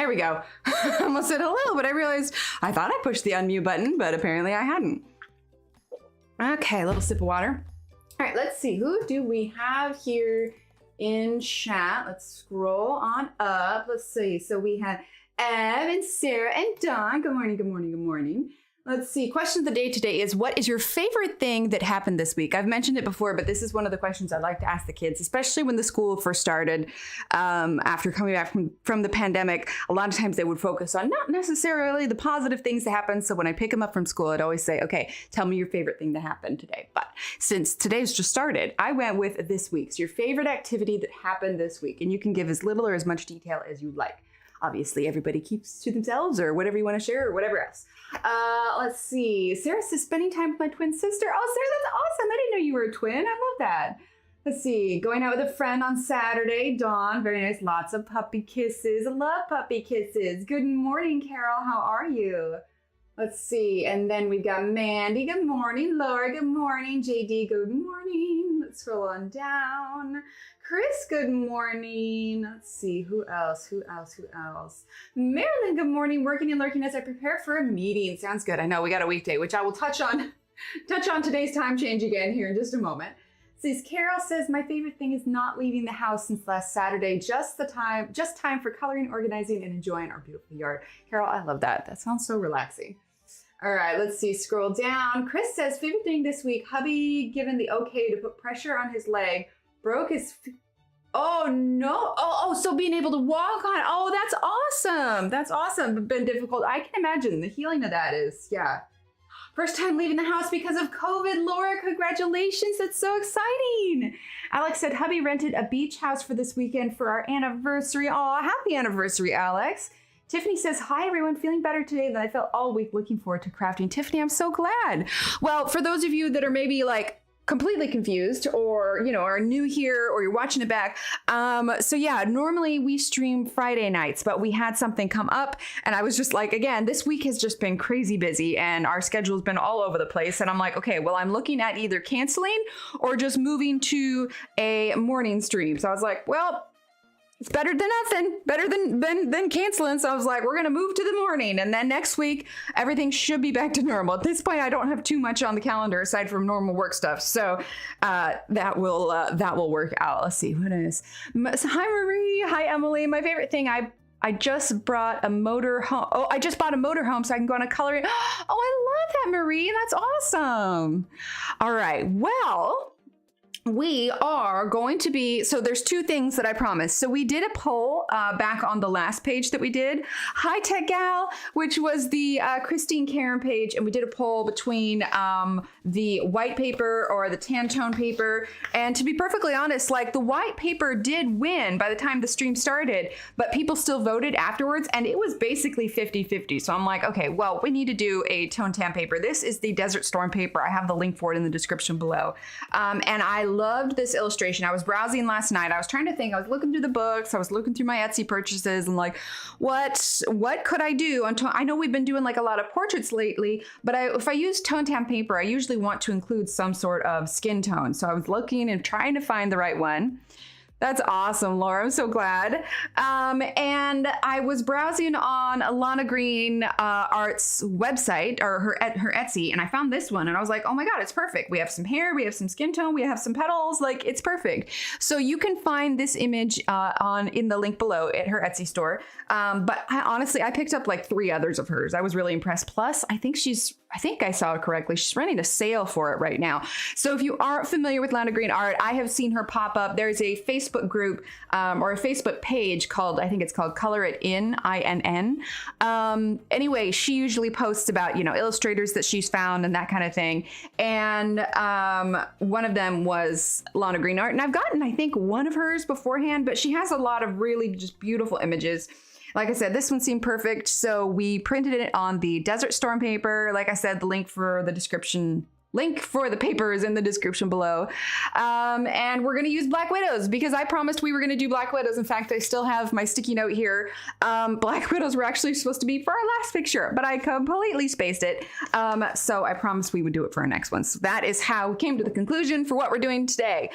There we go. I almost said hello, but I realized I thought I pushed the unmute button, but apparently I hadn't. Okay, a little sip of water. All right, let's see. Who do we have here in chat? Let's scroll on up. Let's see. So we have Ev and Sarah and Dawn. Good morning, good morning, good morning. Let's see. Question of the day today is, what is your favorite thing that happened this week? I've mentioned it before, but this is one of the questions I like to ask the kids, especially when the school first started. After coming back from the pandemic, a lot of times they would focus on not necessarily the positive things that happened. So when I pick them up from school, I'd always say, okay, tell me your favorite thing that happened today. But since today's just started, I went with this week's, your favorite activity that happened this week. And you can give as little or as much detail as you like. Obviously, everybody keeps to themselves or whatever you want to share or whatever else. Let's see. Sarah says, spending time with my twin sister. Oh, Sarah, that's awesome. I didn't know you were a twin. I love that. Let's see. Going out with a friend on Saturday. Dawn, very nice. Lots of puppy kisses. I love puppy kisses. Good morning, Carol. How are you? Let's see. And then we've got Mandy. Good morning. Laura. Good morning. JD. Good morning. Let's scroll on down. Chris, good morning. Let's see, who else? Marilyn, good morning. Working and lurking as I prepare for a meeting. Sounds good. I know we got a weekday, which I will touch on today's time change again here in just a moment. Says Carol says, my favorite thing is not leaving the house since last Saturday. Just time for coloring, organizing, and enjoying our beautiful yard. Carol, I love that. That sounds so relaxing. All right, let's see, scroll down. Chris says, favorite thing this week, hubby given the okay to put pressure on his leg, broke his, oh no, so being able to walk on, oh, that's awesome. That's awesome, but been difficult. I can imagine the healing of that is, yeah. First time leaving the house because of COVID. Laura, congratulations, that's so exciting. Alex said, hubby rented a beach house for this weekend for our anniversary. Oh, happy anniversary, Alex. Tiffany says, hi everyone, feeling better today than I felt all week, looking forward to crafting. Tiffany, I'm so glad. Well, for those of you that are maybe like completely confused or, you know, are new here or you're watching it back. So yeah, normally we stream Friday nights, but we had something come up and I was just like, again, this week has just been crazy busy and our schedule has been all over the place. And I'm like, okay, well, I'm looking at either canceling or just moving to a morning stream. So I was like, well, it's better than nothing, better than canceling. So I was like, we're going to move to the morning. And then next week, everything should be back to normal. At this point, I don't have too much on the calendar aside from normal work stuff. So that will work out. Let's see, what is? Hi, Marie. Hi, Emily. My favorite thing, I just brought a motor home. Oh, I just bought a motor home so I can go on a coloring. Oh, I love that, Marie. That's awesome. All right. Well, we are going to be, so there's two things that I promised. So we did a poll back on the last page that we did, Hi Tech Gal, which was the Christine Karen page. And we did a poll between the white paper or the tan tone paper. And to be perfectly honest, like the white paper did win by the time the stream started, but people still voted afterwards. And it was basically 50-50. So I'm like, okay, well, we need to do a tone tan paper. This is the Desert Storm paper. I have the link for it in the description below. And I loved this illustration. I was browsing last night. I was trying to think, I was looking through the books. I was looking through my Etsy purchases and like, what could I do? I know we've been doing like a lot of portraits lately, but if I use tone tan paper, I usually want to include some sort of skin tone. So I was looking and trying to find the right one. That's awesome, Laura. I'm so glad. And I was browsing on Lana Green Art's website or her Etsy, and I found this one, and I was like, oh my God, it's perfect. We have some hair, we have some skin tone, we have some petals, like it's perfect. So you can find this image in the link below at her Etsy store. But I picked up like 3 others of hers. I was really impressed. Plus, I think I saw it correctly. She's running a sale for it right now. So if you aren't familiar with Lana Green Art, I have seen her pop up. There's a Facebook group or a Facebook page called, I think it's called Color It In, INN. Anyway, she usually posts about, you know, illustrators that she's found and that kind of thing. And one of them was Lana Green Art. And I've gotten, I think, one of hers beforehand, but she has a lot of really just beautiful images. Like I said, this one seemed perfect, so we printed it on the Desert Storm paper. Like I said, the link for the description Link for the paper is in the description below. And we're going to use Black Widows because I promised we were going to do Black Widows. In fact, I still have my sticky note here. Black Widows were actually supposed to be for our last picture, but I completely spaced it. So I promised we would do it for our next one. So that is how we came to the conclusion for what we're doing today.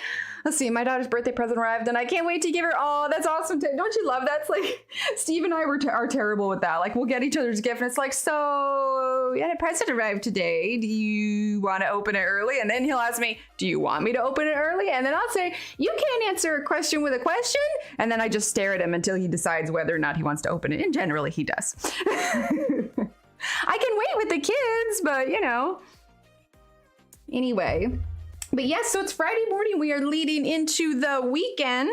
Let's see, my daughter's birthday present arrived and I can't wait to give her, oh, that's awesome. Don't you love that? It's like, Steve and I are terrible with that. Like we'll get each other's gift and it's like, so yeah, a present arrived today. Do you want to open it early? And then he'll ask me, do you want me to open it early? And then I'll say, you can't answer a question with a question. And then I just stare at him until he decides whether or not he wants to open it. And generally he does. I can wait with the kids, but you know, anyway. But yes, so it's Friday morning. We are leading into the weekend.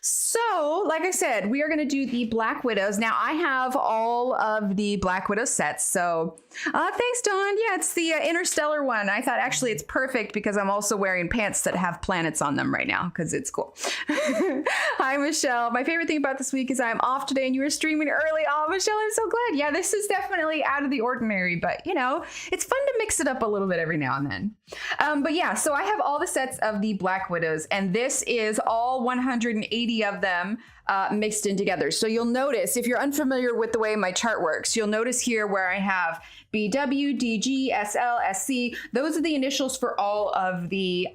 So, like I said, we are going to do the Black Widows. Now, I have all of the Black Widow sets. So, thanks, Dawn. Yeah, it's the Interstellar one. I thought actually it's perfect because I'm also wearing pants that have planets on them right now because it's cool. Hi, Michelle. My favorite thing about this week is I'm off today and you were streaming early. Oh, Michelle, I'm so glad. Yeah, this is definitely out of the ordinary, but you know, it's fun to mix it up a little bit every now and then. But yeah, so I have all the sets of the Black Widows and this is all 180 of them mixed in together. So you'll notice, if you're unfamiliar with the way my chart works, you'll notice here where I have BW, DG, SL, SC. Those are the initials for all of the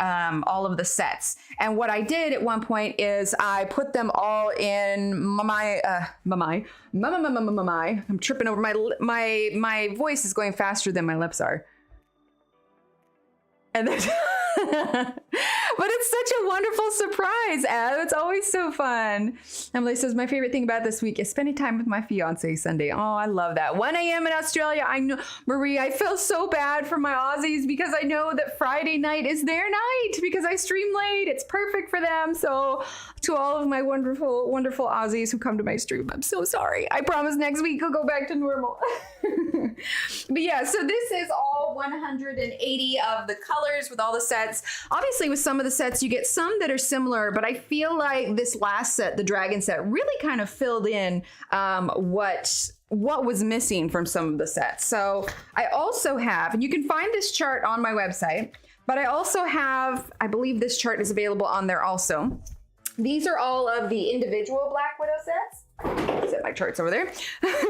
sets. And what I did at one point is I put them all in I'm tripping over my voice is going faster than my lips are. And then but it's such a wonderful surprise, Ev. It's always so fun. Emily says, my favorite thing about this week is spending time with my fiance Sunday. Oh, I love that. 1 a.m. in Australia. I know, Marie, I feel so bad for my Aussies because I know that Friday night is their night because I stream late. It's perfect for them. So to all of my wonderful, wonderful Aussies who come to my stream, I'm so sorry. I promise next week I'll go back to normal. But yeah, so this is all 180 of the colors with all the sets. Obviously with some of the sets you get some that are similar, but I feel like this last set, the dragon set, really kind of filled in what was missing from some of the sets. So I also have, and you can find this chart on my website, but I also have, I believe this chart is available on there also. These are all of the individual Black Widow sets. Set my charts over there.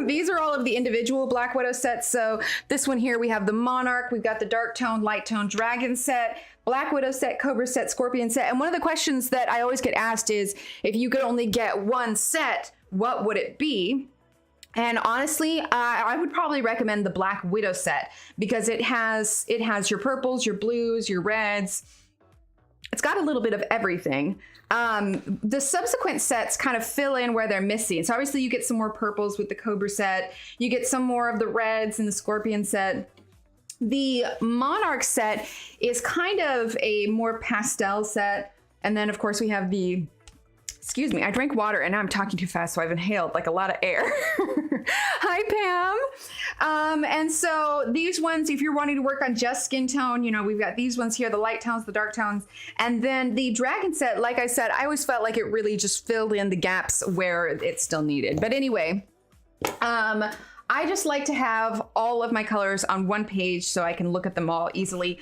These are all of the individual Black Widow sets. So this one here, we have the Monarch, we've got the dark tone, light tone dragon set, Black Widow set, Cobra set, Scorpion set. And one of the questions that I always get asked is, if you could only get one set, what would it be? And honestly, I would probably recommend the Black Widow set because it has your purples, your blues, your reds. It's got a little bit of everything. The subsequent sets kind of fill in where they're missing. So obviously you get some more purples with the Cobra set. You get some more of the reds in the Scorpion set. The Monarch set is kind of a more pastel set. And then of course we have the, excuse me, I drank water and now I'm talking too fast, so I've inhaled like a lot of air. Hi, Pam. And so these ones, if you're wanting to work on just skin tone, you know, we've got these ones here, the light tones, the dark tones, and then the dragon set, like I said, I always felt like it really just filled in the gaps where it's still needed. But anyway, I just like to have all of my colors on one page so I can look at them all easily.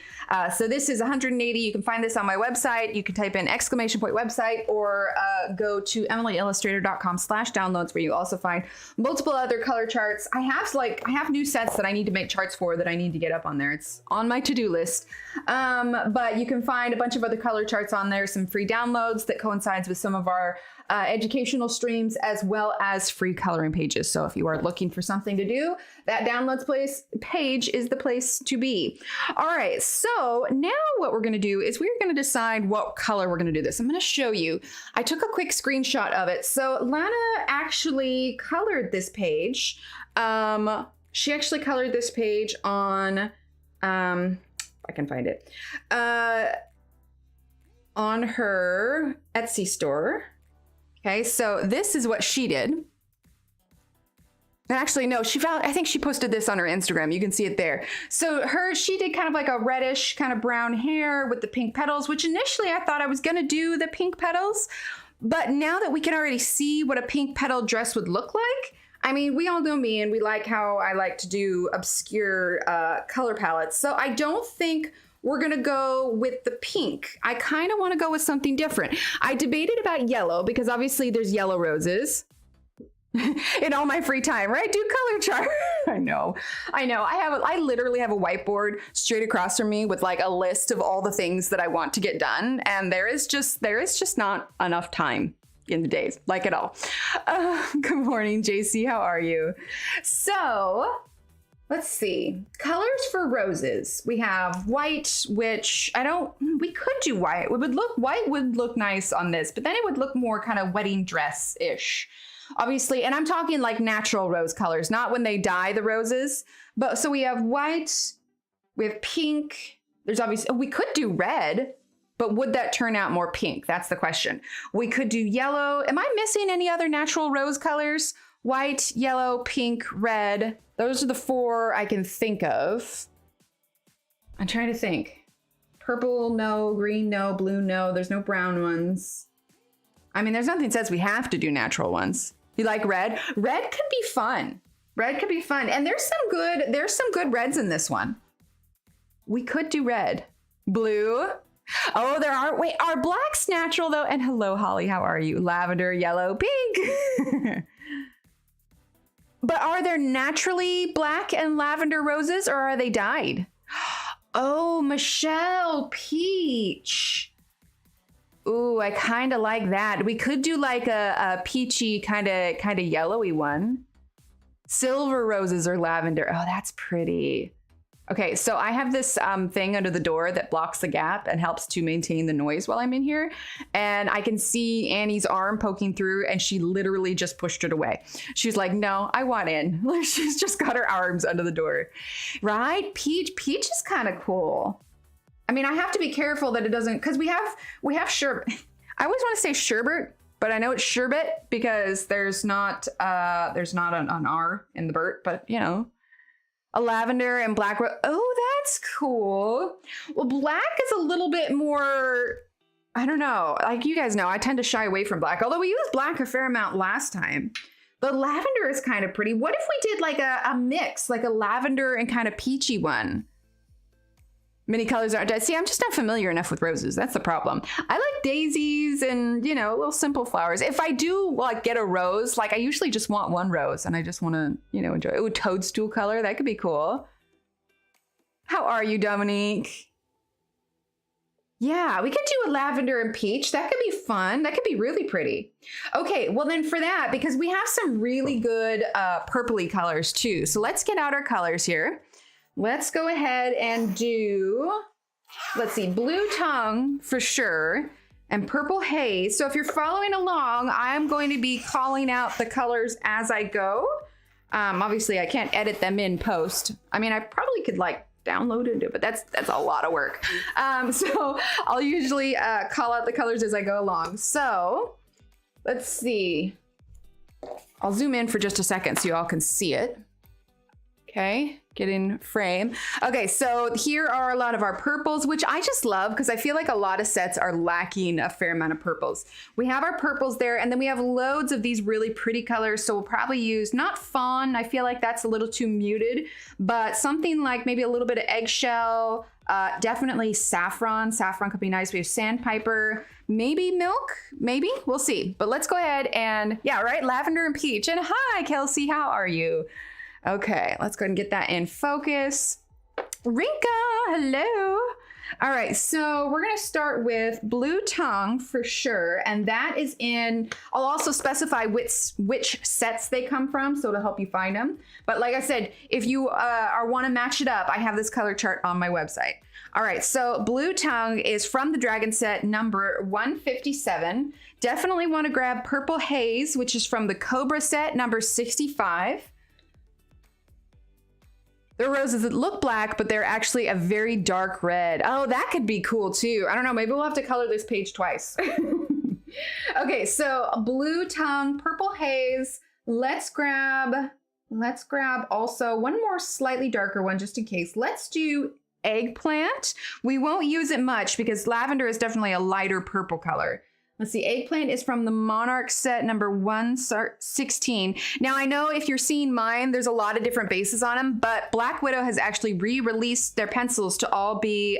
So this is 180. You can find this on my website. You can type in ! website or go to emilyillustrator.com/downloads where you also find multiple other color charts. I have new sets that I need to make charts for that I need to get up on there. It's on my to-do list. But you can find a bunch of other color charts on there, some free downloads that coincides with some of our educational streams, as well as free coloring pages. So if you are looking for something to do, that downloads page is the place to be. All right, so now what we're gonna do is we're gonna decide what color we're gonna do this. I'm gonna show you. I took a quick screenshot of it. So Lana actually colored this page. She actually colored this page on, if I can find it, on her Etsy store. Okay, so this is what she did. And actually, no, I think she posted this on her Instagram. You can see it there. So she did kind of like a reddish kind of brown hair with the pink petals, which initially I thought I was gonna do the pink petals. But now that we can already see what a pink petal dress would look like, I mean, we all know me and we like how I like to do obscure color palettes. So I don't think we're gonna go with the pink. I kind of want to go with something different. I debated about yellow because obviously there's yellow roses. In all my free time, right? Do color chart. I know. I literally have a whiteboard straight across from me with like a list of all the things that I want to get done. And there is just not enough time in the days, like at all. Good morning, JC. How are you? So let's see. Colors for roses. We have white, which we could do white. White would look nice on this, but then it would look more kind of wedding dress-ish. Obviously, and I'm talking like natural rose colors, not when they dye the roses. But so we have white, we have pink. There's obviously, we could do red, but would that turn out more pink? That's the question. We could do yellow. Am I missing any other natural rose colors? White, yellow, pink, red. Those are the 4 I can think of. I'm trying to think. Purple, no. Green, no. Blue, no. There's no brown ones. I mean, there's nothing that says we have to do natural ones. You like red? Red could be fun. Red could be fun. And there's some good reds in this one. We could do red. Blue. Oh, there are. Wait, are blacks natural though? And hello, Holly, how are you? Lavender, yellow, pink. But are there naturally black and lavender roses or are they dyed? Oh, Michelle, peach. Ooh, I kind of like that. We could do like a peachy kind of yellowy one. Silver roses or lavender. Oh, that's pretty. Okay, so I have this thing under the door that blocks the gap and helps to maintain the noise while I'm in here. And I can see Annie's arm poking through and she literally just pushed it away. She's like, no, I want in. She's just got her arms under the door. Right? Peach is kind of cool. I mean, I have to be careful that it doesn't, because we have sherbet. I always want to say sherbet, but I know it's sherbet because there's not an R in the Bert, but you know, a lavender and black. Oh, that's cool. Well, black is a little bit more, I don't know. Like you guys know, I tend to shy away from black, although we used black a fair amount last time. The lavender is kind of pretty. What if we did like a mix, like a lavender and kind of peachy one? Many colors aren't dyed. See, I'm just not familiar enough with roses. That's the problem. I like daisies and, you know, little simple flowers. If I do like get a rose, like I usually just want one rose and I just want to, you know, enjoy it. Ooh, toadstool color. That could be cool. How are you, Dominique? Yeah, we could do a lavender and peach. That could be fun. That could be really pretty. Okay, well then for that, because we have some really good purpley colors too. So let's get out our colors here. Let's go ahead and do, let's see, blue tongue for sure, and purple haze. So if you're following along, I'm going to be calling out the colors as I go. Obviously I can't edit them in post. I mean, I probably could like download it, but that's a lot of work. So I'll usually call out the colors as I go along. So let's see. I'll zoom in for just a second so you all can see it. Okay, get in frame. Okay, so here are a lot of our purples, which I just love because I feel like a lot of sets are lacking a fair amount of purples. We have our purples there, and then we have loads of these really pretty colors. So we'll probably use not fawn. I feel like that's a little too muted, but something like maybe a little bit of eggshell, definitely saffron. Saffron could be nice. We have sandpiper, maybe milk, maybe, we'll see. But let's go ahead and, yeah, right, lavender and peach. And hi, Kelsey, how are you? Okay, let's go ahead and get that in focus. Rinka, hello. All right, so we're gonna start with blue tongue for sure. And that is in, I'll also specify which sets they come from, so it'll help you find them. But like I said, if you wanna match it up, I have this color chart on my website. All right, so blue tongue is from the Dragon set number 157. Definitely wanna grab purple haze, which is from the Cobra set number 65. They're roses that look black, but they're actually a very dark red. Oh, that could be cool too. I don't know, maybe we'll have to color this page twice. Okay, so blue tongue, purple haze. Let's grab also one more slightly darker one just in case. Let's do eggplant. We won't use it much because lavender is definitely a lighter purple color. Let's see, Eggplant is from the Monarch set number 116. Now I know if you're seeing mine, there's a lot of different bases on them, but Black Widow has actually re-released their pencils to all be,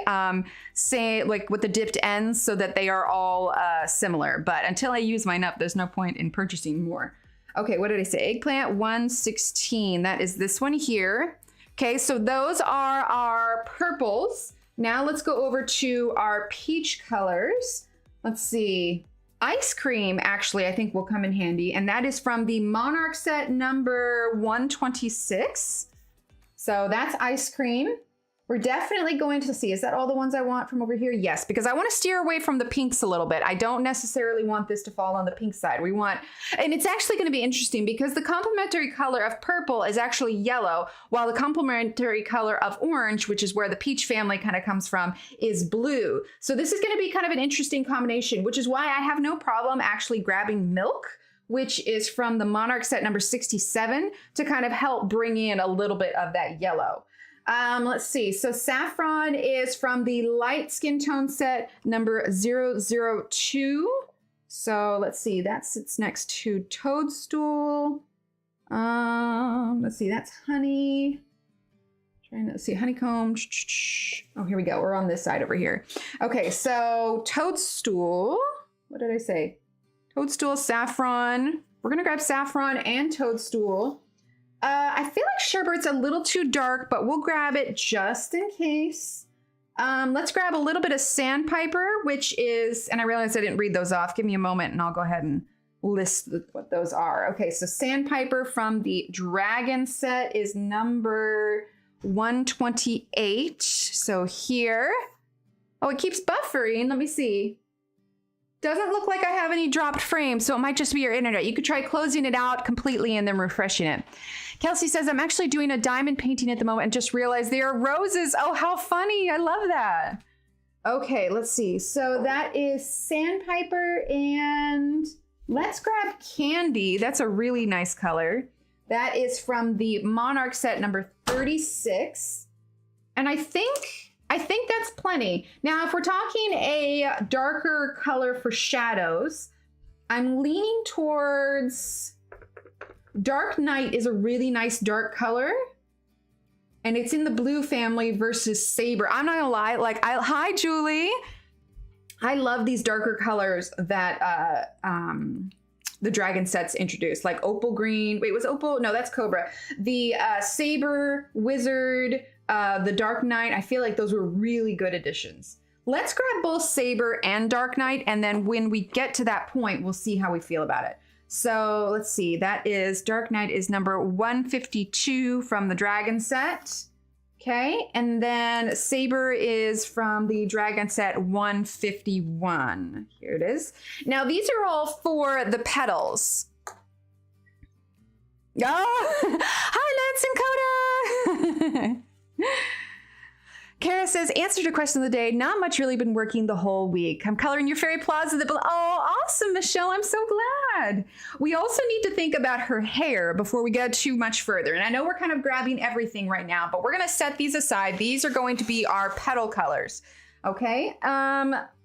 say, like with the dipped ends so that they are all similar. But until I use mine up, there's no point in purchasing more. Okay, what did I say? Eggplant 116, that is this one here. Okay, so those are our purples. Now let's go over to our peach colors. Let's see. Ice Cream, actually, I think will come in handy. And that is from the Monarch set number 126. So that's Ice Cream. We're definitely going to see, is that all the ones I want from over here? Yes, because I want to steer away from the pinks a little bit. I don't necessarily want this to fall on the pink side. We want, and it's actually going to be interesting because the complementary color of purple is actually yellow, while the complementary color of orange, which is where the peach family kind of comes from, is blue. So this is going to be kind of an interesting combination, which is why I have no problem actually grabbing Milk, which is from the Monarch set number 67, to kind of help bring in a little bit of that yellow. Let's see. So Saffron is from the light skin tone set number 002. So let's see. That sits next to Toadstool. Let's see. That's Honey. Trying to see Honeycomb. Oh, here we go. We're on this side over here. Okay. So Toadstool. What did I say? Toadstool, Saffron. We're going to grab Saffron and Toadstool. I feel like Sherbet's a little too dark, but we'll grab it just in case. Let's grab a little bit of Sandpiper, which is, and I realized I didn't read those off. Give me a moment and I'll go ahead and list what those are. Okay, so Sandpiper from the Dragon set is number 128. So here. Oh, it keeps buffering. Let me see. Doesn't look like I have any dropped frames, so it might just be your internet. You could try closing it out completely and then refreshing it. Kelsey says, I'm actually doing a diamond painting at the moment and just realized they are roses. Oh, how funny. I love that. Okay, let's see. So that is Sandpiper, and let's grab Candy. That's a really nice color. That is from the Monarch set number 36. And I think that's plenty. Now, if we're talking a darker color for shadows, I'm leaning towards Dark Night is a really nice dark color. And it's in the blue family versus Saber. I'm not gonna lie, like, hi, Julie. I love these darker colors that the Dragon sets introduced, like Opal Green. Wait, was Opal? No, that's Cobra. The Saber, Wizard, the Dark Knight, I feel like those were really good additions. Let's grab both Saber and Dark Knight, and then when we get to that point, we'll see how we feel about it. So let's see, that is, Dark Knight is number 152 from the Dragon set. Okay, and then Saber is from the Dragon set 151. Here it is. Now these are all for the petals. Oh, hi Lance and Coda. Kara says, answer to question of the day, not much, really been working the whole week. I'm coloring your Fairy Plaza. Oh, awesome, Michelle. I'm so glad. We also need to think about her hair before we go too much further. And I know we're kind of grabbing everything right now, but we're going to set these aside. These are going to be our petal colors. Okay.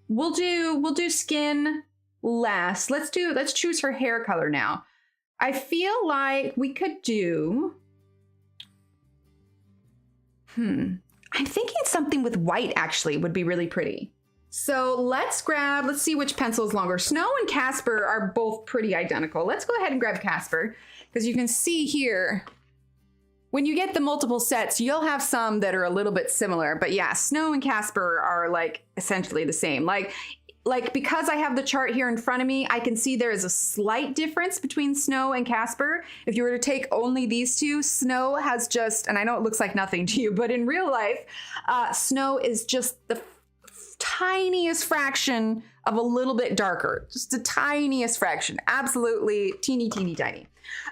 We'll do skin last. Let's choose her hair color now. I feel like we could do, I'm thinking something with white actually would be really pretty. So let's see which pencil is longer. Snow and Casper are both pretty identical. Let's go ahead and grab Casper, because you can see here, when you get the multiple sets, you'll have some that are a little bit similar. But yeah, Snow and Casper are like essentially the same. Like because I have the chart here in front of me, I can see there is a slight difference between Snow and Casper. If you were to take only these two, Snow has just, and I know it looks like nothing to you, but in real life, Snow is just the tiniest fraction of a little bit darker, just the tiniest fraction, absolutely teeny, teeny, tiny.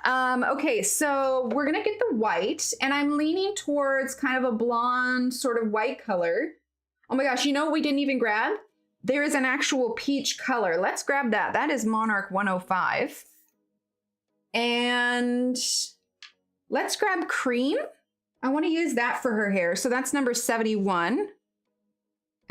Okay, so we're gonna get the white, and I'm leaning towards kind of a blonde sort of white color. Oh my gosh, you know what we didn't even grab? There is an actual peach color. Let's grab that. That is Monarch 105. And let's grab Cream. I want to use that for her hair. So that's number 71.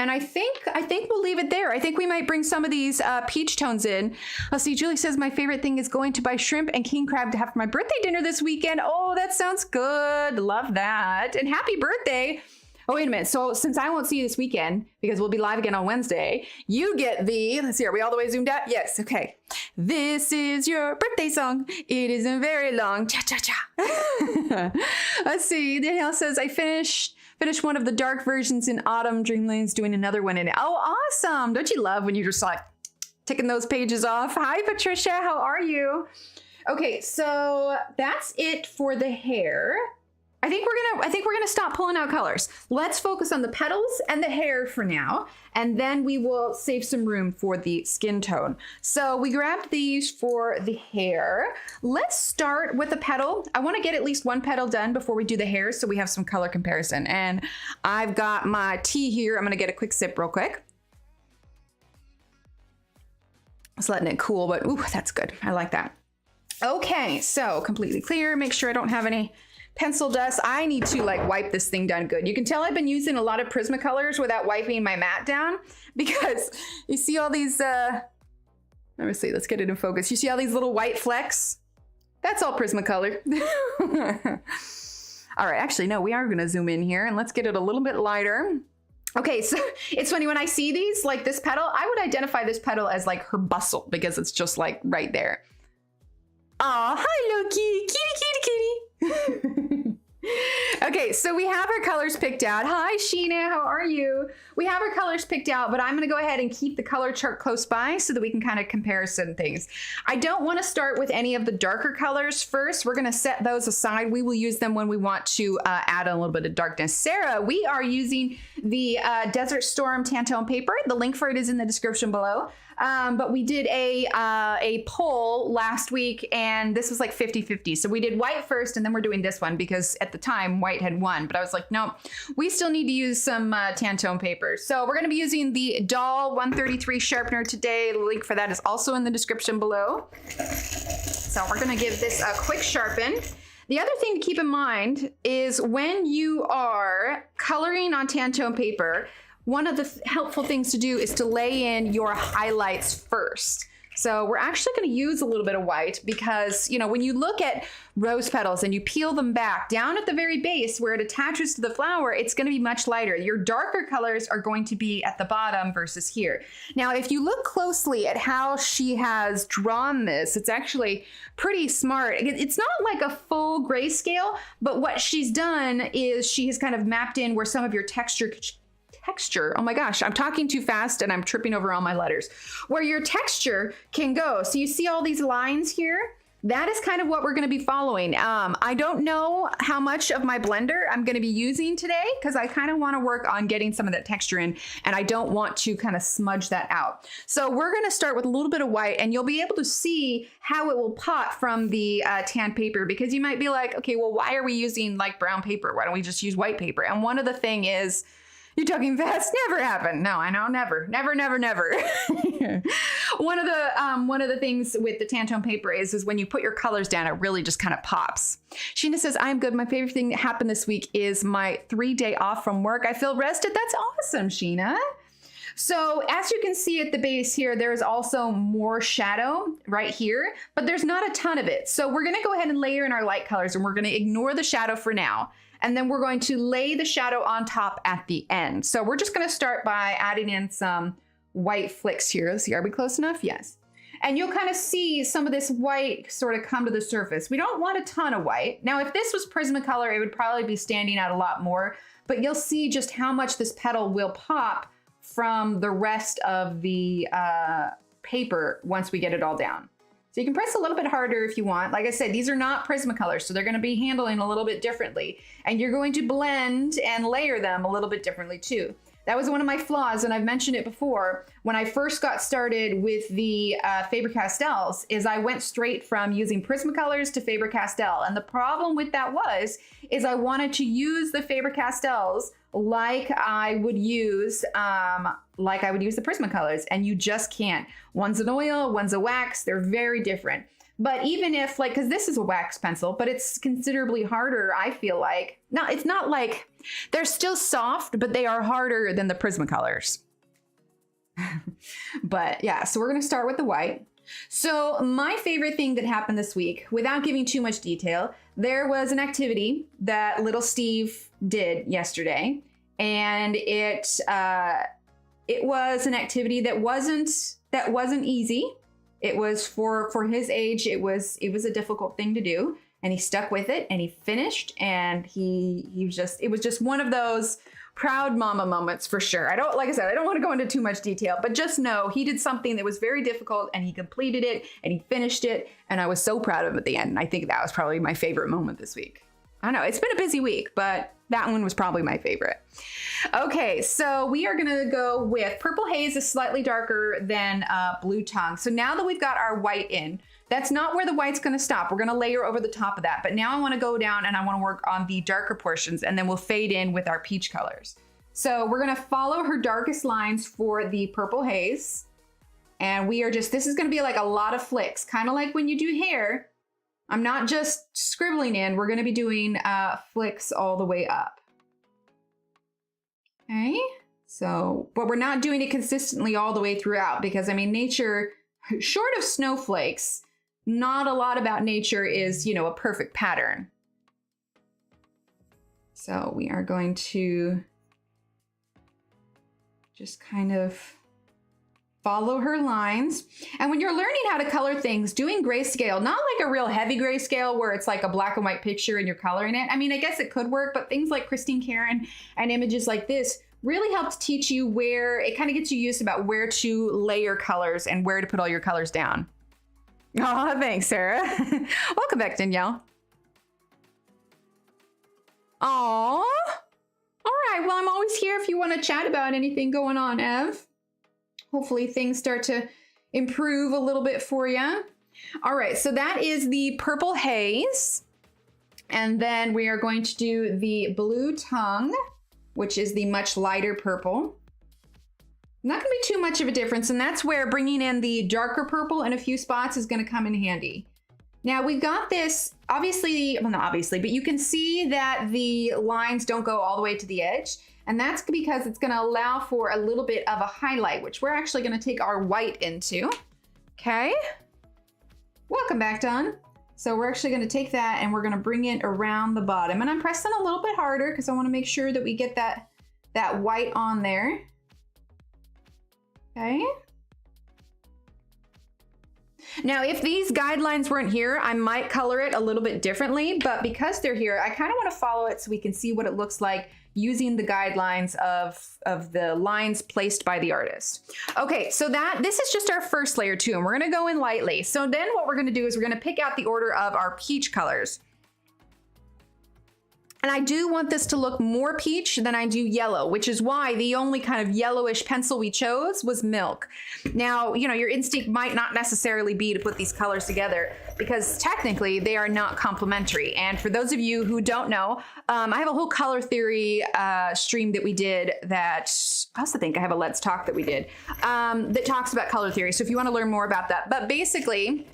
And I think we'll leave it there. I think we might bring some of these peach tones in. Let's see, Julie says, my favorite thing is going to buy shrimp and king crab to have for my birthday dinner this weekend. Oh, that sounds good. Love that. And happy birthday. Oh, wait a minute. So since I won't see you this weekend, because we'll be live again on Wednesday, you get the, let's see, are we all the way zoomed out? Yes, okay. This is your birthday song. It isn't very long. Cha-cha-cha. Let's see. Danielle says, I finished one of the dark versions in Autumn. Dreamland's doing another one in it. Oh, awesome. Don't you love when you're just like ticking those pages off? Hi, Patricia. How are you? Okay, so that's it for the hair. I think we're gonna stop pulling out colors. Let's focus on the petals and the hair for now, and then we will save some room for the skin tone. So we grabbed these for the hair. Let's start with the petal. I want to get at least one petal done before we do the hair, so we have some color comparison. And I've got my tea here. I'm gonna get a quick sip real quick. Just letting it cool, but ooh, that's good. I like that. Okay, so completely clear. Make sure I don't have any pencil dust. I need to like wipe this thing down good. You can tell I've been using a lot of Prismacolors without wiping my mat down, because you see all these, let me see, let's get it in focus. You see all these little white flecks? That's all Prismacolor. All right, actually, no, we are gonna zoom in here and let's get it a little bit lighter. Okay, so it's funny when I see these, like this petal, I would identify this petal as like her bustle, because it's just like right there. Aw, hi Loki, kitty, kitty, kitty. Okay, so we have our colors picked out. Hi Sheena, how are you? We have our colors picked out, but I'm gonna go ahead and keep the color chart close by so that we can kind of compare certain things. I don't wanna start with any of the darker colors first. We're gonna set those aside. We will use them when we want to add a little bit of darkness. Sarah, we are using the Desert Storm Tantone paper. The link for it is in the description below. But we did a poll last week, and this was like 50-50. So we did white first, and then we're doing this one because at the time white had won. But I was like, no, we still need to use some Tantone paper. So we're going to be using the Doll 133 sharpener today. The link for that is also in the description below. So we're going to give this a quick sharpen. The other thing to keep in mind is when you are coloring on Tantone paper, one of the helpful things to do is to lay in your highlights first. So we're actually going to use a little bit of white because, you know, when you look at rose petals and you peel them back down at the very base where it attaches to the flower, it's going to be much lighter. Your darker colors are going to be at the bottom versus here. Now, if you look closely at how she has drawn this, it's actually pretty smart. It's not like a full grayscale, but what she's done is she has kind of mapped in where some of your texture, oh my gosh, I'm talking too fast and I'm tripping over all my letters, where your texture can go. So you see all these lines here? That is kind of what we're going to be following. I don't know how much of my blender I'm going to be using today because I kind of want to work on getting some of that texture in, and I don't want to kind of smudge that out. So we're going to start with a little bit of white, and you'll be able to see how it will pop from the tan paper, because you might be like, okay, well, why are we using like brown paper? Why don't we just use white paper? And one of the thing is, you're talking fast, never happened. No, I know, never. One of the things with the Tantone paper is when you put your colors down, it really just kind of pops. Sheena says, I'm good. My favorite thing that happened this week is my 3-day off from work. I feel rested. That's awesome, Sheena. So as you can see at the base here, there's also more shadow right here, but there's not a ton of it. So we're going to go ahead and layer in our light colors, and we're going to ignore the shadow for now. And then we're going to lay the shadow on top at the end. So we're just going to start by adding in some white flicks here. Let's see, are we close enough? Yes. And you'll kind of see some of this white sort of come to the surface. We don't want a ton of white. Now, if this was Prismacolor, it would probably be standing out a lot more, but you'll see just how much this petal will pop from the rest of the paper once we get it all down. So you can press a little bit harder if you want. Like I said, these are not Prismacolors, so they're going to be handling a little bit differently. And you're going to blend and layer them a little bit differently too. That was one of my flaws, and I've mentioned it before. When I first got started with the Faber-Castells, is I went straight from using Prismacolors to Faber-Castell. And the problem with that is I wanted to use the Faber-Castells like I would use the Prismacolors, and you just can't. One's an oil, one's a wax, they're very different. But even if like, cause this is a wax pencil, but it's considerably harder, I feel like. No, it's not like, they're still soft, but they are harder than the Prismacolors. But yeah, so we're gonna start with the white. So my favorite thing that happened this week, without giving too much detail, there was an activity that little Steve did yesterday. And it was an activity that wasn't easy. It was for his age, it was a difficult thing to do, and he stuck with it and he finished, and it was just one of those proud mama moments for sure. Like I said, I don't want to go into too much detail, but just know he did something that was very difficult and he completed it and he finished it. And I was so proud of him at the end. And I think that was probably my favorite moment this week. I know it's been a busy week, but that one was probably my favorite. Okay, so we are gonna go with Purple Haze is slightly darker than Blue Tongue. So now that we've got our white in, that's not where the white's gonna stop. We're gonna layer over the top of that. But now I wanna go down and I wanna work on the darker portions, and then we'll fade in with our peach colors. So we're gonna follow her darkest lines for the Purple Haze. And this is gonna be like a lot of flicks, kind of like when you do hair. I'm not just scribbling in, we're gonna be doing flicks all the way up. Okay, so, but we're not doing it consistently all the way throughout, because I mean, nature, short of snowflakes, not a lot about nature is, you know, a perfect pattern. So we are going to just kind of follow her lines. And when you're learning how to color things, doing grayscale, not like a real heavy grayscale where it's like a black and white picture and you're coloring it. I mean, I guess it could work, but things like Christine Karen and images like this really helps teach you where, it kind of gets you used about where to layer colors and where to put all your colors down. Oh, thanks, Sarah. Welcome back, Danielle. Aw. All right, well, I'm always here if you want to chat about anything going on, Ev. Hopefully things start to improve a little bit for you. All right, so that is the Purple Haze. And then we are going to do the Blue Tongue, which is the much lighter purple. Not gonna be too much of a difference, and that's where bringing in the darker purple in a few spots is gonna come in handy. Now we've got this, obviously, well not obviously, but you can see that the lines don't go all the way to the edge. And that's because it's gonna allow for a little bit of a highlight, which we're actually gonna take our white into. Okay, welcome back, Dawn. So we're actually gonna take that and we're gonna bring it around the bottom. And I'm pressing a little bit harder because I wanna make sure that we get that white on there. Okay. Now, if these guidelines weren't here, I might color it a little bit differently, but because they're here, I kind of want to follow it so we can see what it looks like using the guidelines of the lines placed by the artist. Okay, so this is just our first layer too, and we're gonna go in lightly. So then what we're gonna do is we're gonna pick out the order of our peach colors. And I do want this to look more peach than I do yellow, which is why the only kind of yellowish pencil we chose was Milk. Now, you know, your instinct might not necessarily be to put these colors together because technically they are not complementary. And for those of you who don't know, I have a whole color theory stream that we did that, I also think I have a Let's Talk that we did that talks about color theory. So if you want to learn more about that, but basically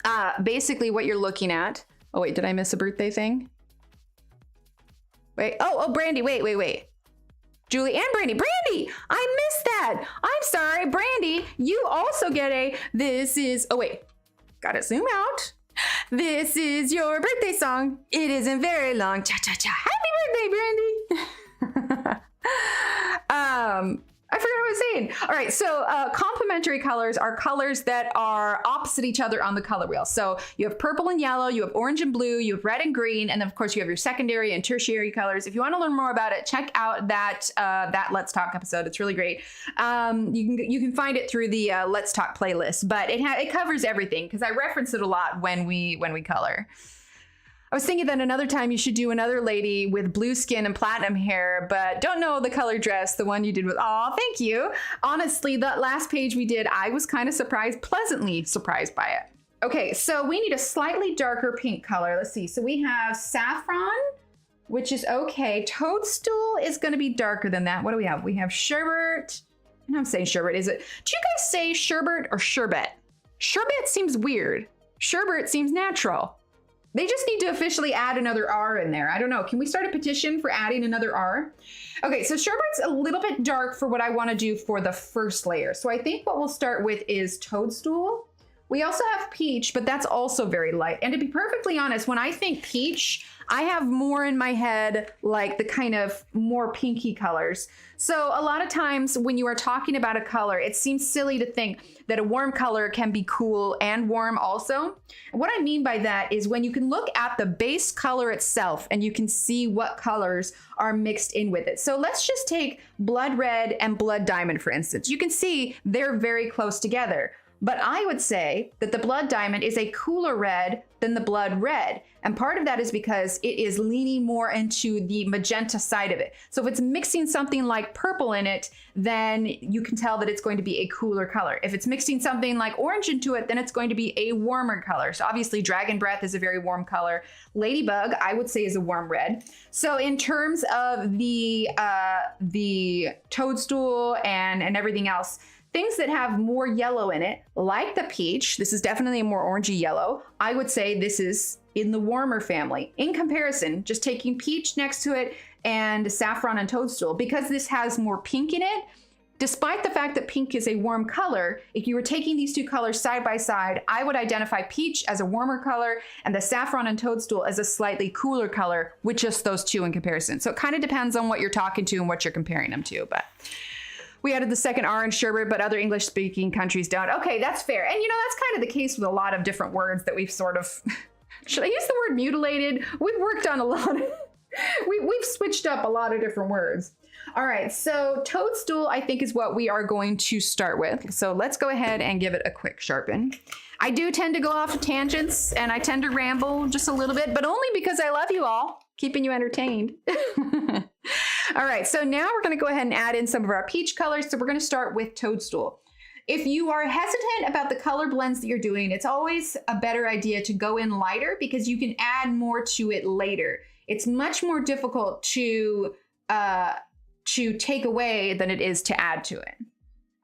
what you're looking at, oh wait, did I miss a birthday thing? Wait, oh, Brandy, wait. Julie and Brandy. Brandy, I missed that. I'm sorry, Brandy, you also get this is, oh wait, gotta zoom out. This is your birthday song. It isn't very long. Cha-cha-cha. Happy birthday, Brandy. I forgot what I was saying. All right, so complementary colors are colors that are opposite each other on the color wheel. So you have purple and yellow, you have orange and blue, you have red and green, and then of course you have your secondary and tertiary colors. If you want to learn more about it, check out that Let's Talk episode. It's really great. You can find it through the Let's Talk playlist, but it covers everything because I reference it a lot when we color. I was thinking that another time you should do another lady with blue skin and platinum hair, but don't know the color dress, the one you did with, oh, thank you. Honestly, that last page we did, I was kind of pleasantly surprised by it. Okay, so we need a slightly darker pink color. Let's see, so we have Saffron, which is okay. Toadstool is gonna be darker than that. What do we have? We have Sherbet. I'm saying Sherbet, is it? Do you guys say Sherbet or Sherbet? Sherbet seems weird. Sherbet seems natural. They just need to officially add another R in there. I don't know. Can we start a petition for adding another R? Okay, so Sherbet's a little bit dark for what I want to do for the first layer. So I think what we'll start with is Toadstool. We also have Peach, but that's also very light. And to be perfectly honest, when I think Peach, I have more in my head like the kind of more pinky colors. So a lot of times when you are talking about a color, it seems silly to think that a warm color can be cool and warm also. And what I mean by that is when you can look at the base color itself and you can see what colors are mixed in with it. So let's just take Blood Red and Blood Diamond, for instance. You can see they're very close together. But I would say that the Blood Diamond is a cooler red than the Blood Red. And part of that is because it is leaning more into the magenta side of it. So if it's mixing something like purple in it, then you can tell that it's going to be a cooler color. If it's mixing something like orange into it, then it's going to be a warmer color. So obviously Dragon Breath is a very warm color. Ladybug, I would say, is a warm red. So in terms of the Toadstool and everything else, things that have more yellow in it, like the Peach, this is definitely a more orangey yellow. I would say this is in the warmer family. In comparison, just taking Peach next to it and Saffron and Toadstool, because this has more pink in it, despite the fact that pink is a warm color, if you were taking these two colors side by side, I would identify Peach as a warmer color and the Saffron and Toadstool as a slightly cooler color with just those two in comparison. So it kind of depends on what you're talking to and what you're comparing them to, but we added the second R in Sherbet, but other English-speaking countries don't. Okay, that's fair. And you know, that's kind of the case with a lot of different words that we've sort of, should I use the word mutilated? We've worked on a lot of, we've switched up a lot of different words. All right, so Toadstool, I think, is what we are going to start with. So let's go ahead and give it a quick sharpen. I do tend to go off tangents and I tend to ramble just a little bit, but only because I love you all, keeping you entertained. All right, so now we're gonna go ahead and add in some of our peach colors. So we're gonna start with Toadstool. If you are hesitant about the color blends that you're doing, it's always a better idea to go in lighter because you can add more to it later. It's much more difficult to take away than it is to add to it.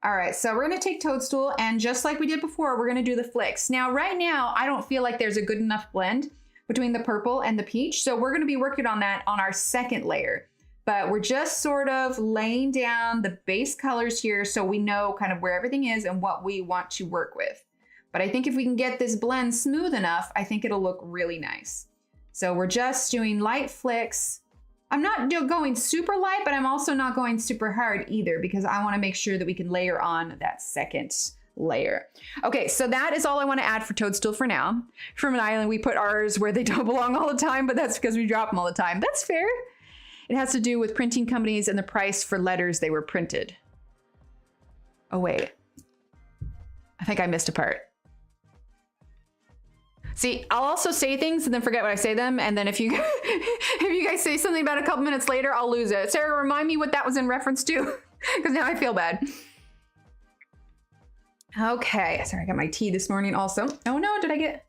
All right, so we're gonna take Toadstool, and just like we did before, we're gonna do the flicks. Now, right now, I don't feel like there's a good enough blend between the purple and the peach, so we're gonna be working on that on our second layer. But we're just sort of laying down the base colors here so we know kind of where everything is and what we want to work with. But I think if we can get this blend smooth enough, I think it'll look really nice. So we're just doing light flicks. I'm not going super light, but I'm also not going super hard either because I want to make sure that we can layer on that second layer. Okay, so that is all I want to add for Toadstool for now. From an island, we put ours where they don't belong all the time, but that's because we drop them all the time. That's fair. It has to do with printing companies and the price for letters they were printed. Oh, wait. I think I missed a part. See, I'll also say things and then forget what I say them. And then if you guys say something about a couple minutes later, I'll lose it. Sarah, remind me what that was in reference to, because now I feel bad. Okay, sorry, I got my tea this morning also. Oh no, did I get,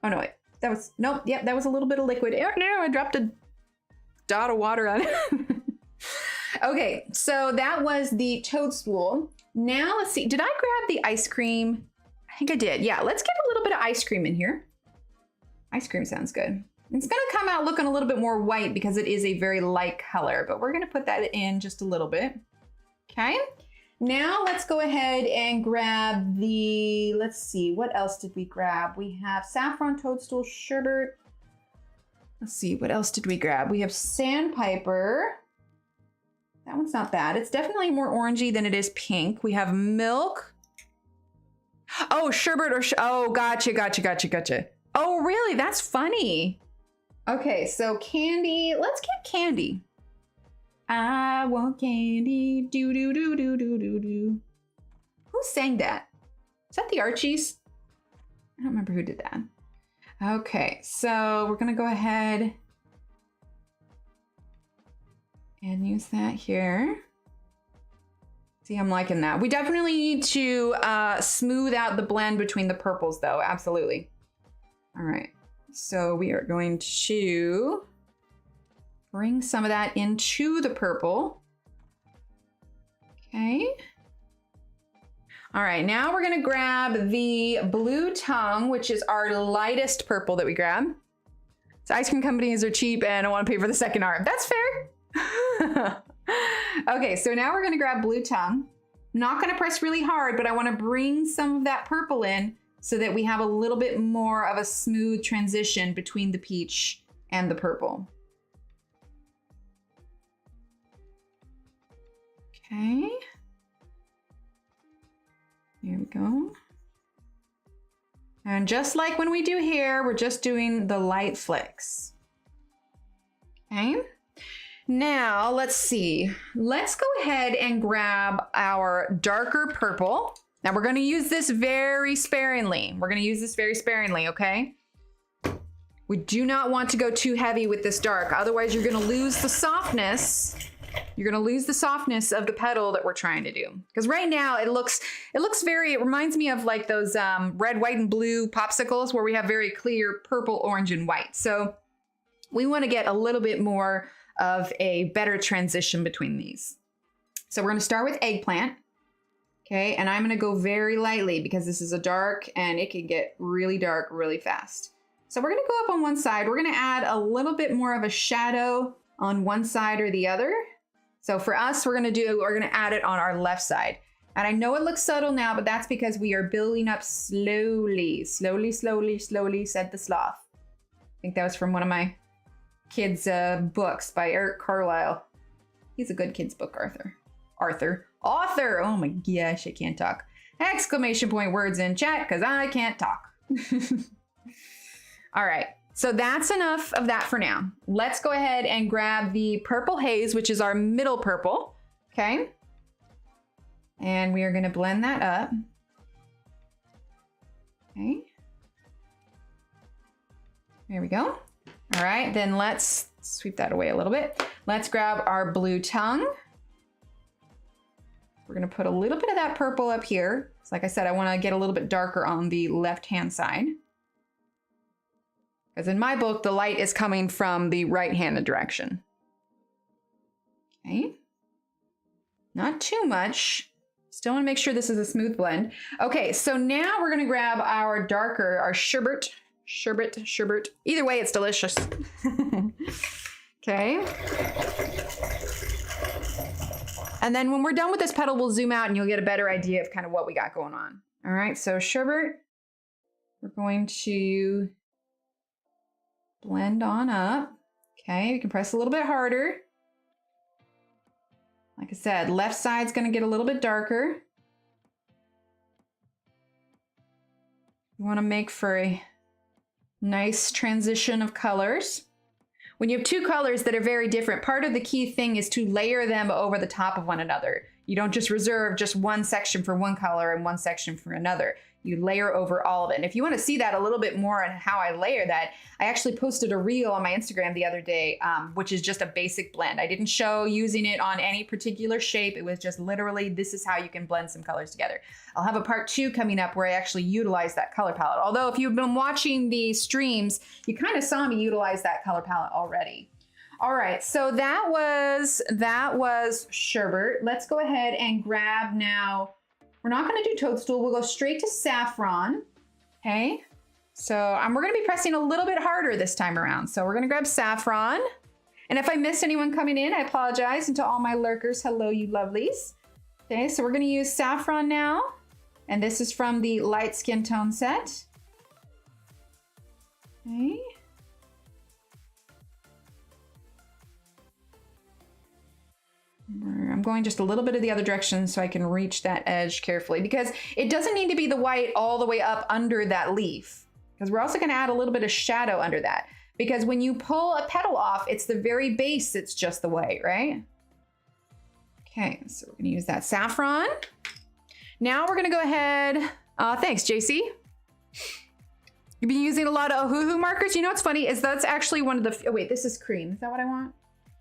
oh no, wait, that was, nope, yep, that was a little bit of liquid. Oh no, I dropped a dot of water on it. Okay, so that was the Toadstool. Now let's see, did I grab the ice cream? I think I did, yeah, let's get a little bit of ice cream in here. Ice cream sounds good. It's gonna come out looking a little bit more white because it is a very light color, but we're gonna put that in just a little bit. Okay, now let's go ahead and grab the, let's see, what else did we grab? We have Saffron, Toadstool, Sherbet. Let's see, what else did we grab? We have Sandpiper. That one's not bad. It's definitely more orangey than it is pink. We have Milk. Oh, Sherbet or, oh, gotcha. Oh, really? That's funny. Okay, so candy, let's get candy. I want candy, do do do do do do do. Who sang that? Is that the Archies? I don't remember who did that. Okay, so we're gonna go ahead and use that here. See, I'm liking that. We definitely need to smooth out the blend between the purples though, absolutely. All right, so we are going to bring some of that into the purple. Okay. All right, now we're gonna grab the blue tongue, which is our lightest purple that we grab. So ice cream companies are cheap and I want to pay for the second arm. That's fair. Okay, so now we're gonna grab blue tongue. Not gonna press really hard, but I wanna bring some of that purple in so that we have a little bit more of a smooth transition between the peach and the purple. Okay. There we go. And just like when we do hair, we're just doing the light flicks. Okay. Now let's see. Let's go ahead and grab our darker purple. Now we're going to use this very sparingly. We're going to use this very sparingly, okay? We do not want to go too heavy with this dark. Otherwise, you're going to lose the softness. You're going to lose the softness of the petal that we're trying to do. Because right now it looks very, it reminds me of like those red, white, and blue popsicles where we have very clear purple, orange, and white. So we want to get a little bit more of a better transition between these. So we're going to start with eggplant. Okay, and I'm going to go very lightly because this is a dark and it can get really dark really fast. So we're going to go up on one side. We're going to add a little bit more of a shadow on one side or the other. So for us, we're going to add it on our left side. And I know it looks subtle now, but that's because we are building up slowly, slowly, slowly, slowly, said the sloth. I think that was from one of my kids' books by Eric Carlisle. He's a good kid's book, Author. Oh my gosh, I can't talk. Exclamation point words in chat because I can't talk. All right, so that's enough of that for now. Let's go ahead and grab the purple haze, which is our middle purple. Okay. And we are going to blend that up. Okay. There we go. All right, then let's sweep that away a little bit. Let's grab our blue tongue. We're gonna put a little bit of that purple up here. So like I said, I wanna get a little bit darker on the left-hand side. Because in my book, the light is coming from the right-handed direction. Okay. Not too much. Still wanna make sure this is a smooth blend. Okay, so now we're gonna grab our darker, our sherbet. Either way, it's delicious. Okay. And then when we're done with this petal, we'll zoom out and you'll get a better idea of kind of what we got going on. All right, so sherbet, we're going to blend on up. Okay, you can press a little bit harder. Like I said, left side's gonna get a little bit darker. You wanna make for a nice transition of colors. When you have two colors that are very different, part of the key thing is to layer them over the top of one another. You don't just reserve just one section for one color and one section for another. You layer over all of it. And if you want to see that a little bit more on how I layer that, I actually posted a reel on my Instagram the other day, which is just a basic blend. I didn't show using it on any particular shape. It was just literally, this is how you can blend some colors together. I'll have a part 2 coming up where I actually utilize that color palette. Although if you've been watching the streams, you kind of saw me utilize that color palette already. All right, so that was sherbet. Let's go ahead and grab now. We're not gonna do toadstool, we'll go straight to saffron, okay? So we're gonna be pressing a little bit harder this time around. So we're gonna grab saffron. And if I missed anyone coming in, I apologize. And to all my lurkers, hello you lovelies. Okay, so we're gonna use saffron now. And this is from the light skin tone set. Okay. I'm going just a little bit of the other direction so I can reach that edge carefully because it doesn't need to be the white all the way up under that leaf because we're also going to add a little bit of shadow under that because when you pull a petal off, it's the very base that's just the white, right? Okay, so we're going to use that saffron. Now we're going to go ahead. Thanks, JC. You've been using a lot of Ohuhu markers. You know what's funny is that's actually one of the, oh wait, this is cream. Is that what I want?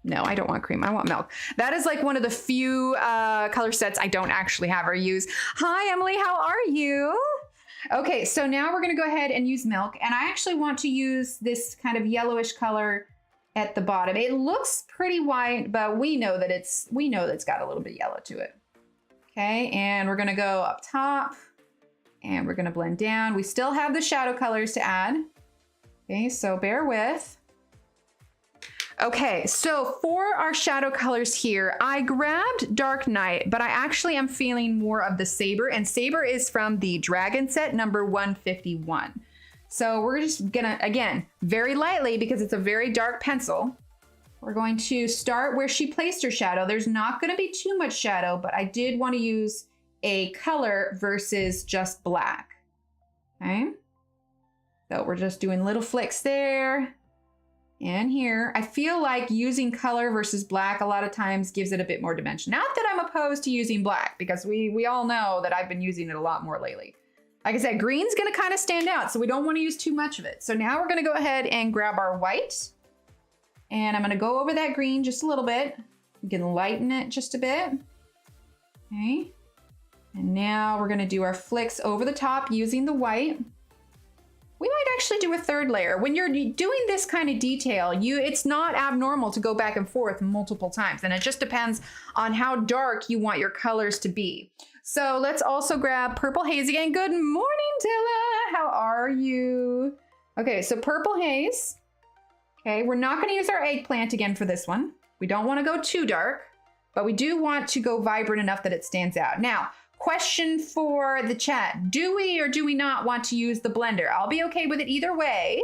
No, I don't want cream. I want milk. That is like one of the few color sets I don't actually have or use. Hi, Emily. How are you? Okay, so now we're going to go ahead and use milk. And I actually want to use this kind of yellowish color at the bottom. It looks pretty white, but we know that it's got a little bit of yellow to it. Okay, and we're gonna go up top and we're gonna blend down. We still have the shadow colors to add. Okay, so bear with. Okay, so for our shadow colors here, I grabbed Dark Night, but I actually am feeling more of the Saber, and Saber is from the Dragon set number 151. So we're just gonna, again, very lightly because it's a very dark pencil. We're going to start where she placed her shadow. There's not gonna be too much shadow, but I did wanna use a color versus just black, okay? So we're just doing little flicks there and here. I feel like using color versus black a lot of times gives it a bit more dimension. Not that I'm opposed to using black, because we all know that I've been using it a lot more lately. Like I said, green's gonna kind of stand out, so we don't wanna use too much of it. So now we're gonna go ahead and grab our white, and I'm gonna go over that green just a little bit. I'm gonna lighten it just a bit, okay? And now we're gonna do our flicks over the top using the white. We might actually do a third layer. When you're doing this kind of detail, it's not abnormal to go back and forth multiple times, and it just depends on how dark you want your colors to be. So let's also grab Purple Haze again. Good morning, Dilla. How are you? Okay, so Purple Haze. Okay, we're not gonna use our eggplant again for this one. We don't wanna go too dark, but we do want to go vibrant enough that it stands out. Now, question for the chat. Do we or do we not want to use the blender? I'll be okay with it either way,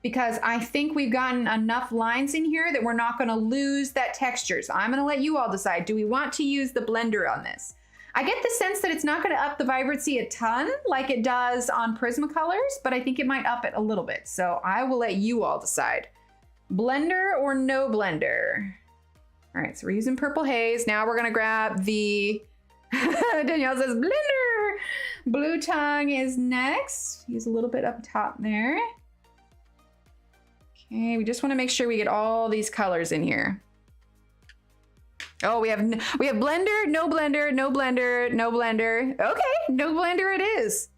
because I think we've gotten enough lines in here that we're not gonna lose that texture. So I'm gonna let you all decide. Do we want to use the blender on this? I get the sense that it's not gonna up the vibrancy a ton like it does on Prismacolors, but I think it might up it a little bit. So I will let you all decide. Blender or no blender? All right, so we're using Purple Haze. Now we're gonna grab the, Danielle says blender. Blue Tongue is next. Use a little bit up top there. Okay, we just wanna make sure we get all these colors in here. Oh, we have blender, no blender, no blender, no blender. Okay, no blender it is.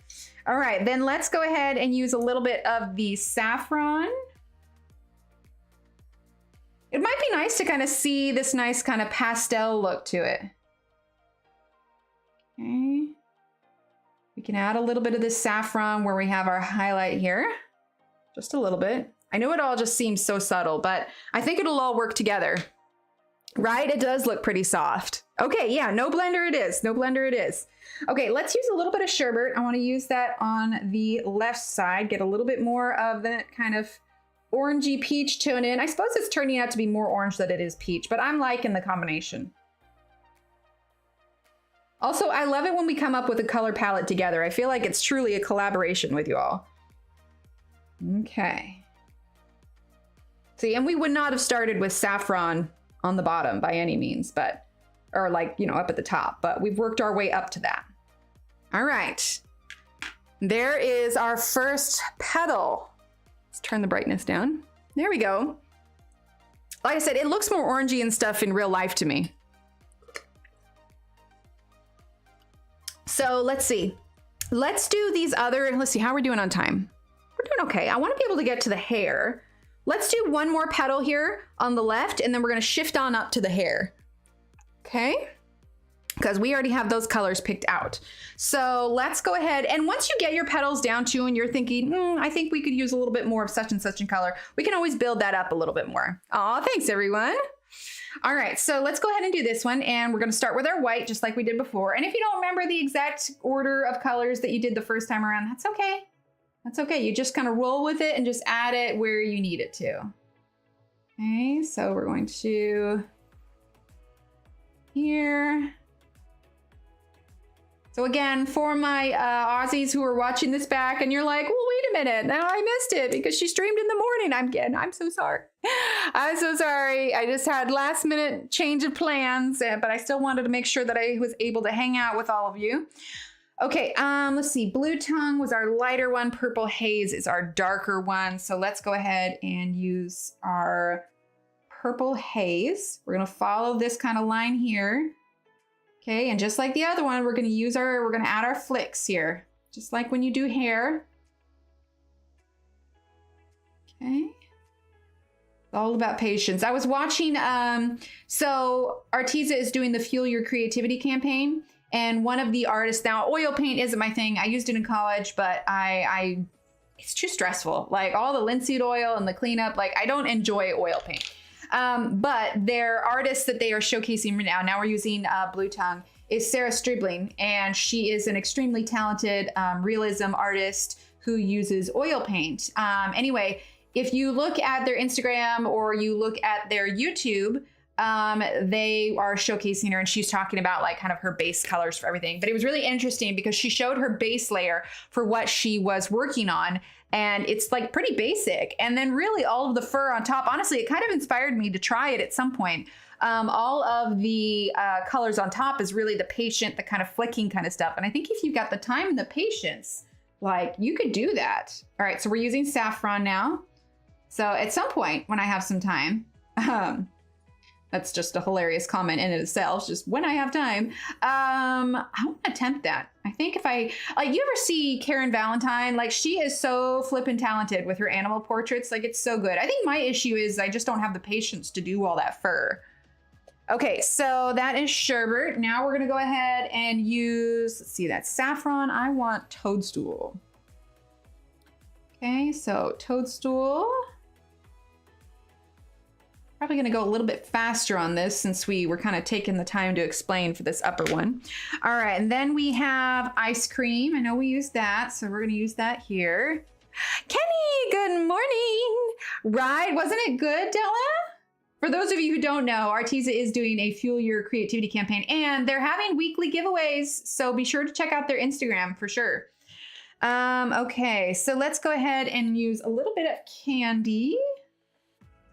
All right, then let's go ahead and use a little bit of the saffron. It might be nice to kind of see this nice kind of pastel look to it. Okay. We can add a little bit of this saffron where we have our highlight here. Just a little bit. I know it all just seems so subtle, but I think it'll all work together. Right? It does look pretty soft. Okay, yeah, no blender it is. No blender it is. Okay, let's use a little bit of sherbet. I want to use that on the left side, get a little bit more of that kind of orangey peach tone in. I suppose it's turning out to be more orange than it is peach, but I'm liking the combination. Also, I love it when we come up with a color palette together. I feel like it's truly a collaboration with you all. Okay. See, and we would not have started with saffron on the bottom by any means, but, or like, you know, up at the top, but we've worked our way up to that. All right. There is our first petal. Let's turn the brightness down. There we go. Like I said, it looks more orangey and stuff in real life to me. So let's see. Let's do these other, let's see how we're doing on time. We're doing okay. I want to be able to get to the hair. Let's do one more petal here on the left, and then we're going to shift on up to the hair. Okay? Because we already have those colors picked out. So let's go ahead. And once you get your petals down to and you're thinking, I think we could use a little bit more of such and such in color, we can always build that up a little bit more. Aw, thanks everyone. All right, so let's go ahead and do this one. And we're going to start with our white, just like we did before. And if you don't remember the exact order of colors that you did the first time around, that's okay. That's okay. You just kind of roll with it and just add it where you need it to. Okay, so we're going to here. So again, for my Aussies who are watching this back and you're like, well, wait a minute, now I missed it because she streamed in the morning. I'm so sorry. I'm so sorry. I just had last minute change of plans, but I still wanted to make sure that I was able to hang out with all of you. Okay, let's see. Blue Tongue was our lighter one. Purple Haze is our darker one. So let's go ahead and use our Purple Haze. We're gonna follow this kind of line here. Okay, and just like the other one, we're gonna add our flicks here. Just like when you do hair. Okay. It's all about patience. I was watching, so Arteza is doing the Fuel Your Creativity campaign. And one of the artists, now oil paint isn't my thing. I used it in college, but it's too stressful. Like all the linseed oil and the cleanup, like I don't enjoy oil paint. But their artists that they are showcasing right now, we're using Blue Tongue, is Sarah Stribling. And she is an extremely talented realism artist who uses oil paint. Anyway, if you look at their Instagram or you look at their YouTube, they are showcasing her and she's talking about like kind of her base colors for everything. But it was really interesting because she showed her base layer for what she was working on. And it's like pretty basic. And then really all of the fur on top, honestly, it kind of inspired me to try it at some point. All of the colors on top is really the patient, the kind of flicking kind of stuff. And I think if you've got the time and the patience, like you could do that. All right, so we're using saffron now. So at some point when I have some time, that's just a hilarious comment in itself, just when I have time. I want to attempt that. I think if I, like, you ever see Karen Valentine? Like, she is so flippin' talented with her animal portraits. Like, it's so good. I think my issue is I just don't have the patience to do all that fur. Okay, so that is sherbet. Now we're gonna go ahead and use, let's see, that's saffron. I want toadstool. Okay, so toadstool. Probably gonna go a little bit faster on this since we were kind of taking the time to explain for this upper one. All right, and then we have ice cream. I know we used that, so we're gonna use that here. Kenny, good morning. Right, wasn't it good, Della? For those of you who don't know, Arteza is doing a Fuel Your Creativity campaign and they're having weekly giveaways. So be sure to check out their Instagram for sure. Okay, so let's go ahead and use a little bit of candy.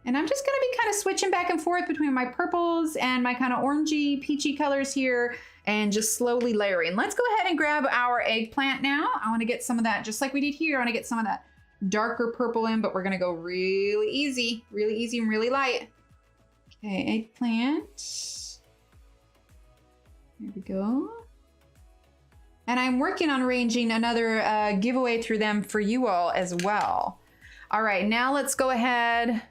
And I'm just gonna be kind of switching back and forth between my purples and my kind of orangey, peachy colors here and just slowly layering. Let's go ahead and grab our eggplant now. I wanna get some of that, just like we did here, I wanna get some of that darker purple in, but we're gonna go really easy and really light. Okay, eggplant. There we go. And I'm working on arranging another giveaway through them for you all as well. All right, now let's go ahead.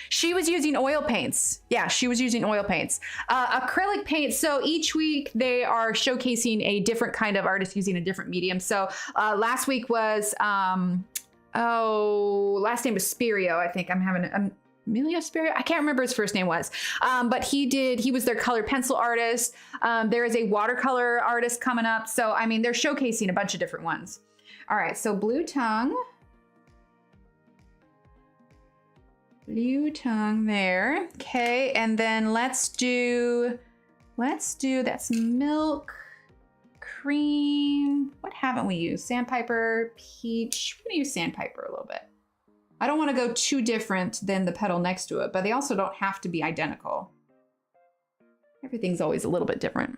She was using oil paints. Yeah, she was using oil paints. Acrylic paint, so each week they are showcasing a different kind of artist using a different medium. So last week was, last name was Spirio, I think. Emilio Spirit, I can't remember his first name was, but he was their colored pencil artist. There is a watercolor artist coming up. So, I mean, they're showcasing a bunch of different ones. All right, so Blue Tongue. Blue Tongue there. Okay, and then let's do, that's milk, cream. What haven't we used? Sandpiper, peach. We're gonna use sandpiper a little bit. I don't want to go too different than the petal next to it, but they also don't have to be identical. Everything's always a little bit different.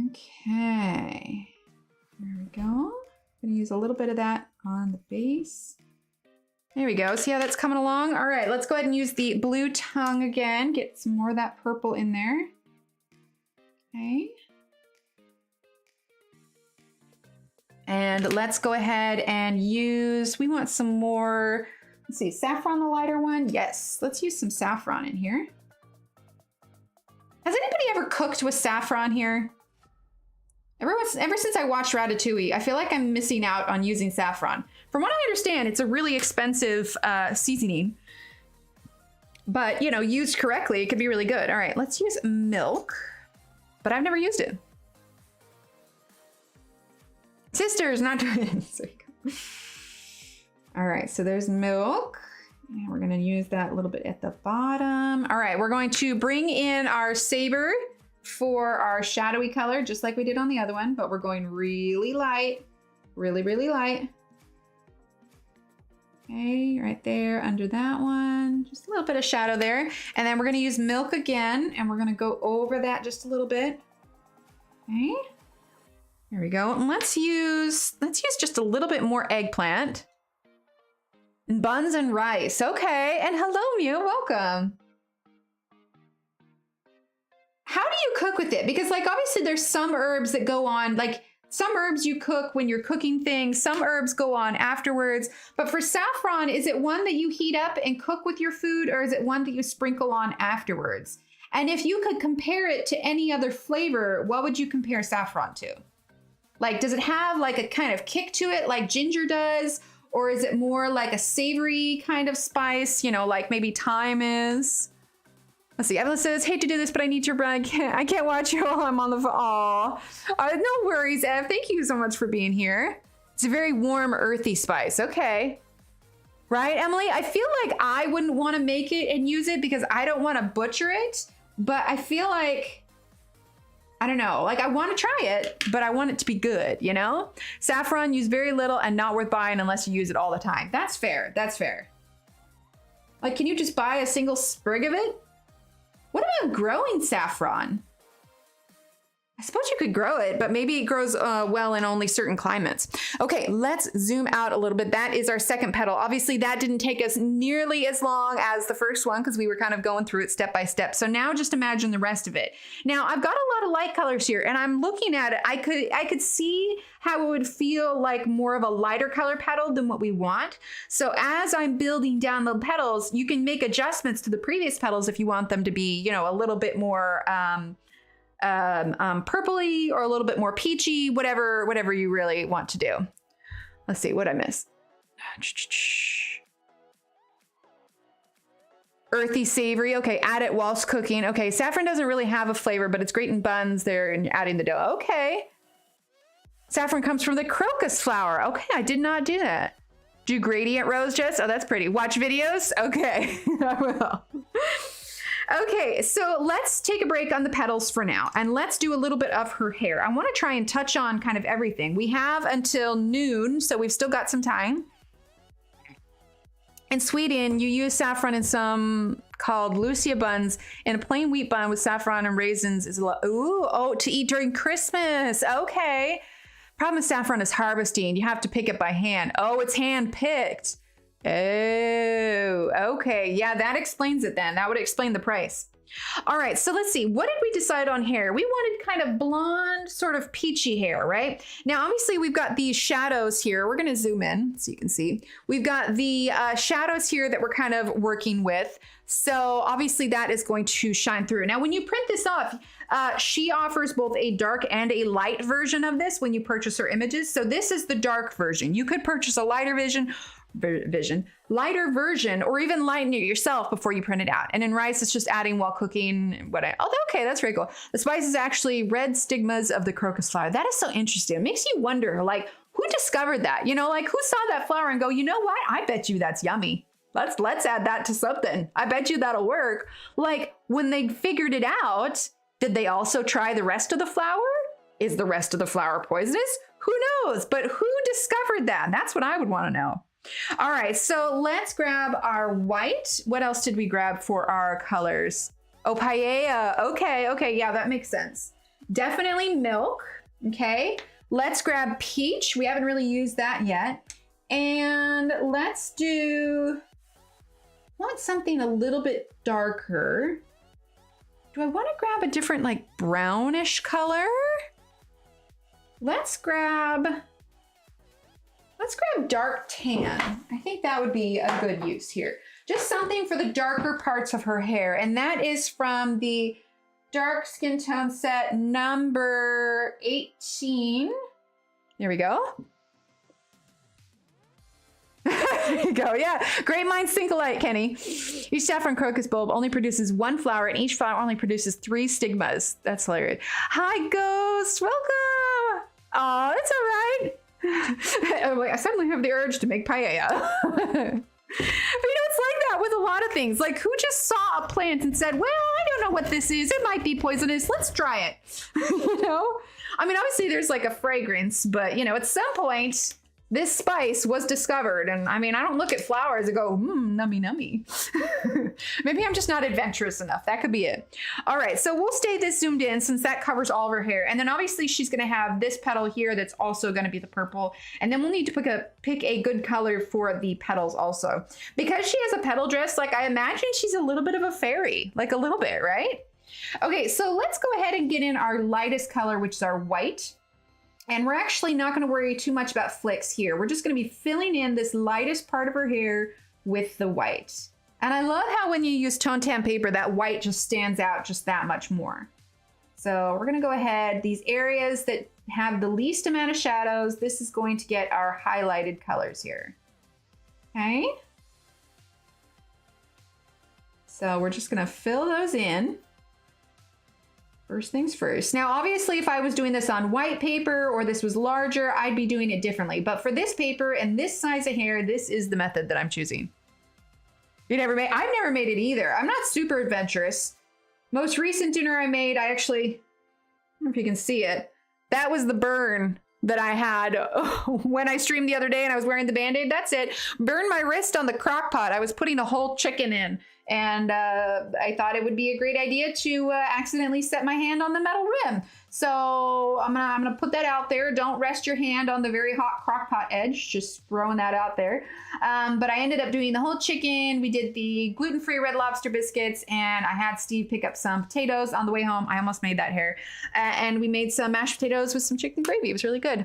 Okay, there we go. I'm gonna use a little bit of that on the base. There we go, see how that's coming along? All right, let's go ahead and use the Blue Tongue again, get some more of that purple in there. Okay. And let's go ahead and use, we want some more, let's see, saffron, the lighter one? Yes, let's use some saffron in here. Has anybody ever cooked with saffron here? Ever since I watched Ratatouille, I feel like I'm missing out on using saffron. From what I understand, it's a really expensive seasoning. But, you know, used correctly, it could be really good. All right, let's use milk, but I've never used it. Sisters, not twins. All right, so there's milk. And we're gonna use that a little bit at the bottom. All right, we're going to bring in our saber for our shadowy color, just like we did on the other one, but we're going really light, really light. Okay, right there under that one. Just a little bit of shadow there. And then we're gonna use milk again, and we're gonna go over that just a little bit. Okay. There we go. And let's use just a little bit more eggplant. And buns and rice. Okay. And hello, Mew. Welcome. How do you cook with it? Because like obviously there's some herbs that go on, like some herbs you cook when you're cooking things, some herbs go on afterwards. But for saffron, is it one that you heat up and cook with your food, or is it one that you sprinkle on afterwards? And if you could compare it to any other flavor, what would you compare saffron to? Like, does it have like a kind of kick to it like ginger does? Or is it more like a savory kind of spice, you know, like maybe thyme is? Let's see, Evelyn says, hate to do this, but I need to run. I can't watch you while I'm on the phone. Aw. No worries, Ev. Thank you so much for being here. It's a very warm, earthy spice. Okay. Right, Emily? I feel like I wouldn't want to make it and use it because I don't want to butcher it. But I feel like, I don't know, like I want to try it, but I want it to be good, you know? Saffron, use very little and not worth buying unless you use it all the time. That's fair. That's fair. Like, can you just buy a single sprig of it? What about growing saffron? I suppose you could grow it, but maybe it grows well in only certain climates. Okay, let's zoom out a little bit. That is our second petal. Obviously, that didn't take us nearly as long as the first one because we were kind of going through it step by step. So now just imagine the rest of it. Now, I've got a lot of light colors here, and I'm looking at it. I could see how it would feel like more of a lighter color petal than what we want. So as I'm building down the petals, you can make adjustments to the previous petals if you want them to be, you know, a little bit more purpley or a little bit more peachy, whatever you really want to do. Let's see what I miss. Earthy, savory. Okay, add it whilst cooking. Okay, saffron doesn't really have a flavor, but it's great in buns there and adding the dough. Okay. Saffron comes from the crocus flower. Okay, I did not do that. Do gradient rose, Jess? Oh, that's pretty. Watch videos? Okay, I will. Okay, so let's take a break on the petals for now, and let's do a little bit of her hair. I want to try and touch on kind of everything. We have until noon, so we've still got some time. In Sweden, you use saffron in some called Lucia buns, and a plain wheat bun with saffron and raisins is to eat during Christmas. Okay. Problem with saffron is harvesting. You have to pick it by hand. Oh, it's hand picked. Oh, okay. Yeah, that explains it then. That would explain the price. All right, so let's see. What did we decide on hair? We wanted kind of blonde, sort of peachy hair, right? Now, obviously, we've got these shadows here. We're going to zoom in so you can see. We've got the shadows here that we're kind of working with. So obviously, that is going to shine through. Now, when you print this off, she offers both a dark and a light version of this when you purchase her images. So this is the dark version. You could purchase a lighter lighter version, or even lighten it yourself before you print it out. And in rice, it's just adding while cooking. Okay, that's very cool. The spice is actually red stigmas of the crocus flower. That is so interesting. It makes you wonder, like, who discovered that? You know, like who saw that flower and go, you know what? I bet you that's yummy. Let's add that to something. I bet you that'll work. Like when they figured it out, did they also try the rest of the flower? Is the rest of the flower poisonous? Who knows? But who discovered that? That's what I would want to know. All right, so let's grab our white. What else did we grab for our colors? Oh, paella. Okay, yeah, that makes sense. Definitely milk. Okay, let's grab peach. We haven't really used that yet. And let's want something a little bit darker. Do I want to grab a different, like, brownish color? Let's grab dark tan. I think that would be a good use here. Just something for the darker parts of her hair. And that is from the Dark Skin Tone set number 18. There we go. There you go. Yeah. Great minds think alike, Kenny. Each saffron crocus bulb only produces one flower, and each flower only produces 3 stigmas. That's hilarious. Hi, Ghost. Welcome. Oh, that's all right. I suddenly have the urge to make paella. But you know, it's like that with a lot of things. Like, who just saw a plant and said, well, I don't know what this is. It might be poisonous. Let's try it. You know? I mean, obviously there's like a fragrance, but you know, at some point, this spice was discovered. And I mean, I don't look at flowers and go, nummy, nummy. Maybe I'm just not adventurous enough. That could be it. All right, so we'll stay this zoomed in since that covers all of her hair. And then obviously she's gonna have this petal here that's also gonna be the purple. And then we'll need to pick a good color for the petals also. Because she has a petal dress, like I imagine she's a little bit of a fairy, like a little bit, right? Okay, so let's go ahead and get in our lightest color, which is our white. And we're actually not gonna worry too much about flicks here. We're just gonna be filling in this lightest part of her hair with the white. And I love how when you use tone tan paper, that white just stands out just that much more. So we're gonna go ahead, these areas that have the least amount of shadows, this is going to get our highlighted colors here. Okay. So we're just gonna fill those in. First things first. Now, obviously, if I was doing this on white paper or this was larger, I'd be doing it differently. But for this paper and this size of hair, this is the method that I'm choosing. I've never made it either. I'm not super adventurous. Most recent dinner I made, I don't know if you can see it. That was the burn that I had when I streamed the other day and I was wearing the Band-Aid. That's it. Burned my wrist on the crock pot. I was putting a whole chicken in. And I thought it would be a great idea to accidentally set my hand on the metal rim. So I'm gonna put that out there. Don't rest your hand on the very hot crock pot edge. Just throwing that out there. But I ended up doing the whole chicken. We did the gluten-free Red Lobster biscuits, and I had Steve pick up some potatoes on the way home. I almost made that hair. And we made some mashed potatoes with some chicken gravy. It was really good.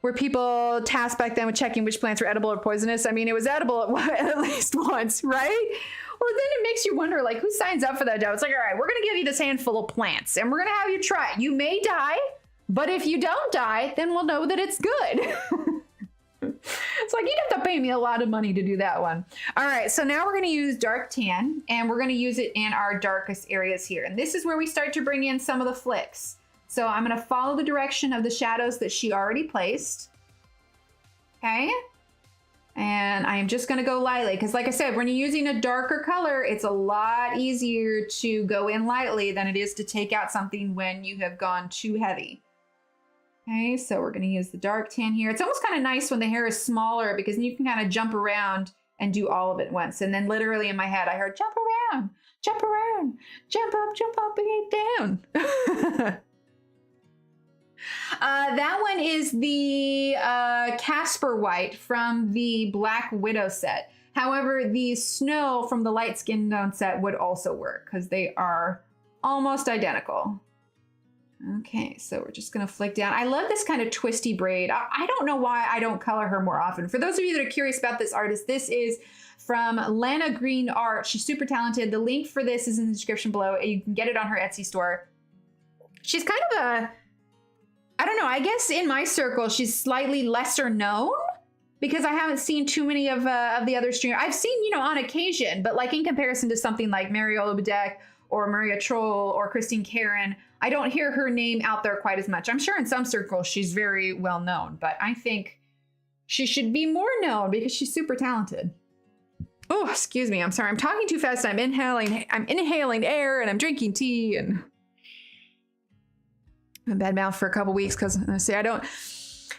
Were people tasked back then with checking which plants were edible or poisonous? I mean, it was edible at least once, right? Well, then it makes you wonder, like, who signs up for that job? It's like, all right, we're going to give you this handful of plants and we're going to have you try it. You may die, but if you don't die, then we'll know that it's good. It's like, you'd have to pay me a lot of money to do that one. All right, so now we're going to use dark tan and we're going to use it in our darkest areas here. And this is where we start to bring in some of the flicks. So I'm going to follow the direction of the shadows that she already placed. Okay. And I'm just going to go lightly because, like I said, when you're using a darker color, it's a lot easier to go in lightly than it is to take out something when you have gone too heavy. Okay, so we're going to use the dark tan here. It's almost kind of nice when the hair is smaller because you can kind of jump around and do all of it once. And then literally in my head, I heard jump around, jump around, jump up and down. That one is the Casper White from the Black Widow set. However, the Snow from the Light Skin Tone set would also work because they are almost identical. Okay, so we're just going to flick down. I love this kind of twisty braid. I don't know why I don't color her more often. For those of you that are curious about this artist, this is from Lana Green Art. She's super talented. The link for this is in the description below. You can get it on her Etsy store. She's kind of a... I don't know, I guess in my circle, she's slightly lesser known because I haven't seen too many of the other streamers. I've seen, you know, on occasion, but like in comparison to something like Mariela Bedeck or Maria Troll or Christine Karen, I don't hear her name out there quite as much. I'm sure in some circles she's very well known, but I think she should be more known because she's super talented. Oh, excuse me, I'm sorry, I'm talking too fast. I'm inhaling air and I'm drinking tea and... I'm bad mouth for a couple weeks because I say I don't.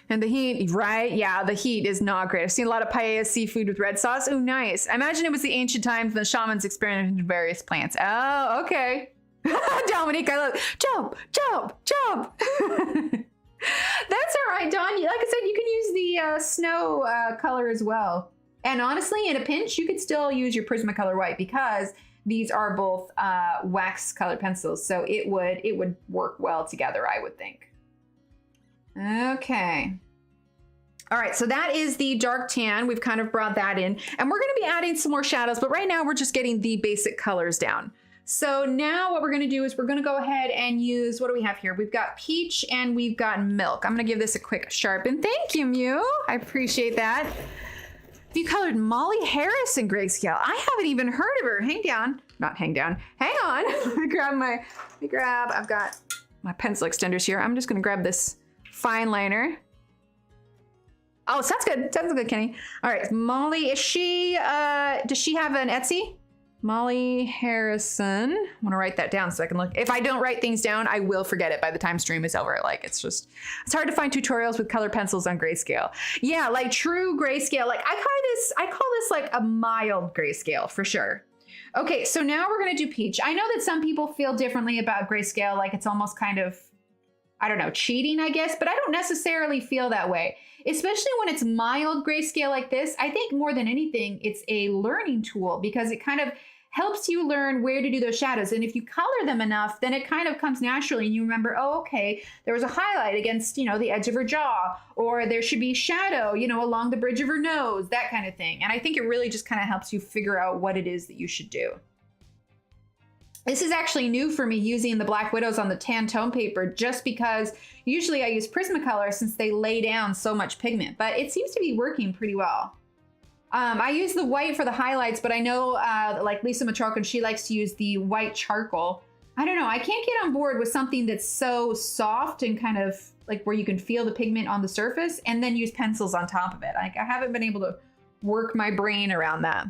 And the heat, right? Yeah, the heat is not great. I've seen a lot of paella seafood with red sauce. Oh, nice. I imagine it was the ancient times when the shamans experimented with various plants. Oh, okay. Dominique, I love jump, jump, jump. That's all right, Dawn. Like I said, you can use the snow color as well. And honestly, in a pinch, you could still use your Prismacolor white because these are both wax colored pencils, so it would work well together, I would think. Okay. All right, so that is the dark tan. We've kind of brought that in, and we're gonna be adding some more shadows, but right now we're just getting the basic colors down. So now what we're gonna do is we're gonna go ahead and use, what do we have here? We've got peach and we've got milk. I'm gonna give this a quick sharpen. Thank you, Mew. I appreciate that. You colored Molly Harris in grayscale. I haven't even heard of her. Hang down. Not hang down. Hang on. I've got my pencil extenders here. I'm just going to grab this fine liner. Oh, sounds good. Sounds good, Kenny. All right. Molly, is she, does she have an Etsy? Molly Harrison. I want to write that down so I can look. If I don't write things down, I will forget it by the time stream is over. Like, it's hard to find tutorials with color pencils on grayscale. Yeah, like true grayscale. Like I call this like a mild grayscale for sure. Okay, so now we're going to do peach. I know that some people feel differently about grayscale. Like it's almost kind of, I don't know, cheating, I guess, but I don't necessarily feel that way. Especially when it's mild grayscale like this. I think more than anything, it's a learning tool because it kind of helps you learn where to do those shadows. And if you color them enough, then it kind of comes naturally and you remember, oh, okay, there was a highlight against, you know, the edge of her jaw, or there should be shadow, you know, along the bridge of her nose, that kind of thing. And I think it really just kind of helps you figure out what it is that you should do. This is actually new for me, using the Black Widows on the tan tone paper, just because usually I use Prismacolor since they lay down so much pigment, but it seems to be working pretty well. I use the white for the highlights, but I know like Lisa Matrokhin, she likes to use the white charcoal. I don't know, I can't get on board with something that's so soft and kind of like where you can feel the pigment on the surface and then use pencils on top of it. Like, I haven't been able to work my brain around that.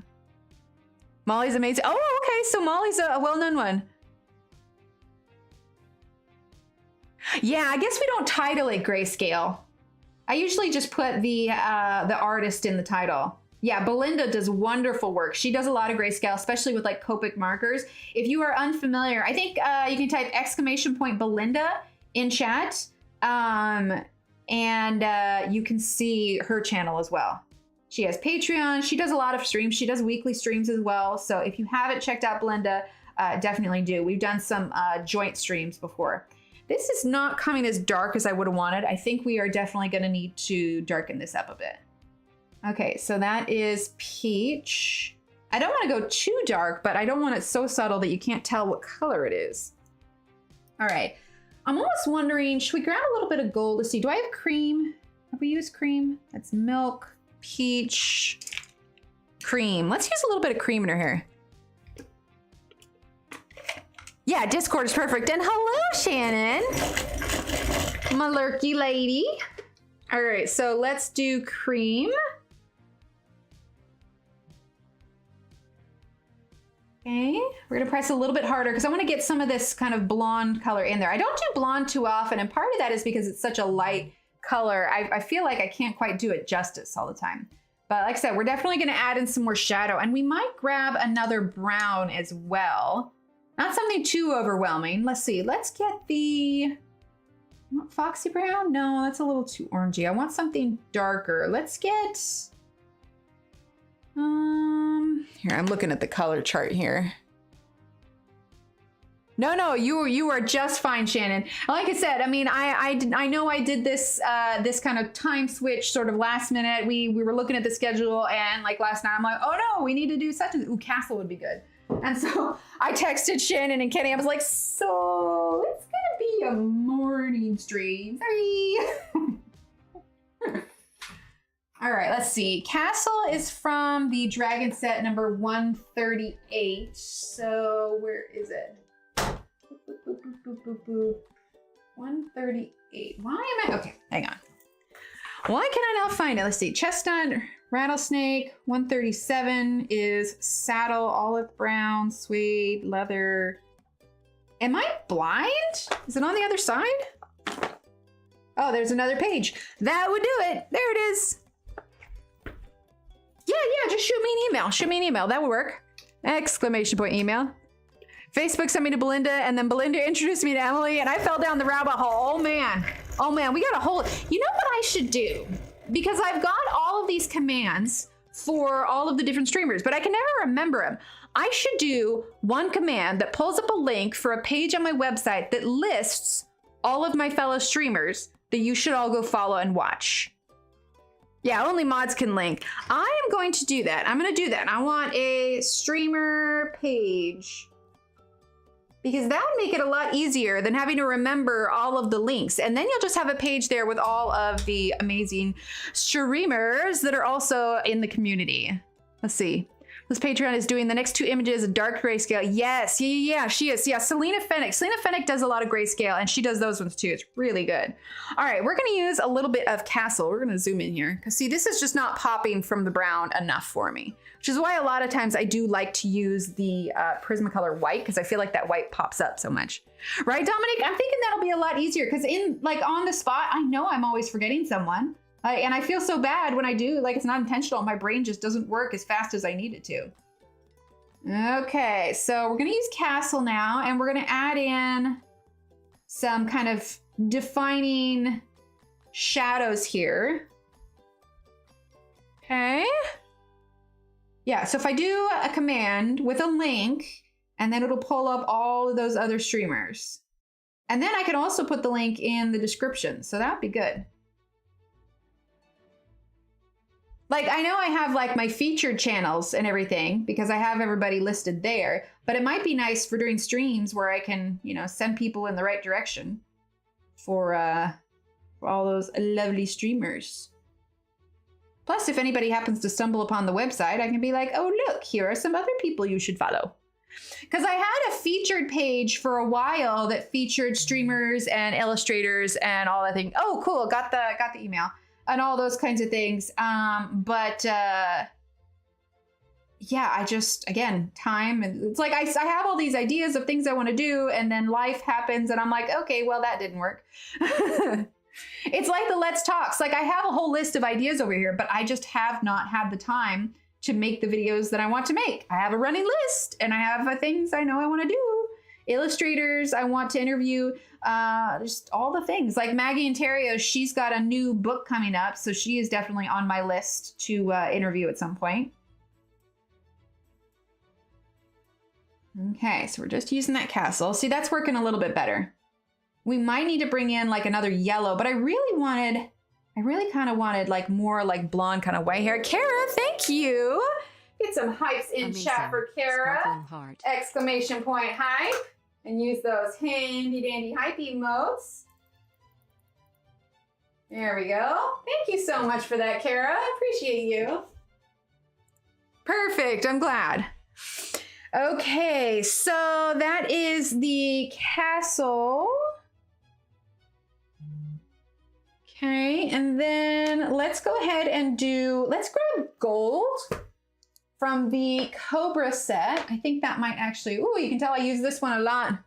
Molly's amazing. Oh, okay, so Molly's a well-known one. Yeah, I guess we don't title it grayscale. I usually just put the artist in the title. Yeah, Belinda does wonderful work. She does a lot of grayscale, especially with like Copic markers. If you are unfamiliar, I think you can type !Belinda in chat, and you can see her channel as well. She has Patreon. She does a lot of streams. She does weekly streams as well. So if you haven't checked out Belinda, definitely do. We've done some joint streams before. This is not coming as dark as I would have wanted. I think we are definitely going to need to darken this up a bit. Okay, so that is peach. I don't want to go too dark, but I don't want it so subtle that you can't tell what color it is. All right, I'm almost wondering, should we grab a little bit of gold to see? Do I have cream? Have we used cream? That's milk, peach, cream. Let's use a little bit of cream in her hair. Yeah, Discord is perfect. And hello, Shannon, my lurky lady. All right, so let's do cream. Okay, we're gonna press a little bit harder because I want to get some of this kind of blonde color in there. I don't do blonde too often, and part of that is because it's such a light color. I feel like I can't quite do it justice all the time. But like I said, we're definitely gonna add in some more shadow, and we might grab another brown as well. Not something too overwhelming. Let's see, let's get the Foxy brown. No, that's a little too orangey. I want something darker. Let's get, here, I'm looking at the color chart here. No, you are just fine, Shannon. Like I said, I mean, I know I did this this kind of time switch sort of last minute. We were looking at the schedule, and like last night, I'm like, oh no, we need to do such a, ooh, Castle would be good. And so I texted Shannon and Kenny. I was like, so it's gonna be a morning stream. Sorry. All right, let's see. Castle is from the Dragon set number 138. So where is it? 138. Why am I? Okay, hang on. Why can I not find it? Let's see. Chestnut, rattlesnake. 137 is saddle, olive brown, suede, leather. Am I blind? Is it on the other side? Oh, there's another page. That would do it. There it is. Yeah, just shoot me an email. Shoot me an email. That would work. Exclamation point email. Facebook sent me to Belinda, and then Belinda introduced me to Emily, and I fell down the rabbit hole. Oh man, we got a whole, you know what I should do? Because I've got all of these commands for all of the different streamers, but I can never remember them. I should do one command that pulls up a link for a page on my website that lists all of my fellow streamers that you should all go follow and watch. Yeah, only mods can link. I am going to do that. I'm going to do that. I want a streamer page, because that would make it a lot easier than having to remember all of the links. And then you'll just have a page there with all of the amazing streamers that are also in the community. Let's see. This Patreon is doing the next two images, a dark grayscale. Yes, yeah, she is. Yeah, Selena Fennec. Selena Fennec does a lot of grayscale, and she does those ones too. It's really good. All right, we're gonna use a little bit of Castle. We're gonna zoom in here, because see, this is just not popping from the brown enough for me, which is why a lot of times I do like to use the Prismacolor white, because I feel like that white pops up so much. Right, Dominic? I'm thinking that'll be a lot easier, because in, like, on the spot, I know I'm always forgetting someone. And I feel so bad when I do, like, it's not intentional. My brain just doesn't work as fast as I need it to. Okay, so we're gonna use Castle now, and we're gonna add in some kind of defining shadows here. Okay. Yeah, so if I do a command with a link, and then it'll pull up all of those other streamers. And then I can also put the link in the description, so that would be good. Like, I know I have like my featured channels and everything because I have everybody listed there, but it might be nice for doing streams where I can, you know, send people in the right direction for all those lovely streamers. Plus, if anybody happens to stumble upon the website, I can be like, oh, look, here are some other people you should follow. Because I had a featured page for a while that featured streamers and illustrators and all that thing. Oh, cool. Got the email and all those kinds of things. Yeah, I just, again, time. And it's like I have all these ideas of things I want to do, and then life happens and I'm like, okay, well, that didn't work. It's like the Let's Talks. Like, I have a whole list of ideas over here, but I just have not had the time to make the videos that I want to make. I have a running list and I have things I know I want to do. Illustrators I want to interview, just all the things. Like Maggie Ontario, she's got a new book coming up, so she is definitely on my list to interview at some point. Okay, so we're just using that castle. See, that's working a little bit better. We might need to bring in like another yellow, but I really kind of wanted like more like blonde kind of white hair. Kara, thank you. Get some hypes in Amazing. chat for Kara. Exclamation point hype. And use those handy dandy hype emotes. There we go. Thank you so much for that, Kara. Appreciate you. Perfect. I'm glad. Okay, so that is the castle. Okay, and then let's go ahead and let's grab gold from the Cobra set. I think that might actually, ooh, you can tell I use this one a lot.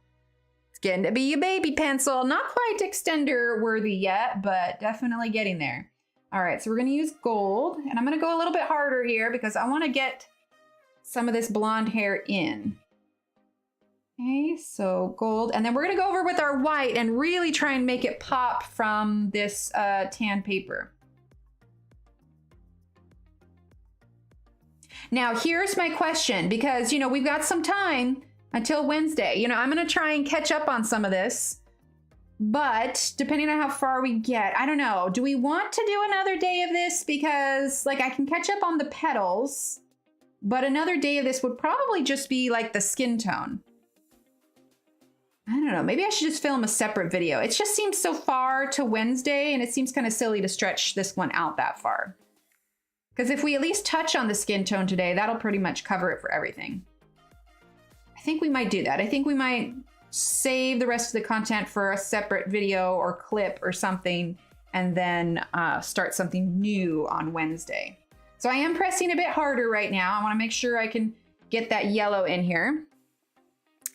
It's getting to be a baby pencil. Not quite extender worthy yet, but definitely getting there. All right, so we're gonna use gold, and I'm gonna go a little bit harder here because I wanna get some of this blonde hair in. Okay, so gold, and then we're gonna go over with our white and really try and make it pop from this tan paper. Now, here's my question, because, you know, we've got some time until Wednesday. You know, I'm gonna try and catch up on some of this, but depending on how far we get, I don't know. Do we want to do another day of this? Because, like, I can catch up on the petals, but another day of this would probably just be like the skin tone. I don't know, maybe I should just film a separate video. It just seems so far to Wednesday, and it seems kind of silly to stretch this one out that far. Because if we at least touch on the skin tone today, that'll pretty much cover it for everything. I think we might do that. I think we might save the rest of the content for a separate video or clip or something, and then start something new on Wednesday. So I am pressing a bit harder right now. I want to make sure I can get that yellow in here.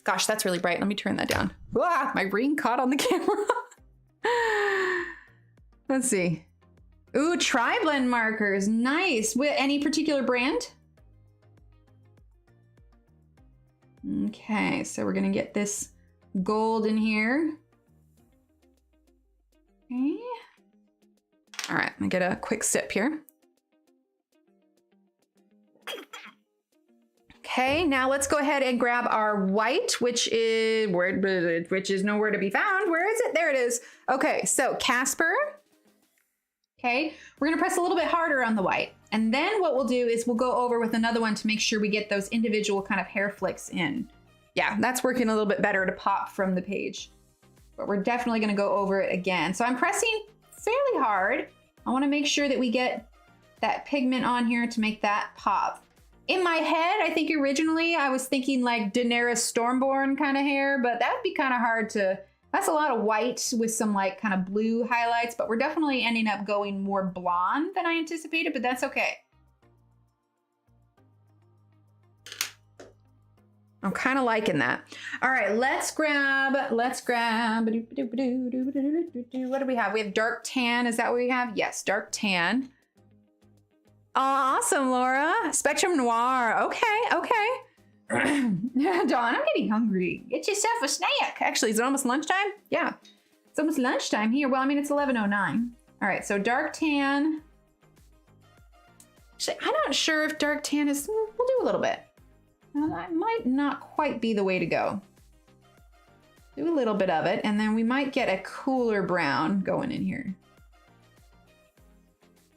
Gosh, that's really bright. Let me turn that down. Ah, my ring caught on the camera. Let's see. Ooh, tri-blend markers. Nice. With any particular brand? Okay, so we're going to get this gold in here. Okay. All right, I'm going to get a quick sip here. Okay, now let's go ahead and grab our white, which is nowhere to be found. Where is it? There it is. Okay, so Casper. Okay, we're gonna press a little bit harder on the white. And then what we'll do is we'll go over with another one to make sure we get those individual kind of hair flicks in. Yeah, that's working a little bit better to pop from the page. But we're definitely gonna go over it again. So I'm pressing fairly hard. I wanna make sure that we get that pigment on here to make that pop. In my head, I think originally I was thinking like Daenerys Stormborn kind of hair, but that'd be kind of hard to, that's a lot of white with some like kind of blue highlights, but we're definitely ending up going more blonde than I anticipated, but that's okay. I'm kind of liking that. All right, let's grab, what do we have? We have dark tan, is that what we have? Yes, dark tan. Oh, awesome, Laura. Spectrum Noir. Okay. Dawn, I'm getting hungry. Get yourself a snack. Actually, is it almost lunchtime? Yeah, it's almost lunchtime here. Well, I mean, it's 11:09. All right, so dark tan. Actually, I'm not sure if dark tan is, we'll do a little bit. Now, that might not quite be the way to go. Do a little bit of it, and then we might get a cooler brown going in here.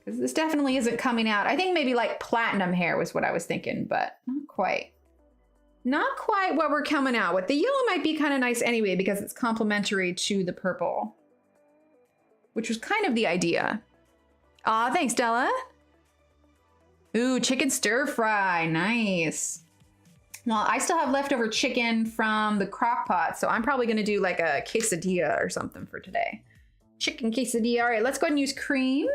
Because this definitely isn't coming out. I think maybe like platinum hair was what I was thinking, but not quite. Not quite what we're coming out with. The yellow might be kind of nice anyway because it's complementary to the purple, which was kind of the idea. Aw, thanks, Della. Ooh, chicken stir fry, nice. Well, I still have leftover chicken from the crock pot, so I'm probably gonna do like a quesadilla or something for today. Chicken quesadilla. All right, let's go ahead and use cream.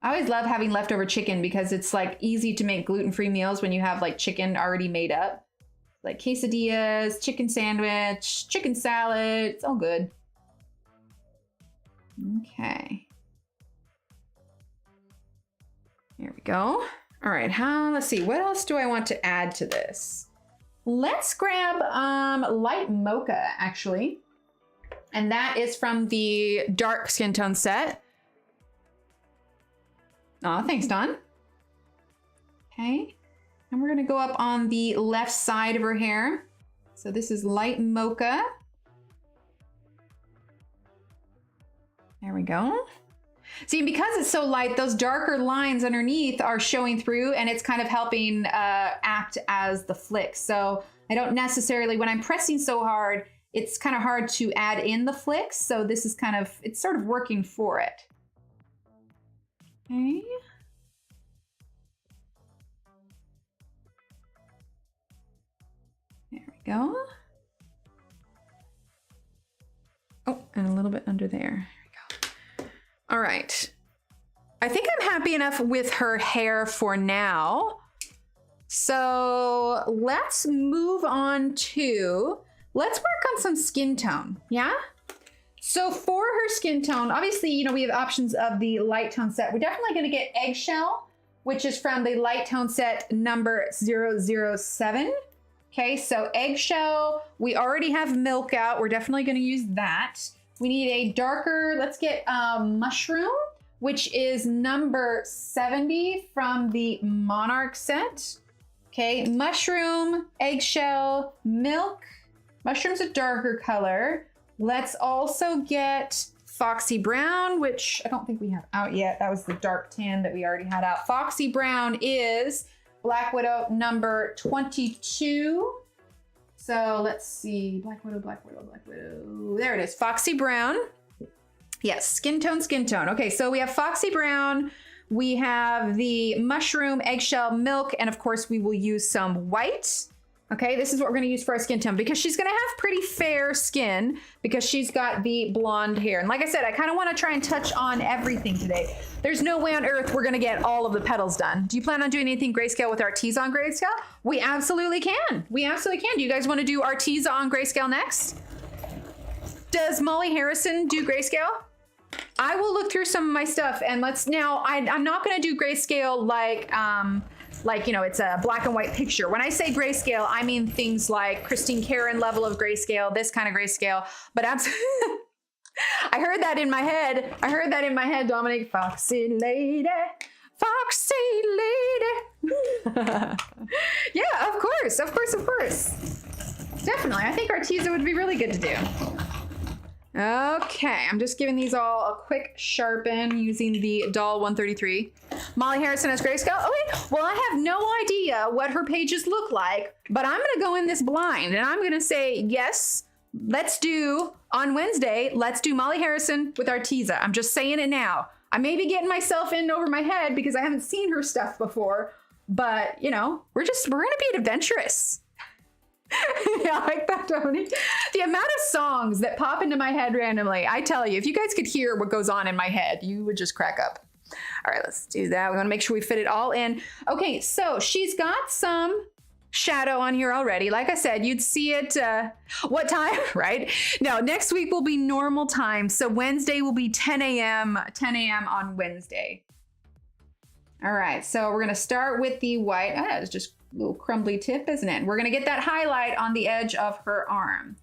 I always love having leftover chicken because it's like easy to make gluten-free meals when you have like chicken already made up. Like quesadillas, chicken sandwich, chicken salad, it's all good. Okay. There we go. All right, let's see, what else do I want to add to this? Let's grab light mocha, actually. And that is from the dark skin tone set. Aw, thanks, Don. Okay, and we're gonna go up on the left side of her hair. So this is light mocha. There we go. See, because it's so light, those darker lines underneath are showing through and it's kind of helping act as the flick. So I don't necessarily, when I'm pressing so hard, it's kind of hard to add in the flicks. So this is kind of, it's sort of working for it. Okay. There we go. Oh, and a little bit under there. All right, I think I'm happy enough with her hair for now. So let's move on to, let's work on some skin tone, yeah? So for her skin tone, obviously, you know, we have options of the light tone set. We're definitely gonna get Eggshell, which is from the light tone set number 007. Okay, so Eggshell, we already have Milk out. We're definitely gonna use that. We need a darker, let's get Mushroom, which is number 70 from the Monarch set. Okay, Mushroom, Eggshell, Milk. Mushroom's a darker color. Let's also get Foxy Brown, which I don't think we have out yet. That was the dark tan that we already had out. Foxy Brown is Black Widow number 22. So let's see, Black Widow, Black Widow, Black Widow. There it is, Foxy Brown. Yes, skin tone, skin tone. Okay, so we have Foxy Brown, we have the Mushroom, Eggshell, Milk, and of course we will use some white. Okay, this is what we're gonna use for our skin tone because she's gonna have pretty fair skin because she's got the blonde hair. And like I said, I kind of wanna try and touch on everything today. There's no way on earth we're gonna get all of the petals done. Do you plan on doing anything grayscale with Arteza on grayscale? We absolutely can. We absolutely can. Do you guys wanna do Arteza on grayscale next? Does Molly Harrison do grayscale? I will look through some of my stuff and let's now, I'm not gonna do grayscale like, you know, it's a black and white picture. When I say grayscale, I mean things like Christine Karen level of grayscale, this kind of grayscale, but absolutely, I heard that in my head. I heard that in my head, Dominic. Foxy lady, foxy lady. Yeah, of course, of course, of course. Definitely, I think Arteza would be really good to do. Okay, I'm just giving these all a quick sharpen using the Doll 133. Molly Harrison has grayscale. Okay, well, I have no idea what her pages look like, but I'm gonna go in this blind and I'm gonna say, yes, let's do, on Wednesday, let's do Molly Harrison with Arteza. I'm just saying it now. I may be getting myself in over my head because I haven't seen her stuff before, but you know, we're gonna be adventurous. Yeah, I like that, Tony. The amount of songs that pop into my head randomly, I tell you, if you guys could hear what goes on in my head, you would just crack up. All right, let's do that. We want to make sure we fit it all in. Okay, so she's got some shadow on here already. Like I said, you'd see it, what time, right? No, next week will be normal time. So Wednesday will be 10 a.m. on Wednesday. All right, so we're gonna start with the white. It's just a little crumbly tip, isn't it? We're gonna get that highlight on the edge of her arm.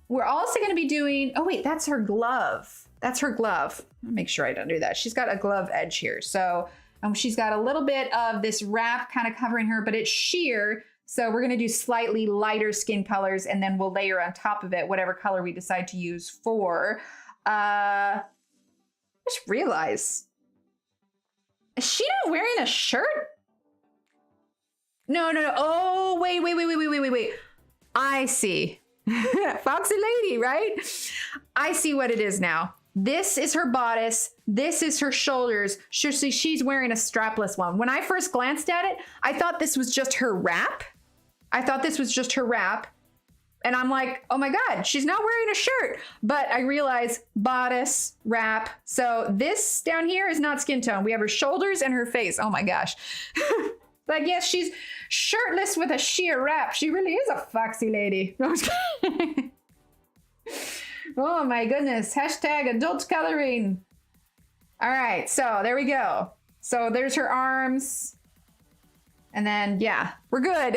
we're also going to be doing, oh wait, that's her glove. That's her glove. I'll make sure I don't do that. She's got a glove edge here. So she's got a little bit of this wrap kind of covering her, but it's sheer. So we're going to do slightly lighter skin colors, and then we'll layer on top of it whatever color we decide to use for. Just realize, is she not wearing a shirt? No. Oh, wait. I see. Foxy lady, right? I see what it is now. This is her bodice. This is her shoulders. She's wearing a strapless one. When I first glanced at it, I thought this was just her wrap. And I'm like, oh my God, she's not wearing a shirt. But I realized bodice, wrap. So this down here is not skin tone. We have her shoulders and her face. Oh my gosh. Like, yes, she's shirtless with a sheer wrap. She really is a foxy lady. Oh my goodness. Hashtag adult coloring. All right, so there we go. So there's her arms. And then, yeah, we're good.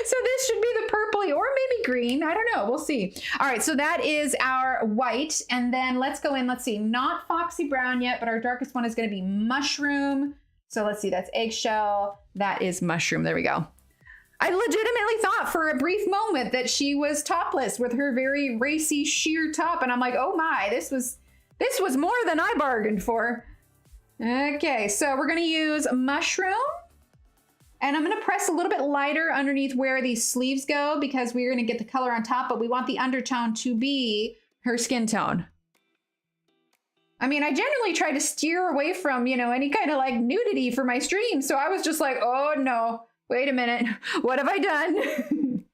So this should be the purpley or maybe green. I don't know. We'll see. All right, so that is our white. And then let's go in. Let's see. Not foxy brown yet, but our darkest one is going to be mushroom. So let's see. That's eggshell. That is mushroom. There we go. I legitimately thought for a brief moment that she was topless with her very racy sheer top. And I'm like, oh my, this was more than I bargained for. Okay, so we're going to use mushroom. And I'm going to press a little bit lighter underneath where these sleeves go because we're going to get the color on top, but we want the undertone to be her skin tone. I mean, I generally try to steer away from, you know, any kind of like nudity for my stream. So I was just like, oh no, wait a minute. What have I done?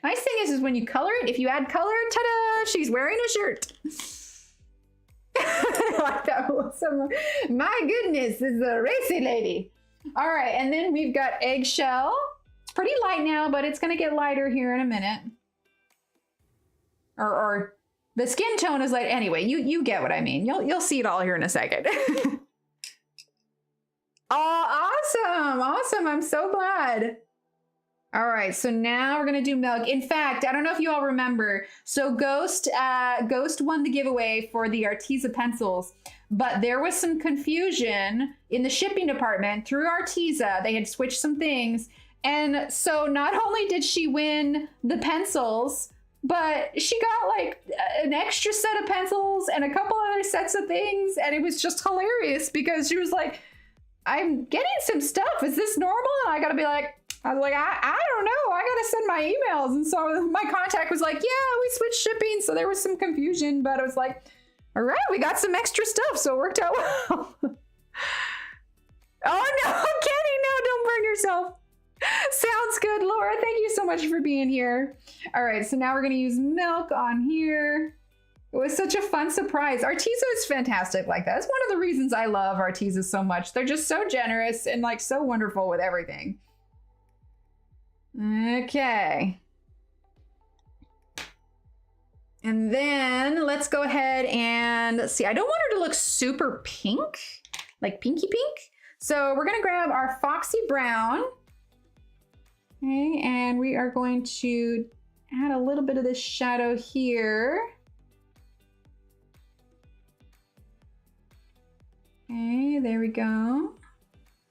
Nice thing is when you color it, if you add color, ta-da, she's wearing a shirt. Like that was my goodness, this is a racy lady. All right, and then we've got eggshell. It's pretty light now, but it's gonna get lighter here in a minute. Or the skin tone is light. Anyway, you get what I mean. You'll see it all here in a second. Oh, awesome. I'm so glad. All right, so now we're gonna do milk. In fact, I don't know if you all remember. So Ghost won the giveaway for the Arteza pencils, but there was some confusion in the shipping department through Arteza. They had switched some things. And so not only did she win the pencils, but she got like an extra set of pencils and a couple other sets of things. And it was just hilarious because she was like, I'm getting some stuff. Is this normal? And I was like, I don't know. I got to send my emails. And so my contact was like, yeah, we switched shipping. So there was some confusion, but I was like, all right, we got some extra stuff. So it worked out well. Oh no, Kenny, no, don't burn yourself. Sounds good, Laura. Thank you so much for being here. All right, so now we're going to use milk on here. It was such a fun surprise. Arteza is fantastic like that. It's one of the reasons I love Arteza so much. They're just so generous and like so wonderful with everything. Okay. And then let's go ahead and see. I don't want her to look super pink, like pinky pink. So we're going to grab our Foxy Brown. Okay, and we are going to add a little bit of this shadow here. Okay, there we go.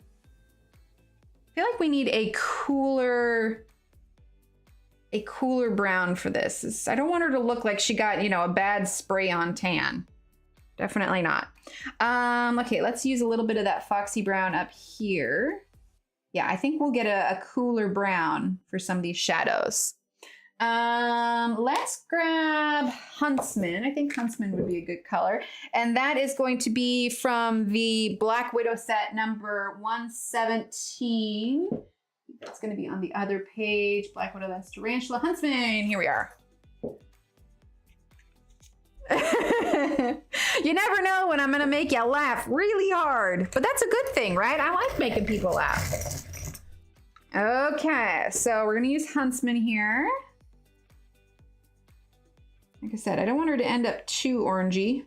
I feel like we need a cooler brown for this. I don't want her to look like she got, you know, a bad spray on tan. Definitely not. Okay, let's use a little bit of that Foxy Brown up here. Yeah, I think we'll get a cooler brown for some of these shadows. Let's grab Huntsman. I think Huntsman would be a good color. And that is going to be from the Black Widow set number 117. It's going to be on the other page. Black Widow, that's Tarantula. Huntsman, here we are. You never know when I'm going to make you laugh really hard. But that's a good thing, right? I like making people laugh. Okay, so we're going to use Huntsman here. Like I said, I don't want her to end up too orangey.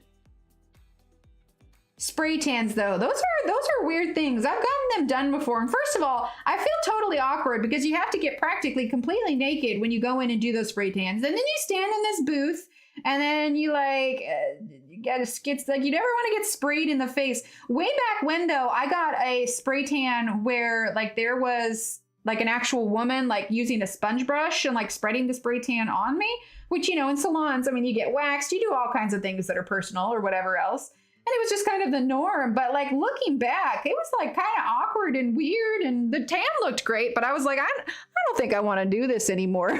Spray tans though, those are weird things. I've gotten them done before. And first of all, I feel totally awkward because you have to get practically completely naked when you go in and do those spray tans. And then you stand in this booth and then you like, it's like you never want to get sprayed in the face. Way back when though, I got a spray tan where like there was like an actual woman like using a sponge brush and like spreading the spray tan on me, which, you know, in salons, I mean, you get waxed, you do all kinds of things that are personal or whatever else. And it was just kind of the norm. But like looking back, it was like kind of awkward and weird. And the tan looked great, but I was like, I don't think I want to do this anymore.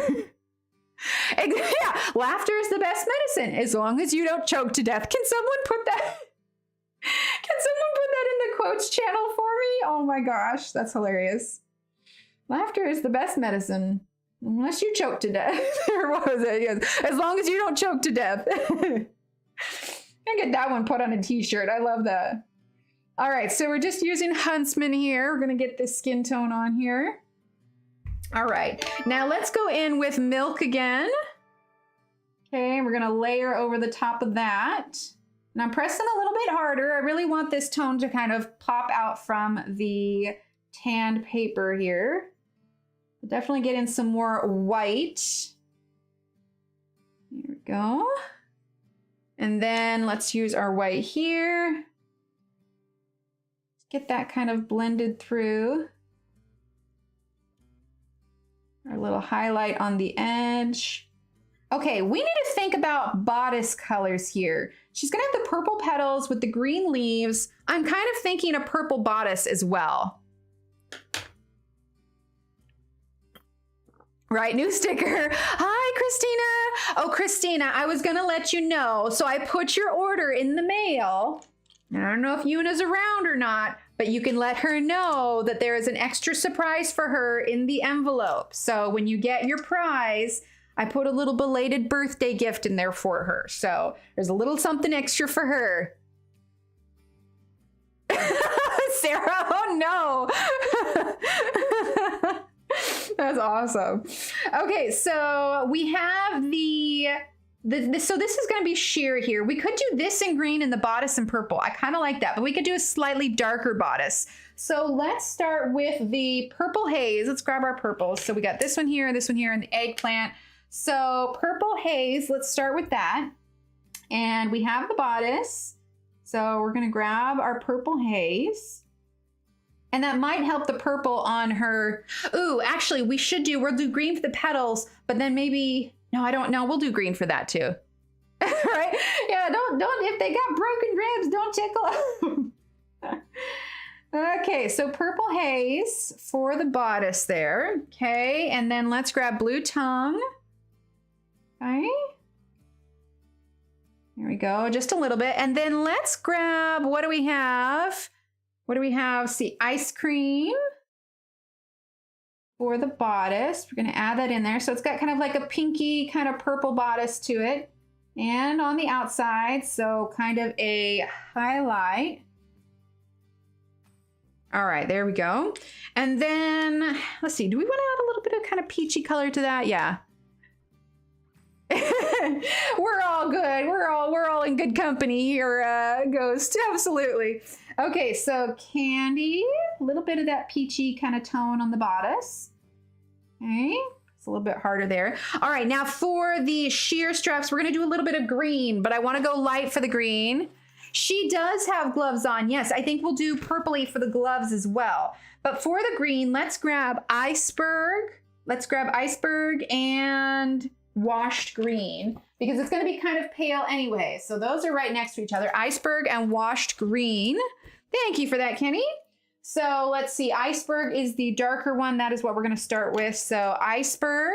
Yeah, laughter is the best medicine as long as you don't choke to death. Can someone put that? Can someone put that in the quotes channel for me? Oh my gosh, that's hilarious. Laughter is the best medicine unless you choke to death. Or what was it? Yes. As long as you don't choke to death. I get that one put on a t-shirt. I love that. All right, so we're just using Huntsman here. We're gonna get this skin tone on here. All right, now let's go in with Milk again. Okay, we're gonna layer over the top of that. And I'm pressing a little bit harder. I really want this tone to kind of pop out from the tanned paper here. We'll definitely get in some more white. Here we go. And then let's use our white here. Get that kind of blended through. Our little highlight on the edge. Okay, we need to think about bodice colors here. She's gonna have the purple petals with the green leaves. I'm kind of thinking a purple bodice as well. Right, new sticker. Hi, Christina. Oh, Christina, I was gonna let you know. So I put your order in the mail. I don't know if Yuna's around or not, but you can let her know that there is an extra surprise for her in the envelope. So when you get your prize, I put a little belated birthday gift in there for her. So there's a little something extra for her. Sarah, oh no. That's awesome. Okay, so we have so this is going to be sheer here. We could do this in green and the bodice in purple. I kind of like that, but we could do a slightly darker bodice. So let's start with the purple haze. Let's grab our purples. So we got this one here, and the eggplant. So purple haze, let's start with that. And we have the bodice. So we're going to grab our purple haze. And that might help the purple on her. Ooh, actually, we'll do green for the petals, but then maybe, no, I don't know. We'll do green for that too. Right? Yeah, don't, if they got broken ribs, don't tickle them. Okay, so purple haze for the bodice there. Okay, and then let's grab blue tongue. Okay. There we go, just a little bit. And then let's grab, what do we have? What do we have? See, ice cream for the bodice. We're going to add that in there. So it's got kind of like a pinky kind of purple bodice to it. And on the outside, so kind of a highlight. All right, there we go. And then, let's see, do we want to add a little bit of kind of peachy color to that? Yeah. We're all good. We're all in good company here, Ghost. Absolutely. Okay, so candy, a little bit of that peachy kind of tone on the bodice. Okay, it's a little bit harder there. All right, now for the sheer straps, we're gonna do a little bit of green, but I wanna go light for the green. She does have gloves on. Yes, I think we'll do purpley for the gloves as well. But for the green, let's grab iceberg. Let's grab iceberg and washed green, because it's going to be kind of pale anyway. So those are right next to each other, iceberg and washed green. Thank you for that, Kenny. So let's see, iceberg is the darker one. That is what we're going to start with. So iceberg.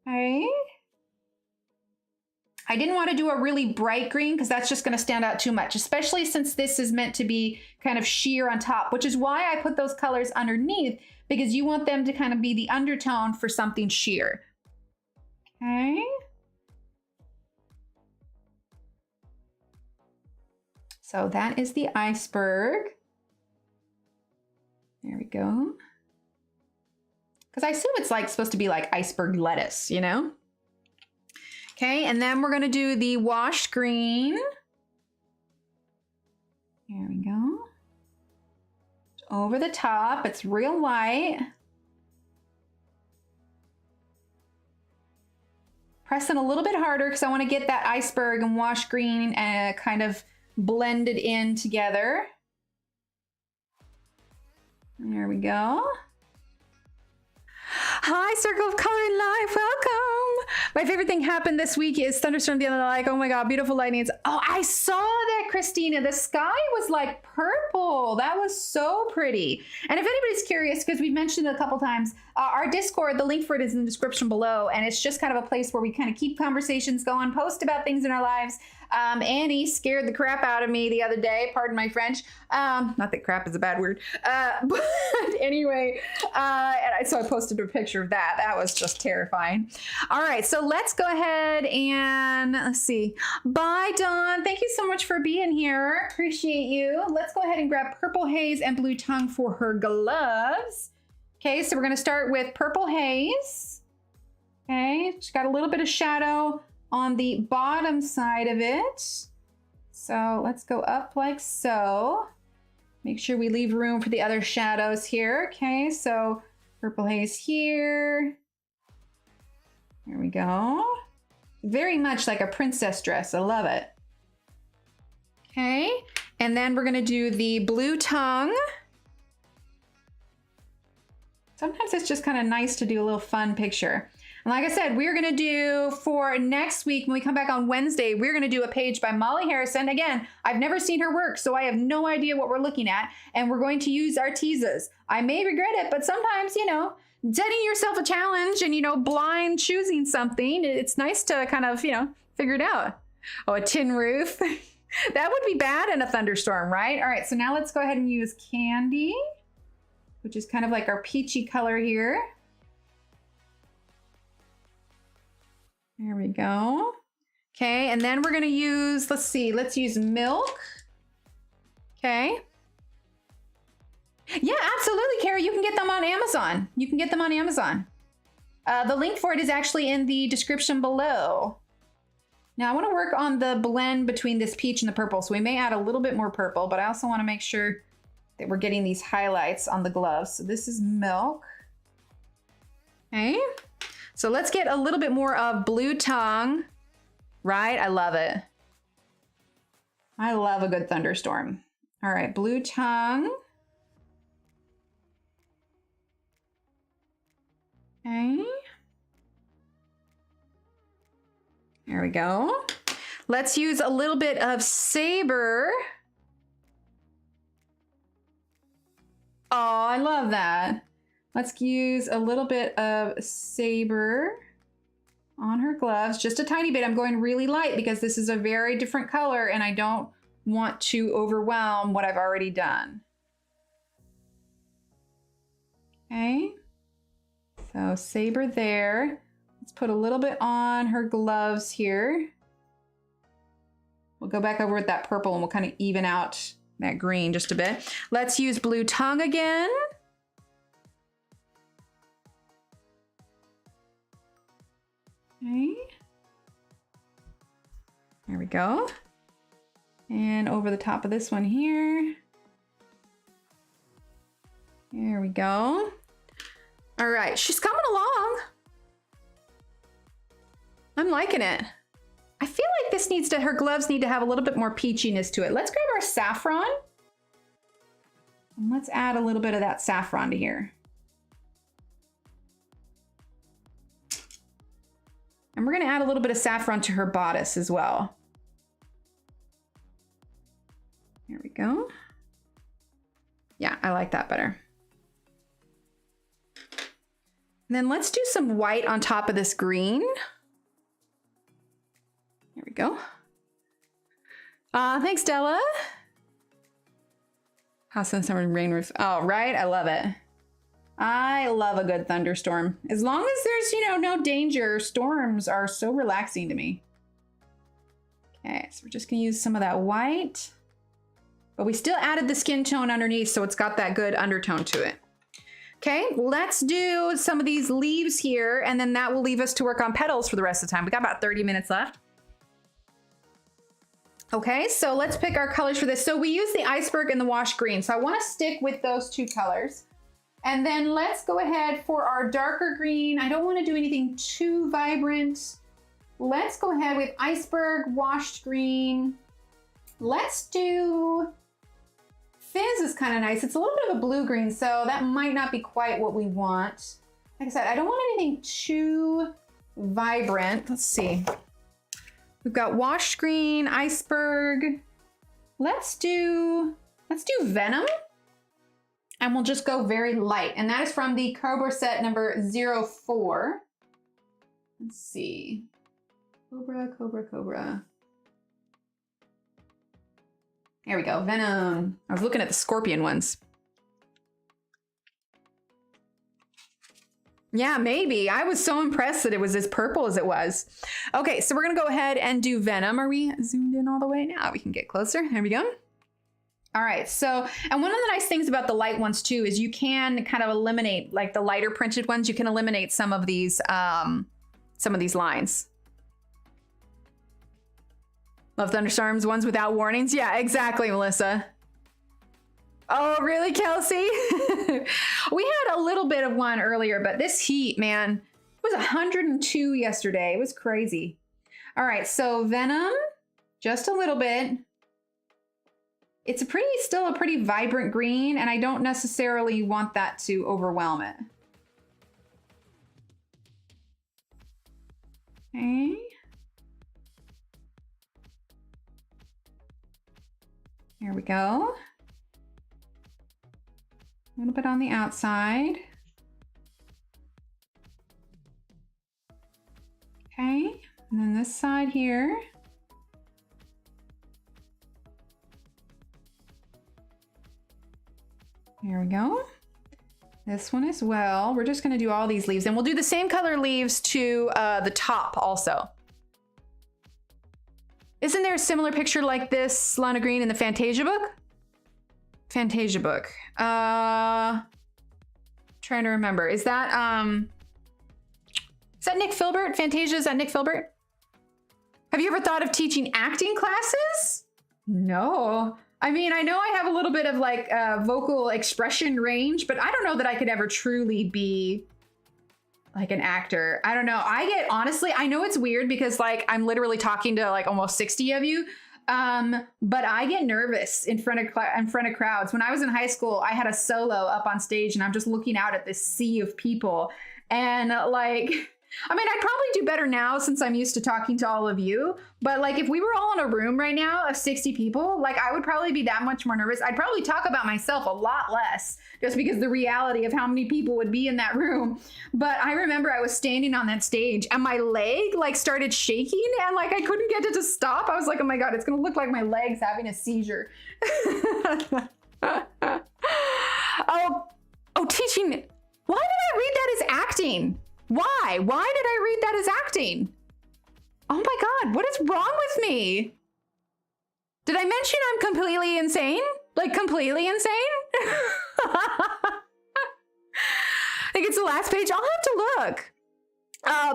Okay. I didn't want to do a really bright green because that's just going to stand out too much, especially since this is meant to be kind of sheer on top, which is why I put those colors underneath, because you want them to kind of be the undertone for something sheer. Okay. So that is the iceberg. There we go. Because I assume it's like supposed to be like iceberg lettuce, you know? Okay, and then we're gonna do the washed green. There we go. Over the top, it's real light. Pressing a little bit harder because I want to get that iceberg and wash green kind of blended in together. There we go. Hi, Circle of Color in Life, welcome. My favorite thing happened this week is thunderstorm the other night. Like, oh my God, beautiful lightning. Oh, I saw that, Christina. The sky was like purple. That was so pretty. And if anybody's curious, because we've mentioned it a couple times, our Discord, the link for it is in the description below. And it's just kind of a place where we kind of keep conversations going, post about things in our lives. Annie scared the crap out of me the other day, pardon my French. Not that crap is a bad word. But anyway, so I posted a picture of that. That was just terrifying. All right, so let's go ahead and let's see. Bye, Dawn. Thank you so much for being here. Appreciate you. Let's go ahead and grab Purple Haze and Blue Tongue for her gloves. Okay, so we're gonna start with Purple Haze. Okay, she's got a little bit of shadow on the bottom side of it. So let's go up like so. Make sure we leave room for the other shadows here. Okay, so Purple Haze here. There we go. Very much like a princess dress. I love it. Okay, and then we're gonna do the Blue Tongue. Sometimes it's just kind of nice to do a little fun picture. And like I said, we're gonna do for next week, when we come back on Wednesday, we're gonna do a page by Molly Harrison. Again, I've never seen her work, so I have no idea what we're looking at. And we're going to use Artezas. I may regret it, but sometimes, you know, setting yourself a challenge and, you know, blind choosing something, it's nice to kind of, you know, figure it out. Oh, a tin roof. That would be bad in a thunderstorm, right? All right, so now let's go ahead and use Candy, which is kind of like our peachy color here. There we go. Okay, and then we're gonna use, let's use Milk. Okay. Yeah, absolutely, Carrie. You can get them on Amazon. You can get them on Amazon. The link for it is actually in the description below. Now I wanna work on the blend between this peach and the purple, so we may add a little bit more purple, but I also wanna make sure that we're getting these highlights on the gloves. So this is Milk. Okay. So let's get a little bit more of Blue Tongue, right? I love it. I love a good thunderstorm. All right, Blue Tongue. Okay. There we go. Let's use a little bit of Saber. Oh, I love that. Let's use a little bit of Saber on her gloves, just a tiny bit. I'm going really light because this is a very different color and I don't want to overwhelm what I've already done. Okay, so Saber there. Let's put a little bit on her gloves here. We'll go back over with that purple and we'll kind of even out that green just a bit. Let's use Blue Tongue again. Okay. There we go. And over the top of this one here. There we go. All right, she's coming along. I'm liking it. I feel like this needs to, her gloves need to have a little bit more peachiness to it. Let's grab our saffron. And let's add a little bit of that saffron to here. And we're gonna add a little bit of saffron to her bodice as well. There we go. Yeah, I like that better. And then let's do some white on top of this green. There we go. Thanks, Della. House and summer rain roof. Oh, right, I love it. I love a good thunderstorm. As long as there's, you know, no danger, storms are so relaxing to me. Okay, so we're just gonna use some of that white, but we still added the skin tone underneath, so it's got that good undertone to it. Okay, let's do some of these leaves here, and then that will leave us to work on petals for the rest of the time. We got about 30 minutes left. Okay, so let's pick our colors for this. So we use the iceberg and the wash green. So I want to stick with those two colors. And then let's go ahead for our darker green. I don't want to do anything too vibrant. Let's go ahead with iceberg, washed green. Let's do Fizz is kind of nice. It's a little bit of a blue green, so that might not be quite what we want. Like I said, I don't want anything too vibrant. Let's see. We've got washed green, iceberg. Let's do Venom. And we'll just go very light. And that is from the Cobra set number 04. Let's see. Cobra, Cobra, Cobra. There we go, Venom. I was looking at the scorpion ones. Yeah, maybe. I was so impressed that it was as purple as it was. Okay, so we're gonna go ahead and do Venom. Are we zoomed in all the way now? We can get closer. There we go. All right, so, and one of the nice things about the light ones too is you can kind of eliminate, like the lighter printed ones, you can eliminate some of these lines. Love thunderstorms, ones without warnings. Yeah, exactly, Melissa. Oh, really, Kelsey? We had a little bit of one earlier, but this heat, man, it was 102 yesterday. It was crazy. All right, so Venom, just a little bit. It's still a pretty vibrant green, and I don't necessarily want that to overwhelm it. Okay. There we go. A little bit on the outside. Okay, and then this side here. There we go. This one as well. We're just gonna do all these leaves, and we'll do the same color leaves to the top also. Isn't there a similar picture like this, Lana Green, in the Fantasia book? Fantasia book. Trying to remember. Is that Nick Filbert? Fantasia, is that Nick Filbert? Have you ever thought of teaching acting classes? No. I mean, I know I have a little bit of like vocal expression range, but I don't know that I could ever truly be like an actor. I don't know. Honestly, I know it's weird because like I'm literally talking to like almost 60 of you. But I get nervous in front of crowds. When I was in high school, I had a solo up on stage and I'm just looking out at this sea of people. And like, I mean, I'd probably do better now since I'm used to talking to all of you. But like, if we were all in a room right now of 60 people, like I would probably be that much more nervous. I'd probably talk about myself a lot less just because the reality of how many people would be in that room. But I remember I was standing on that stage and my leg like started shaking and like I couldn't get it to stop. I was like, oh my God, it's gonna look like my leg's having a seizure. Oh, teaching. Why did I read that as acting? Why? Why did I read that as acting? Oh my God, what is wrong with me? Did I mention I'm completely insane? Like completely insane? I think it's the last page. I'll have to look.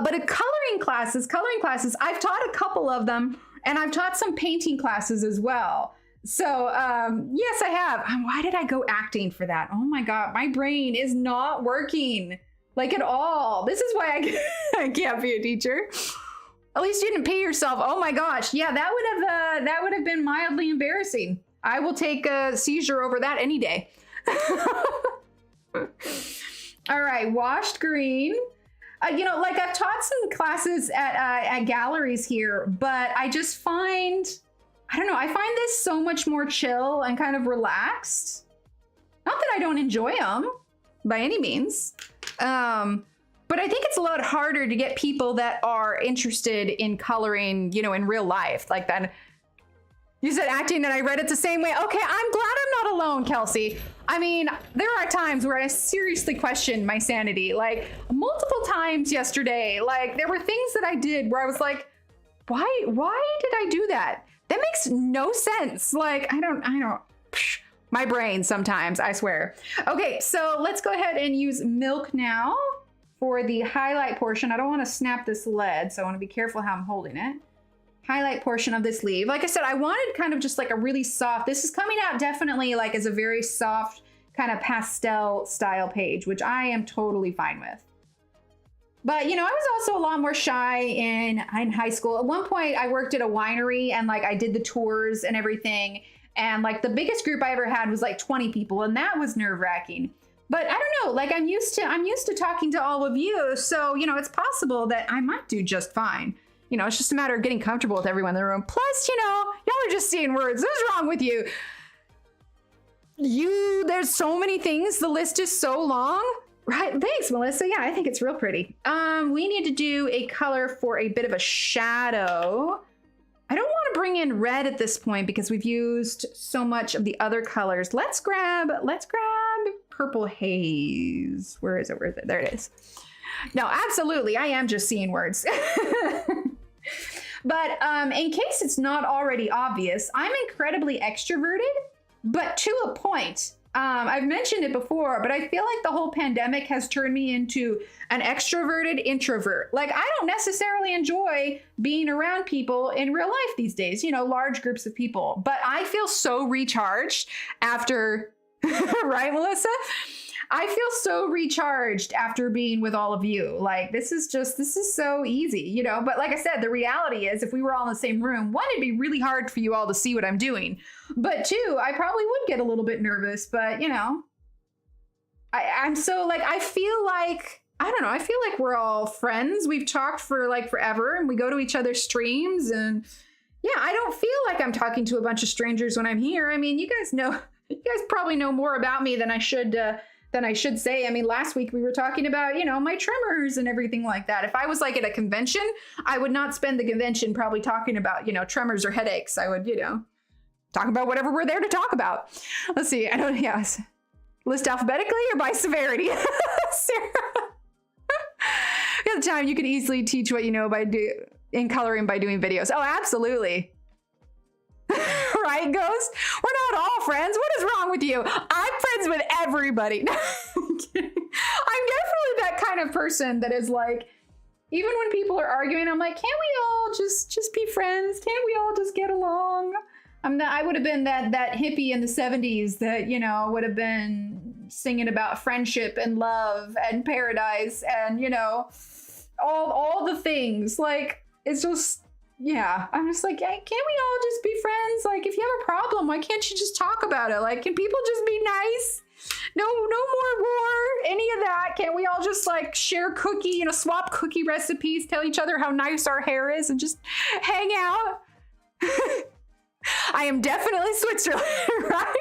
But coloring classes, I've taught a couple of them and I've taught some painting classes as well. So yes, I have. Why did I go acting for that? Oh my God, my brain is not working. Like at all. This is why I can't be a teacher. At least you didn't pay yourself. Oh my gosh. Yeah, that would have been mildly embarrassing. I will take a seizure over that any day. All right, washed green. You know, like I've taught some classes at galleries here, but I just find, I don't know, I find this so much more chill and kind of relaxed. Not that I don't enjoy them by any means. But I think it's a lot harder to get people that are interested in coloring, you know, in real life like that. You said acting and I read it the same way. Okay, I'm glad I'm not alone, Kelsey. I mean, there are times where I seriously question my sanity, like multiple times yesterday. Like there were things that I did where I was like, why did I do that? That makes no sense. Like, I don't, my brain sometimes, I swear. Okay, so let's go ahead and use milk now for the highlight portion. I don't want to snap this lead, so I want to be careful how I'm holding it. highlight portion of this sleeve. Like I said, I wanted kind of just like a really soft, this is coming out definitely like as a very soft kind of pastel style page, which I am totally fine with. But, you know, I was also a lot more shy in high school. At one point, I worked at a winery and like I did the tours and everything. And like the biggest group I ever had was like 20 people, and that was nerve-wracking. But I don't know, like I'm used to talking to all of you. So, you know, it's possible that I might do just fine. You know, it's just a matter of getting comfortable with everyone in the room. Plus, you know, y'all are just seeing words. What's wrong with you? There's so many things. The list is so long. Right, thanks, Melissa. Yeah, I think it's real pretty. We need to do a color for a bit of a shadow. I don't want to bring in red at this point because we've used so much of the other colors. Let's grab purple haze. Where is it? Where is it? There it is. No, absolutely. I am just seeing words. But in case it's not already obvious, I'm incredibly extroverted, but to a point. I've mentioned it before, but I feel like the whole pandemic has turned me into an extroverted introvert. Like, I don't necessarily enjoy being around people in real life these days, you know, large groups of people, but I feel so recharged after, right, Melissa? I feel so recharged after being with all of you. Like, this is so easy, you know? But like I said, the reality is if we were all in the same room, one, it'd be really hard for you all to see what I'm doing. But two, I probably would get a little bit nervous, but you know, I'm so like, I feel like we're all friends. We've talked for like forever and we go to each other's streams, and yeah, I don't feel like I'm talking to a bunch of strangers when I'm here. I mean, you guys probably know more about me than I should say. I mean, last week we were talking about, you know, my tremors and everything like that. If I was like at a convention, I would not spend the convention probably talking about, you know, tremors or headaches. I would, you know, talk about whatever we're there to talk about. Let's see. List alphabetically or by severity? Sarah. At the time, you could easily teach what you know in coloring by doing videos. Oh, absolutely. Right, Ghost? We're not all friends. What is wrong with you? I'm friends with everybody. I'm definitely that kind of person that is like, even when people are arguing, I'm like, can't we all just be friends? Can't we all just get along? I would have been that hippie in the 70s that, you know, would have been singing about friendship and love and paradise and, you know, all the things. Like, it's just, yeah, I'm just like, hey, can't we all just be friends? Like, if you have a problem, why can't you just talk about it? Like, can people just be nice? No more war, any of that. Can't we all just like share cookie, you know, swap cookie recipes, tell each other how nice our hair is and just hang out? I am definitely Switzerland, right?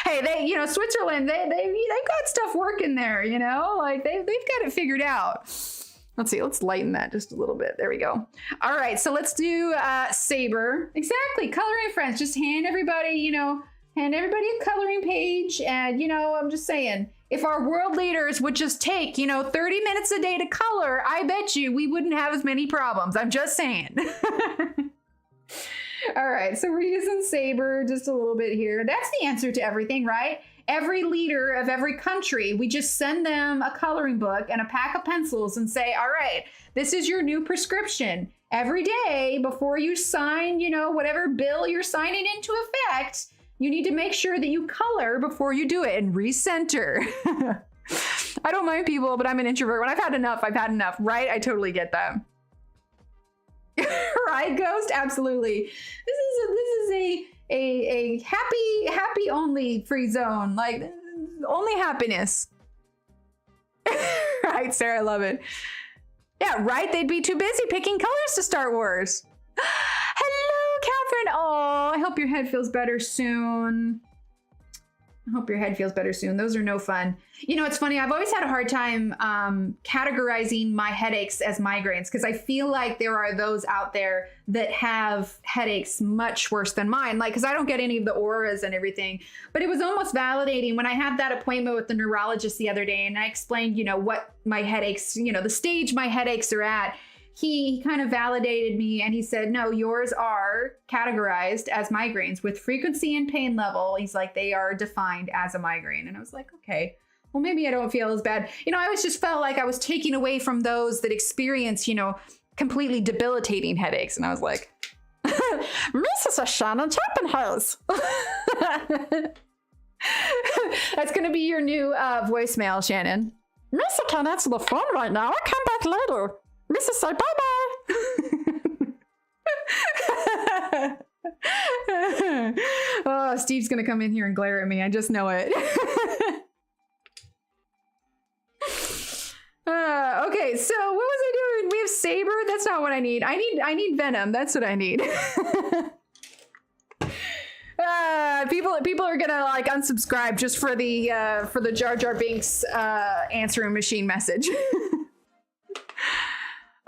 Hey, you know, Switzerland, they got stuff working there, you know, like they've got it figured out. Let's see, let's lighten that just a little bit. There we go. All right, so let's do Saber. Exactly, coloring friends. Just hand everybody a coloring page. And, you know, I'm just saying, if our world leaders would just take, you know, 30 minutes a day to color, I bet you we wouldn't have as many problems. I'm just saying. All right, so we're using Saber just a little bit here. That's the answer to everything, right? Every leader of every country, we just send them a coloring book and a pack of pencils and say, all right, this is your new prescription. Every day before you sign, you know, whatever bill you're signing into effect, you need to make sure that you color before you do it and recenter. I don't mind people, but I'm an introvert. When I've had enough, right? I totally get that. Right, Ghost? Absolutely. This is a happy only free zone. Like, only happiness. Right, Sarah, I love it. Yeah, right? They'd be too busy picking colors to start wars. Hello, Catherine. Oh, I hope your head feels better soon. Those are no fun. You know, it's funny. I've always had a hard time categorizing my headaches as migraines because I feel like there are those out there that have headaches much worse than mine. Like, because I don't get any of the auras and everything. But it was almost validating when I had that appointment with the neurologist the other day and I explained, you know, what my headaches, you know, the stage my headaches are at. He kind of validated me and he said, no, yours are categorized as migraines with frequency and pain level. He's like, they are defined as a migraine. And I was like, okay, well, maybe I don't feel as bad. You know, I always just felt like I was taking away from those that experience, you know, completely debilitating headaches. And I was like, Mrs. Shannon Sharpeners. That's going to be your new voicemail, Shannon. Miss, I can't answer the phone right now. I'll come back later. Mrs. say bye-bye. Oh, Steve's going to come in here and glare at me. I just know it. Okay, so what was I doing? We have Saber. That's not what I need. I need Venom. That's what I need. People are gonna like unsubscribe just for the Jar Jar Binks answering machine message.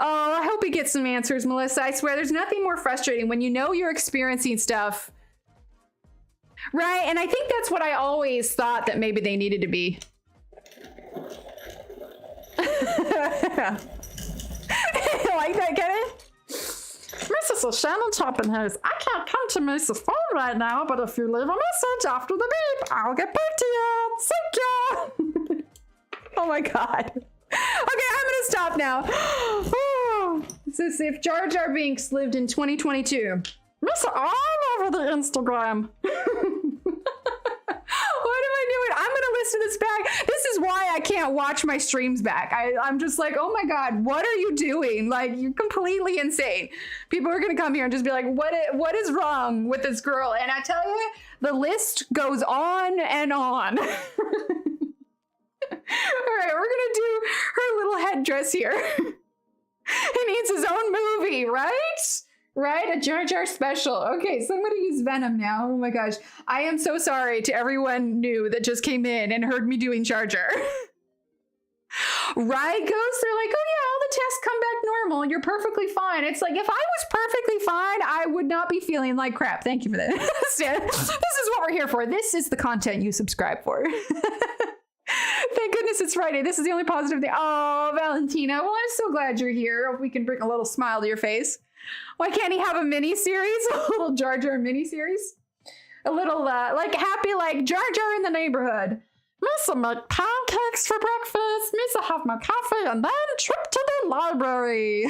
Oh, I hope he gets some answers, Melissa. I swear there's nothing more frustrating when you know you're experiencing stuff. Right, and I think that's what I always thought that maybe they needed to be. Like that, get it? Mrs. Shannon Sharpeners, I can't come to Mrs. phone right now, but if you leave a message after the beep, I'll get back to you. Thank you. Oh my god. Okay, I'm gonna stop now. It says if Jar Jar Binks lived in 2022. Miss all over the Instagram. What am I doing? I'm gonna listen to this back. This is why I can't watch my streams back. I'm just like, oh my god, what are you doing? Like, you're completely insane. People are gonna come here and just be like, what is wrong with this girl? And I tell you, the list goes on and on. All right, we're gonna do her little headdress here. He needs his own movie, right? Right? A Jar Jar special. Okay, so I'm gonna use Venom now. Oh my gosh. I am so sorry to everyone new that just came in and heard me doing Jar Jar. Right, Ghost? They're like, oh yeah, all the tests come back normal. You're perfectly fine. It's like, if I was perfectly fine, I would not be feeling like crap. Thank you for that. This is what we're here for. This is the content you subscribe for. Thank goodness it's Friday. This is the only positive thing. Oh, Valentina. Well, I'm so glad you're here. Hope we can bring a little smile to your face. Why can't he have a mini-series? A little Jar Jar mini-series? A little, like, happy, like, Jar Jar in the neighborhood. Miss, I make pancakes for breakfast. Miss, I have my coffee and then trip to the library.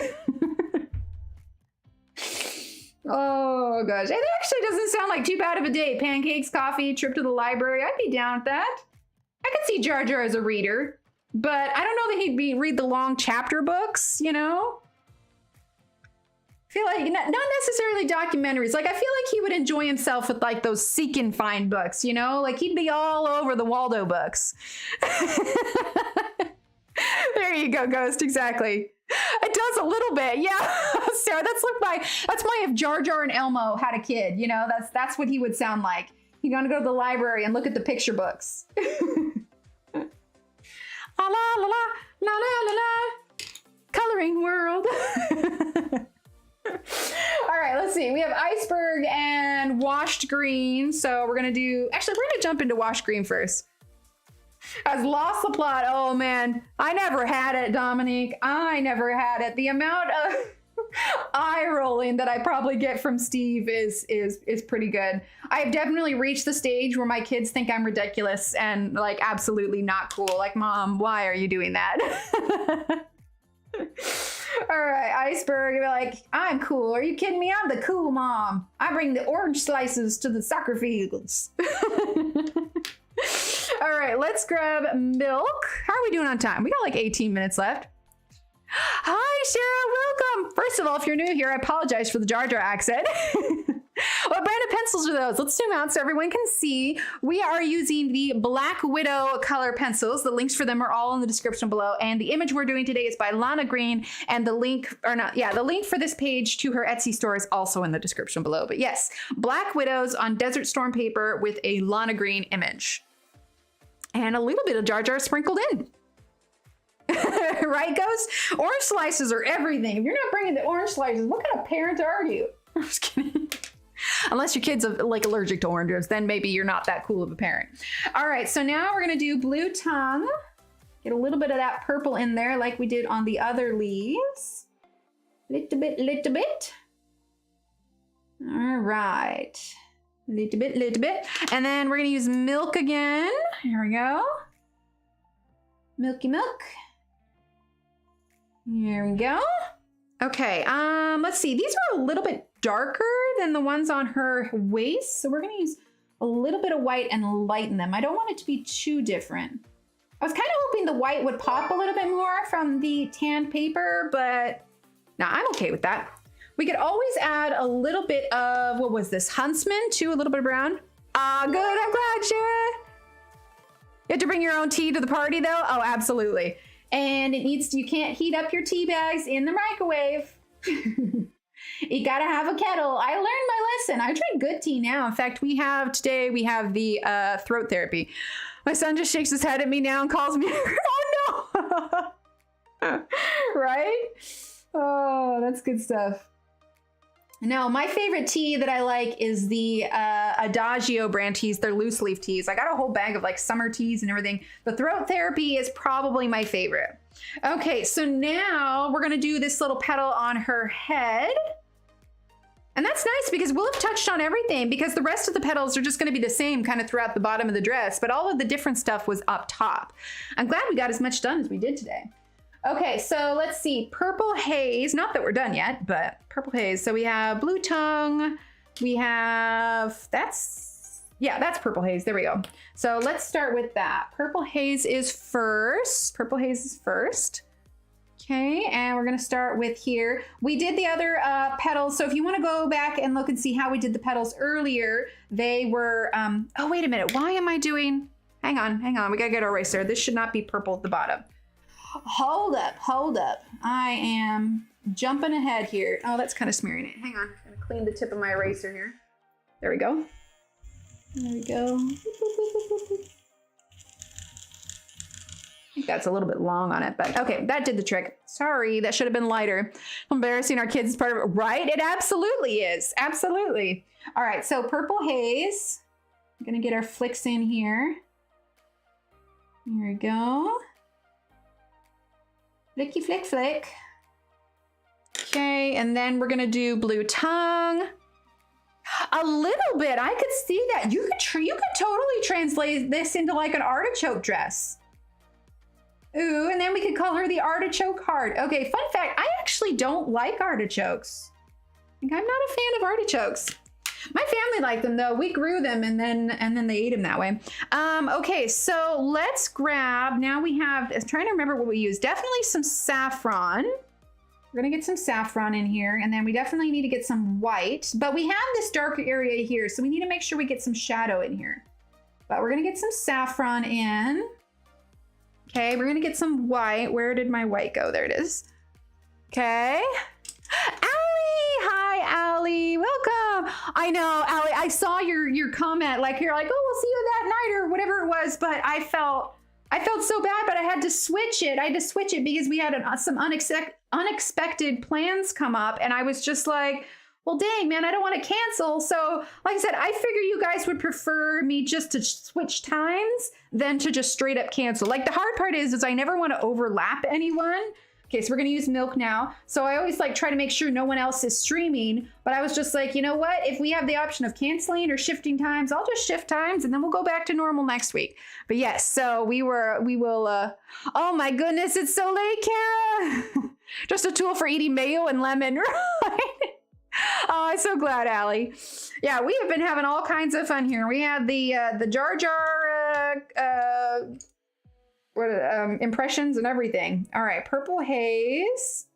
Oh, gosh. It actually doesn't sound like too bad of a day. Pancakes, coffee, trip to the library. I'd be down with that. I could see Jar Jar as a reader, but I don't know that he'd read the long chapter books, you know? I feel like, not necessarily documentaries. Like, I feel like he would enjoy himself with, like, those seek and find books, you know? Like, he'd be all over the Waldo books. There you go, Ghost, exactly. It does a little bit, yeah. Sarah, that's my if Jar Jar and Elmo had a kid, you know? That's what he would sound like. He's gonna go to the library and look at the picture books. La la la la la la la. Coloring world. All right, let's see. We have iceberg and washed green. So we're gonna jump into washed green first. I've lost the plot. Oh man, I never had it, Dominique. I never had it. The amount of eye rolling that I probably get from Steve is pretty good. I've definitely reached the stage where my kids think I'm ridiculous and like absolutely not cool. Like, Mom, why are you doing that? All right, iceberg. You're like, I'm cool. Are you kidding me? I'm the cool mom. I bring the orange slices to the soccer fields. All right, let's grab milk. How are we doing on time? We got like 18 minutes left. Hi, Sarah, welcome. First of all, if you're new here, I apologize for the Jar Jar accent. What brand of pencils are those? Let's zoom out so everyone can see. We are using the Black Widow color pencils. The links for them are all in the description below. And the image we're doing today is by Lana Green. And the link for this page to her Etsy store is also in the description below. But yes, Black Widows on Desert Storm paper with a Lana Green image. And a little bit of Jar Jar sprinkled in. Right, Ghost? Orange slices are everything. If you're not bringing the orange slices, what kind of parent are you? I'm just kidding. Unless your kid's like allergic to oranges, then maybe you're not that cool of a parent. All right, so now we're gonna do blue tongue. Get a little bit of that purple in there like we did on the other leaves. Little bit. All right. Little bit. And then we're gonna use milk again. Here we go. Milky milk. Here we go. Okay, let's see. These are a little bit darker than the ones on her waist. So we're gonna use a little bit of white and lighten them. I don't want it to be too different. I was kind of hoping the white would pop a little bit more from the tanned paper, but no, I'm okay with that. We could always add a little bit of, what was this, Huntsman too, a little bit of brown. Ah, good, I'm glad, Shara. You have to bring your own tea to the party though? Oh, absolutely. And you can't heat up your tea bags in the microwave. You gotta have a kettle. I learned my lesson. I drink good tea now. In fact, today we have the throat therapy. My son just shakes his head at me now and calls me, oh no. Right? Oh, that's good stuff. No, my favorite tea that I like is the Adagio brand teas. They're loose leaf teas. I got a whole bag of like summer teas and everything. The throat therapy is probably my favorite. Okay, so now we're gonna do this little petal on her head. And that's nice because we'll have touched on everything because the rest of the petals are just gonna be the same kind of throughout the bottom of the dress, but all of the different stuff was up top. I'm glad we got as much done as we did today. Okay, so let's see, Purple Haze, not that we're done yet, but Purple Haze. So we have Blue Tongue, we have, that's Purple Haze, there we go. So let's start with that. Purple Haze is first, Purple Haze is first. Okay, and we're gonna start with here. We did the other petals, so if you wanna go back and look and see how we did the petals earlier, they were, oh, wait a minute, why am I doing, hang on, we gotta get our eraser. This should not be purple at the bottom. Hold up. I am jumping ahead here. Oh, that's kind of smearing it. Hang on, I'm gonna clean the tip of my eraser here. There we go. There we go. I think that's a little bit long on it, but okay, that did the trick. Sorry, that should have been lighter. Embarrassing our kids is part of it, right? It absolutely is, absolutely. All right, so Purple Haze. I'm gonna get our flicks in here. Here we go. Flicky flick flick. Okay, and then we're gonna do Blue Tongue. A little bit, I could see that. You could totally translate this into like an artichoke dress. Ooh, and then we could call her the artichoke heart. Okay, fun fact, I actually don't like artichokes. I'm not a fan of artichokes. My family liked them though. We grew them and then they ate them that way. Okay, so let's grab, now we have, I'm trying to remember what we used. Definitely some saffron. We're gonna get some saffron in here, and then we definitely need to get some white, but we have this darker area here, so we need to make sure we get some shadow in here. But we're gonna get some saffron in. Okay, we're gonna get some white. Where did my white go? There it is. Okay. Allie! Hi, Allie. Welcome. I know, Allie, I saw your comment. Like, you're like, oh, we'll see you that night or whatever it was. But I felt so bad, but I had to switch it. I had to switch it because we had some unexpected plans come up. And I was just like, well, dang, man, I don't want to cancel. So like I said, I figure you guys would prefer me just to switch times than to just straight up cancel. Like the hard part is I never want to overlap anyone. Okay, so we're gonna use milk now. So I always like try to make sure no one else is streaming, but I was just like, you know what? If we have the option of canceling or shifting times, I'll just shift times and then we'll go back to normal next week. But yes, so we will, oh my goodness, it's so late, Kara. Just a tool for eating mayo and lemon, right? Oh, I'm so glad, Allie. Yeah, we have been having all kinds of fun here. We had the Jar Jar impressions and everything. All right, Purple Haze.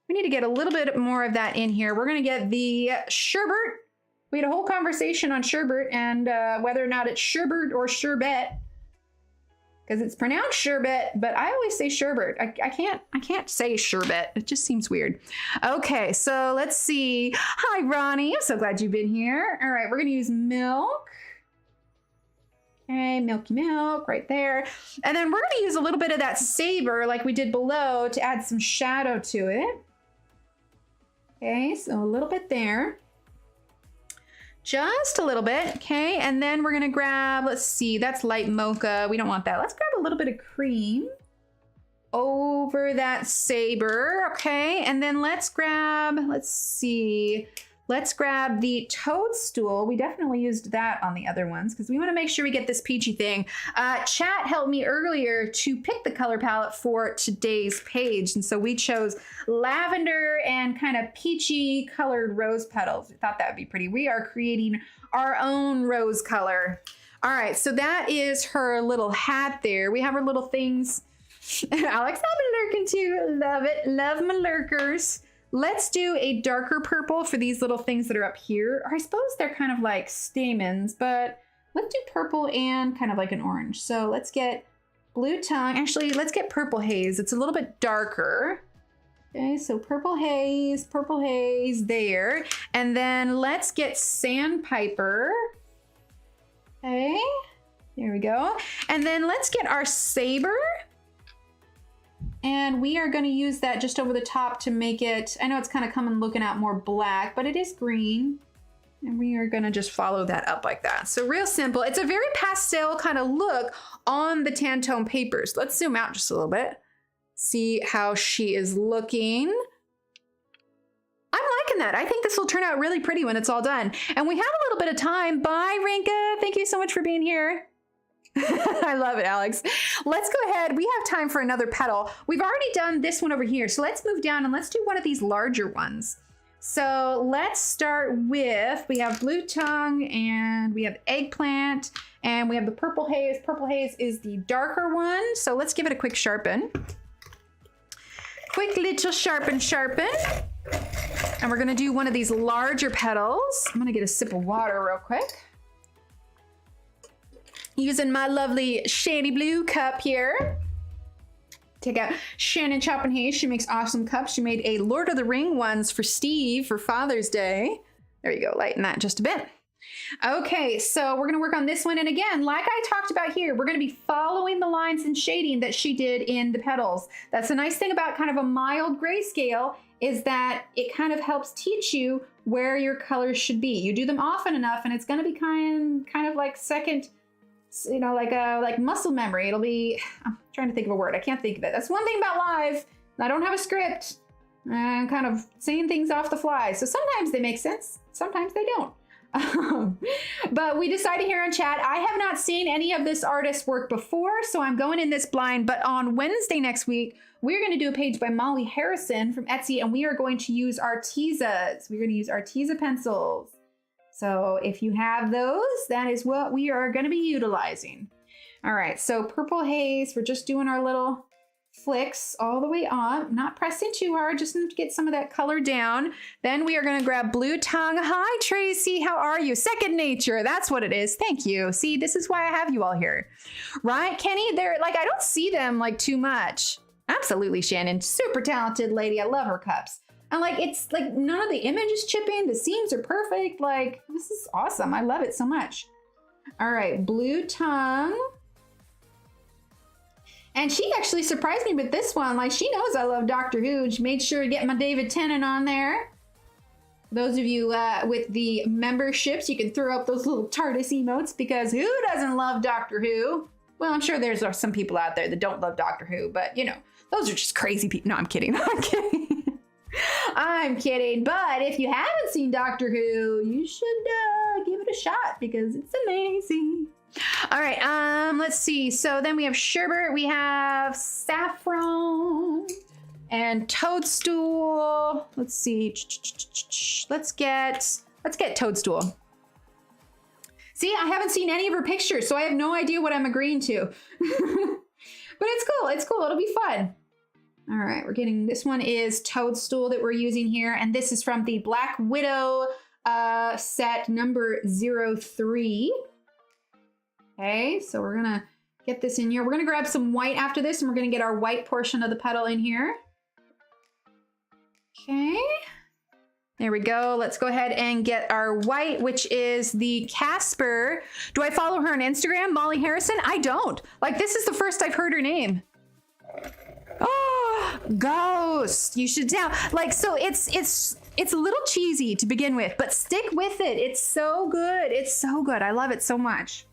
We need to get a little bit more of that in here. We're gonna get the sherbet. We had a whole conversation on sherbet and whether or not it's sherbet or sherbet, because it's pronounced sherbet, but I always say sherbet. I can't say sherbet. It just seems weird. Okay, so let's see. Hi, Ronnie. I'm so glad you've been here. All right, we're gonna use milk. Okay, milky milk right there. And then we're gonna use a little bit of that saber like we did below to add some shadow to it. Okay, so a little bit there. Just a little bit, okay? And then we're gonna grab, let's see, that's light mocha. We don't want that. Let's grab a little bit of cream over that saber, okay? And then let's grab, let's see, Let's grab the toadstool. We definitely used that on the other ones because we want to make sure we get this peachy thing. Chat helped me earlier to pick the color palette for today's page. And so we chose lavender and kind of peachy colored rose petals. We thought that would be pretty. We are creating our own rose color. All right, so that is her little hat there. We have her little things. Alex, I'm lurking too. Love it. Love my lurkers. Let's do a darker purple for these little things that are up here. Or I suppose they're kind of like stamens, but let's do purple and kind of like an orange. So let's get blue tongue. Actually, let's get purple haze. It's a little bit darker. Okay, so purple haze there. And then let's get sandpiper. Okay, there we go. And then let's get our saber. And we are going to use that just over the top to make it, I know it's kind of coming looking out more black, but it is green. And we are going to just follow that up like that. So real simple. It's a very pastel kind of look on the Tantone papers. Let's zoom out just a little bit. See how she is looking. I'm liking that. I think this will turn out really pretty when it's all done. And we have a little bit of time. Bye, Rinka. Thank you so much for being here. I love it, Alex. Let's go ahead. We have time for another petal. We've already done this one over here. So let's move down and let's do one of these larger ones. So let's start with, we have blue tongue and we have eggplant and we have the purple haze. Purple haze is the darker one. So let's give it a quick sharpen. Quick little sharpen. And we're gonna do one of these larger petals. I'm gonna get a sip of water real quick. Using my lovely shady blue cup here. Take out Shannon Choppenhage. She makes awesome cups. She made a Lord of the Ring ones for Steve for Father's Day. There you go, lighten that just a bit. Okay, so we're gonna work on this one. And again, like I talked about here, we're gonna be following the lines and shading that she did in the petals. That's the nice thing about kind of a mild grayscale is that it kind of helps teach you where your colors should be. You do them often enough and it's gonna be kind of like second, you know, like muscle memory. It'll be, I'm trying to think of a word. I can't think of it. That's one thing about live. I don't have a script. I'm kind of saying things off the fly. So sometimes they make sense. Sometimes they don't. But we decided here on chat, I have not seen any of this artist's work before, so I'm going in this blind. But on Wednesday next week, we're going to do a page by Molly Harrison from Etsy, and we are going to use Artezas. We're going to use Arteza pencils. So if you have those, that is what we are going to be utilizing. All right, so purple haze, we're just doing our little flicks all the way on, not pressing too hard, just to get some of that color down. Then we are going to grab blue tongue. Hi, Tracy, how are you? Second nature, that's what it is. Thank you. See, this is why I have you all here. Right, Kenny? They're like, I don't see them like too much. Absolutely, Shannon. Super talented lady. I love her cups. And like, it's like none of the image is chipping. The seams are perfect. Like, this is awesome. I love it so much. All right, blue tongue. And she actually surprised me with this one. Like, she knows I love Doctor Who. She made sure to get my David Tennant on there. Those of you with the memberships, you can throw up those little TARDIS emotes because who doesn't love Doctor Who? Well, I'm sure there's some people out there that don't love Doctor Who, but you know, those are just crazy people. No, I'm kidding. I'm kidding. I'm kidding. But if you haven't seen Doctor Who, you should give it a shot because it's amazing. All right, let's see. So then we have sherbet, we have saffron and toadstool. Let's see. Let's get toadstool. See, I haven't seen any of her pictures, so I have no idea what I'm agreeing to. But it's cool. It's cool. It'll be fun. All right, we're getting, this one is toadstool that we're using here, and this is from the Black Widow set number 03. Okay, so we're gonna get this in here. We're gonna grab some white after this, and we're gonna get our white portion of the petal in here. Okay, there we go. Let's go ahead and get our white, which is the Casper. Do I follow her on Instagram, Molly Harrison? I don't. Like, this is the first I've heard her name. Oh, Ghost. You should down. Like, so it's a little cheesy to begin with, but stick with it. It's so good. It's so good. I love it so much.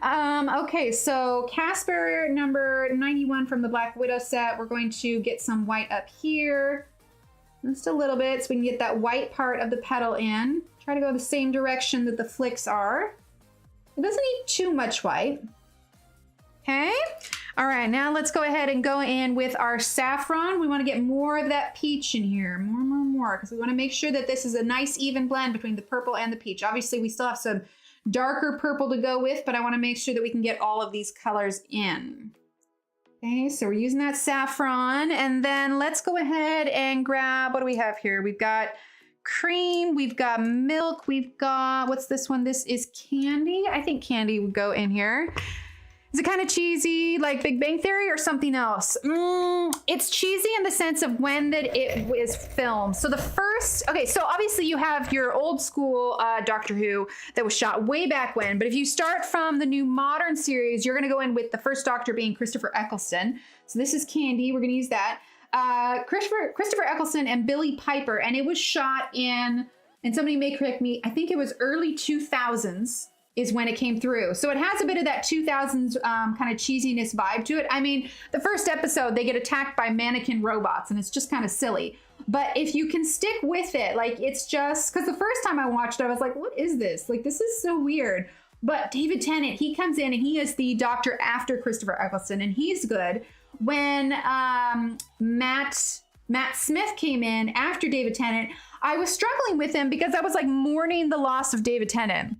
Okay, so Casper number 91 from the Black Widow set. We're going to get some white up here. Just a little bit so we can get that white part of the petal in. Try to go the same direction that the flicks are. It doesn't need too much white. Okay. All right, now let's go ahead and go in with our saffron. We want to get more of that peach in here, more, because we want to make sure that this is a nice even blend between the purple and the peach. Obviously, we still have some darker purple to go with, but I want to make sure that we can get all of these colors in. Okay, so we're using that saffron, and then let's go ahead and grab, what do we have here? We've got cream, we've got milk, we've got, what's this one? This is candy. I think candy would go in here. Is it kind of cheesy, like Big Bang Theory, or something else? It's cheesy in the sense of when that it was filmed. So the first, okay, so obviously you have your old school Doctor Who that was shot way back when, but if you start from the new modern series, you're gonna go in with the first Doctor being Christopher Eccleston. So this is candy, we're gonna use that. Christopher Eccleston and Billie Piper, and it was shot in, and somebody may correct me, I think it was early 2000s. Is when it came through. So it has a bit of that 2000s kind of cheesiness vibe to it. I mean, the first episode, they get attacked by mannequin robots and it's just kind of silly. But if you can stick with it, like it's just, because the first time I watched it, I was like, what is this? Like, this is so weird. But David Tennant, he comes in and he is the doctor after Christopher Eccleston, and he's good. When Matt Smith came in after David Tennant, I was struggling with him because I was like mourning the loss of David Tennant.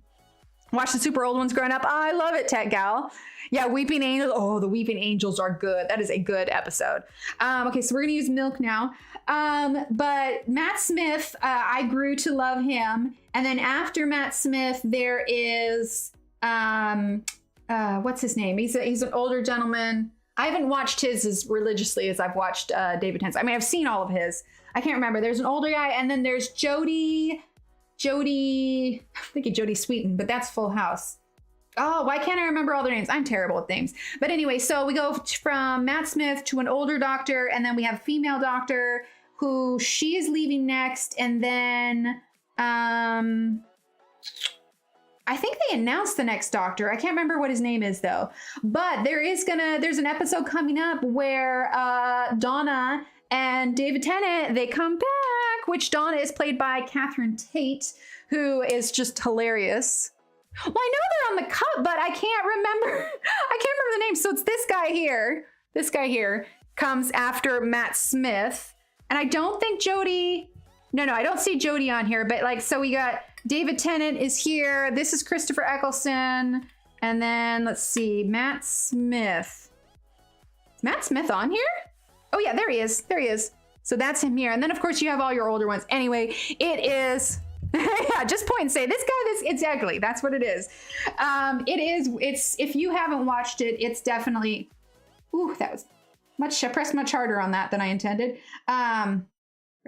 Watch the super old ones growing up. I love it, Tech Gal. Yeah, Weeping Angels. Oh, the Weeping Angels are good. That is a good episode. Okay, so we're going to use milk now. But Matt Smith, I grew to love him. And then after Matt Smith, there is, what's his name? He's an older gentleman. I haven't watched his as religiously as I've watched David Tennant's. I mean, I've seen all of his. I can't remember. There's an older guy, and then there's Jodie, I'm thinking Jodie Sweetin, but that's Full House. Oh, why can't I remember all their names? I'm terrible at names. But anyway, so we go from Matt Smith to an older doctor, and then we have a female doctor who she is leaving next, and then I think they announced the next doctor. I can't remember what his name is though. But there's an episode coming up where Donna and David Tennant, they come back, which Donna is played by Catherine Tate, who is just hilarious. Well, I know they're on the cup, but I can't remember the name. So it's this guy here. This guy here comes after Matt Smith. And I don't think Jodie, no, I don't see Jodie on here, but like, so we got David Tennant is here. This is Christopher Eccleston. And then let's see, Matt Smith. Is Matt Smith on here? Oh yeah, there he is. There he is. So that's him here. And then of course you have all your older ones. Anyway, it is, yeah, just point and say, this guy, this, exactly, that's what it is. It's, if you haven't watched it, it's definitely, ooh, that was much, I pressed much harder on that than I intended. We're gonna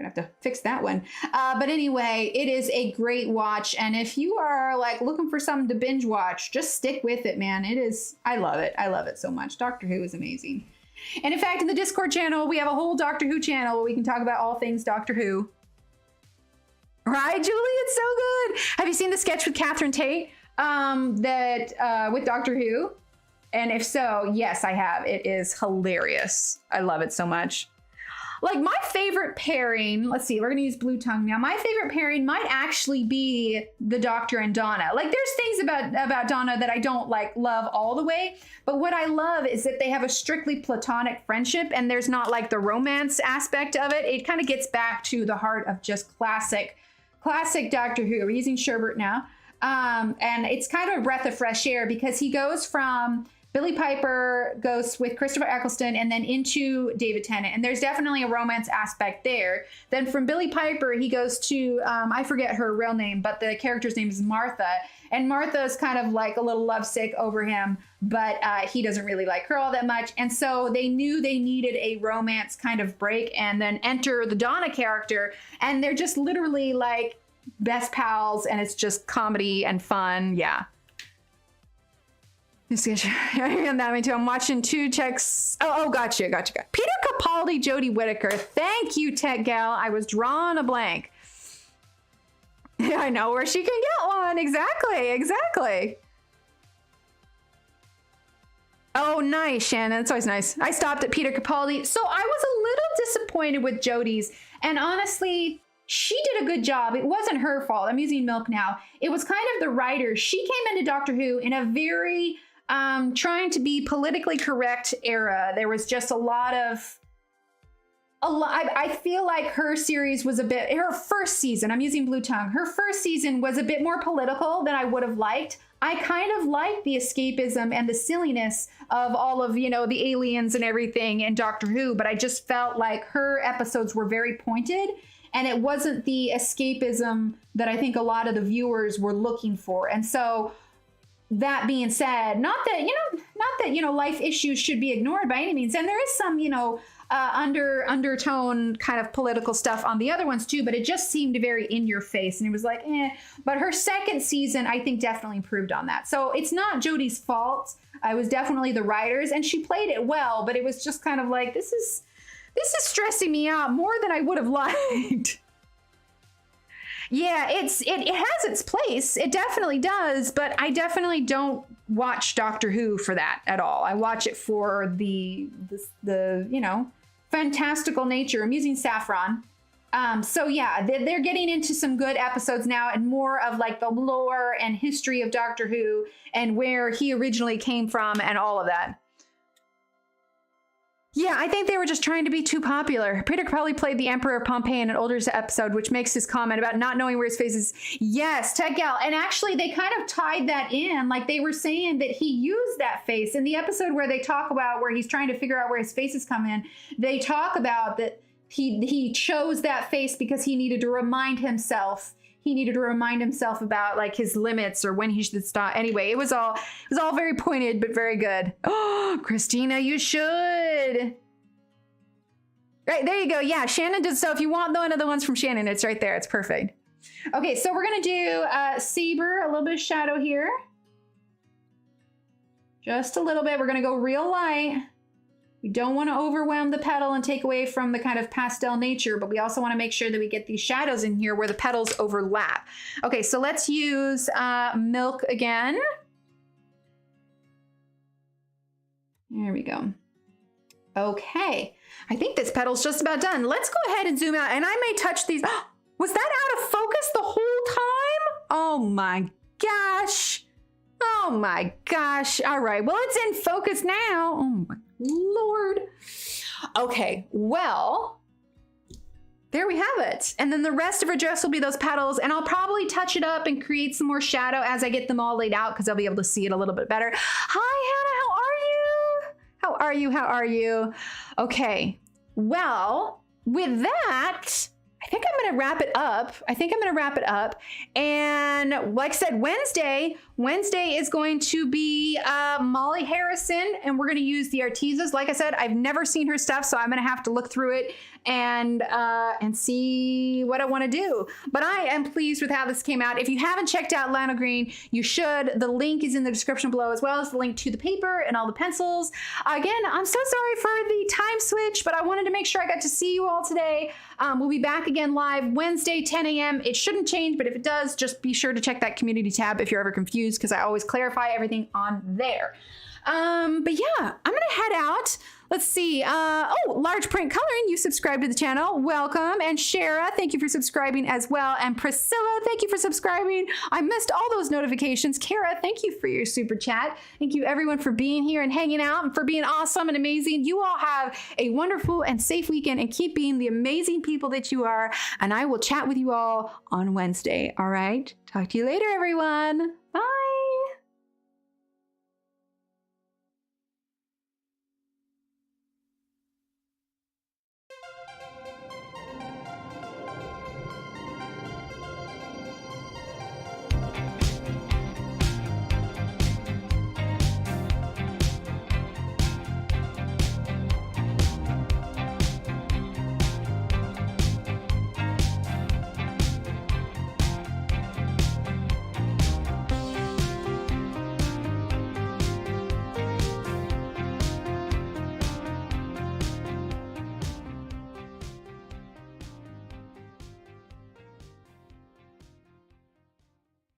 have to fix that one. But anyway, it is a great watch. And if you are like looking for something to binge watch, just stick with it, man. It is, I love it. I love it so much. Doctor Who is amazing. And in fact, in the Discord channel, we have a whole Doctor Who channel where we can talk about all things Doctor Who. Right, Julie? It's so good. Have you seen the sketch with Catherine Tate with Doctor Who? And if so, yes, I have. It is hilarious. I love it so much. Like my favorite pairing, let's see, we're gonna use Blue Tongue now. My favorite pairing might actually be the Doctor and Donna. Like there's things about Donna that I don't like love all the way, but what I love is that they have a strictly platonic friendship and there's not like the romance aspect of it. It kind of gets back to the heart of just classic Doctor Who. We're using sherbet now. And it's kind of a breath of fresh air because he goes from Billie Piper goes with Christopher Eccleston and then into David Tennant. And there's definitely a romance aspect there. Then from Billie Piper, he goes to, I forget her real name, but the character's name is Martha. And Martha is kind of like a little lovesick over him, but he doesn't really like her all that much. And so they knew they needed a romance kind of break and then enter the Donna character. And they're just literally like best pals and it's just comedy and fun. Yeah. I'm watching two checks. Oh, gotcha. Peter Capaldi, Jodie Whittaker. Thank you, Tech Gal. I was drawing a blank. I know where she can get one. Exactly. Oh, nice, Shannon. That's always nice. I stopped at Peter Capaldi. So I was a little disappointed with Jodie's. And honestly, she did a good job. It wasn't her fault. I'm using milk now. It was kind of the writer. She came into Doctor Who in a very trying to be politically correct era. There was just a lot. I feel like her series was her first season, I'm using Blue Tongue, her first season was a bit more political than I would have liked. I kind of liked the escapism and the silliness of all of, the aliens and everything in Doctor Who, but I just felt like her episodes were very pointed and it wasn't the escapism that I think a lot of the viewers were looking for. And so that being said, not that life issues should be ignored by any means. And there is some, undertone kind of political stuff on the other ones too, but it just seemed very in your face and it was like, But her second season, I think definitely improved on that. So it's not Jodie's fault. It was definitely the writers and she played it well, but it was just kind of like, this is stressing me out more than I would have liked. Yeah, it has its place. It definitely does, but I definitely don't watch Doctor Who for that at all. I watch it for the fantastical nature. I'm using Saffron. So yeah, they're getting into some good episodes now and more of like the lore and history of Doctor Who and where he originally came from and all of that. Yeah, I think they were just trying to be too popular. Peter Capaldi played the Emperor of Pompeii in an older episode, which makes his comment about not knowing where his face is. Yes, Tech Gal. And actually, they kind of tied that in. Like they were saying that he used that face in the episode where they talk about where he's trying to figure out where his faces come in. They talk about that he chose that face because he needed to remind himself. He needed to remind himself about like his limits or when he should stop. Anyway, it was all very pointed, but very good. Oh, Christina, you should. Right, there you go. Yeah, Shannon did. So if you want one of the ones from Shannon, it's right there. It's perfect. Okay, so we're going to do Saber, a little bit of shadow here. Just a little bit. We're going to go real light. We don't want to overwhelm the petal and take away from the kind of pastel nature, but we also want to make sure that we get these shadows in here where the petals overlap. Okay, so let's use milk again. There we go. Okay, I think this petal's just about done. Let's go ahead and zoom out, and I may touch these. Was that out of focus the whole time? Oh my gosh. Oh my gosh. All right, well, it's in focus now. Oh my Lord. Okay, well, there we have it. And then the rest of her dress will be those petals, and I'll probably touch it up and create some more shadow as I get them all laid out because I'll be able to see it a little bit better. Hi, Hannah, how are you? How are you? Okay, well, with that, I think I'm going to wrap it up. And like I said, Wednesday is going to be Molly Harrison, and we're going to use the Artezas. Like I said, I've never seen her stuff, so I'm going to have to look through it and see what I want to do. But I am pleased with how this came out. If you haven't checked out Lana Green, you should. The link is in the description below, as well as the link to the paper and all the pencils. Again, I'm so sorry for the time switch, but I wanted to make sure I got to see you all today. We'll be back again live Wednesday, 10 a.m. It shouldn't change, but if it does, just be sure to check that community tab if you're ever confused, because I always clarify everything on there. But yeah, I'm gonna head out. Let's see. Large Print Coloring, you subscribed to the channel. Welcome. And Shara, thank you for subscribing as well. And Priscilla, thank you for subscribing. I missed all those notifications. Kara, thank you for your super chat. Thank you everyone for being here and hanging out and for being awesome and amazing. You all have a wonderful and safe weekend and keep being the amazing people that you are. And I will chat with you all on Wednesday. All right. Talk to you later, everyone. Bye.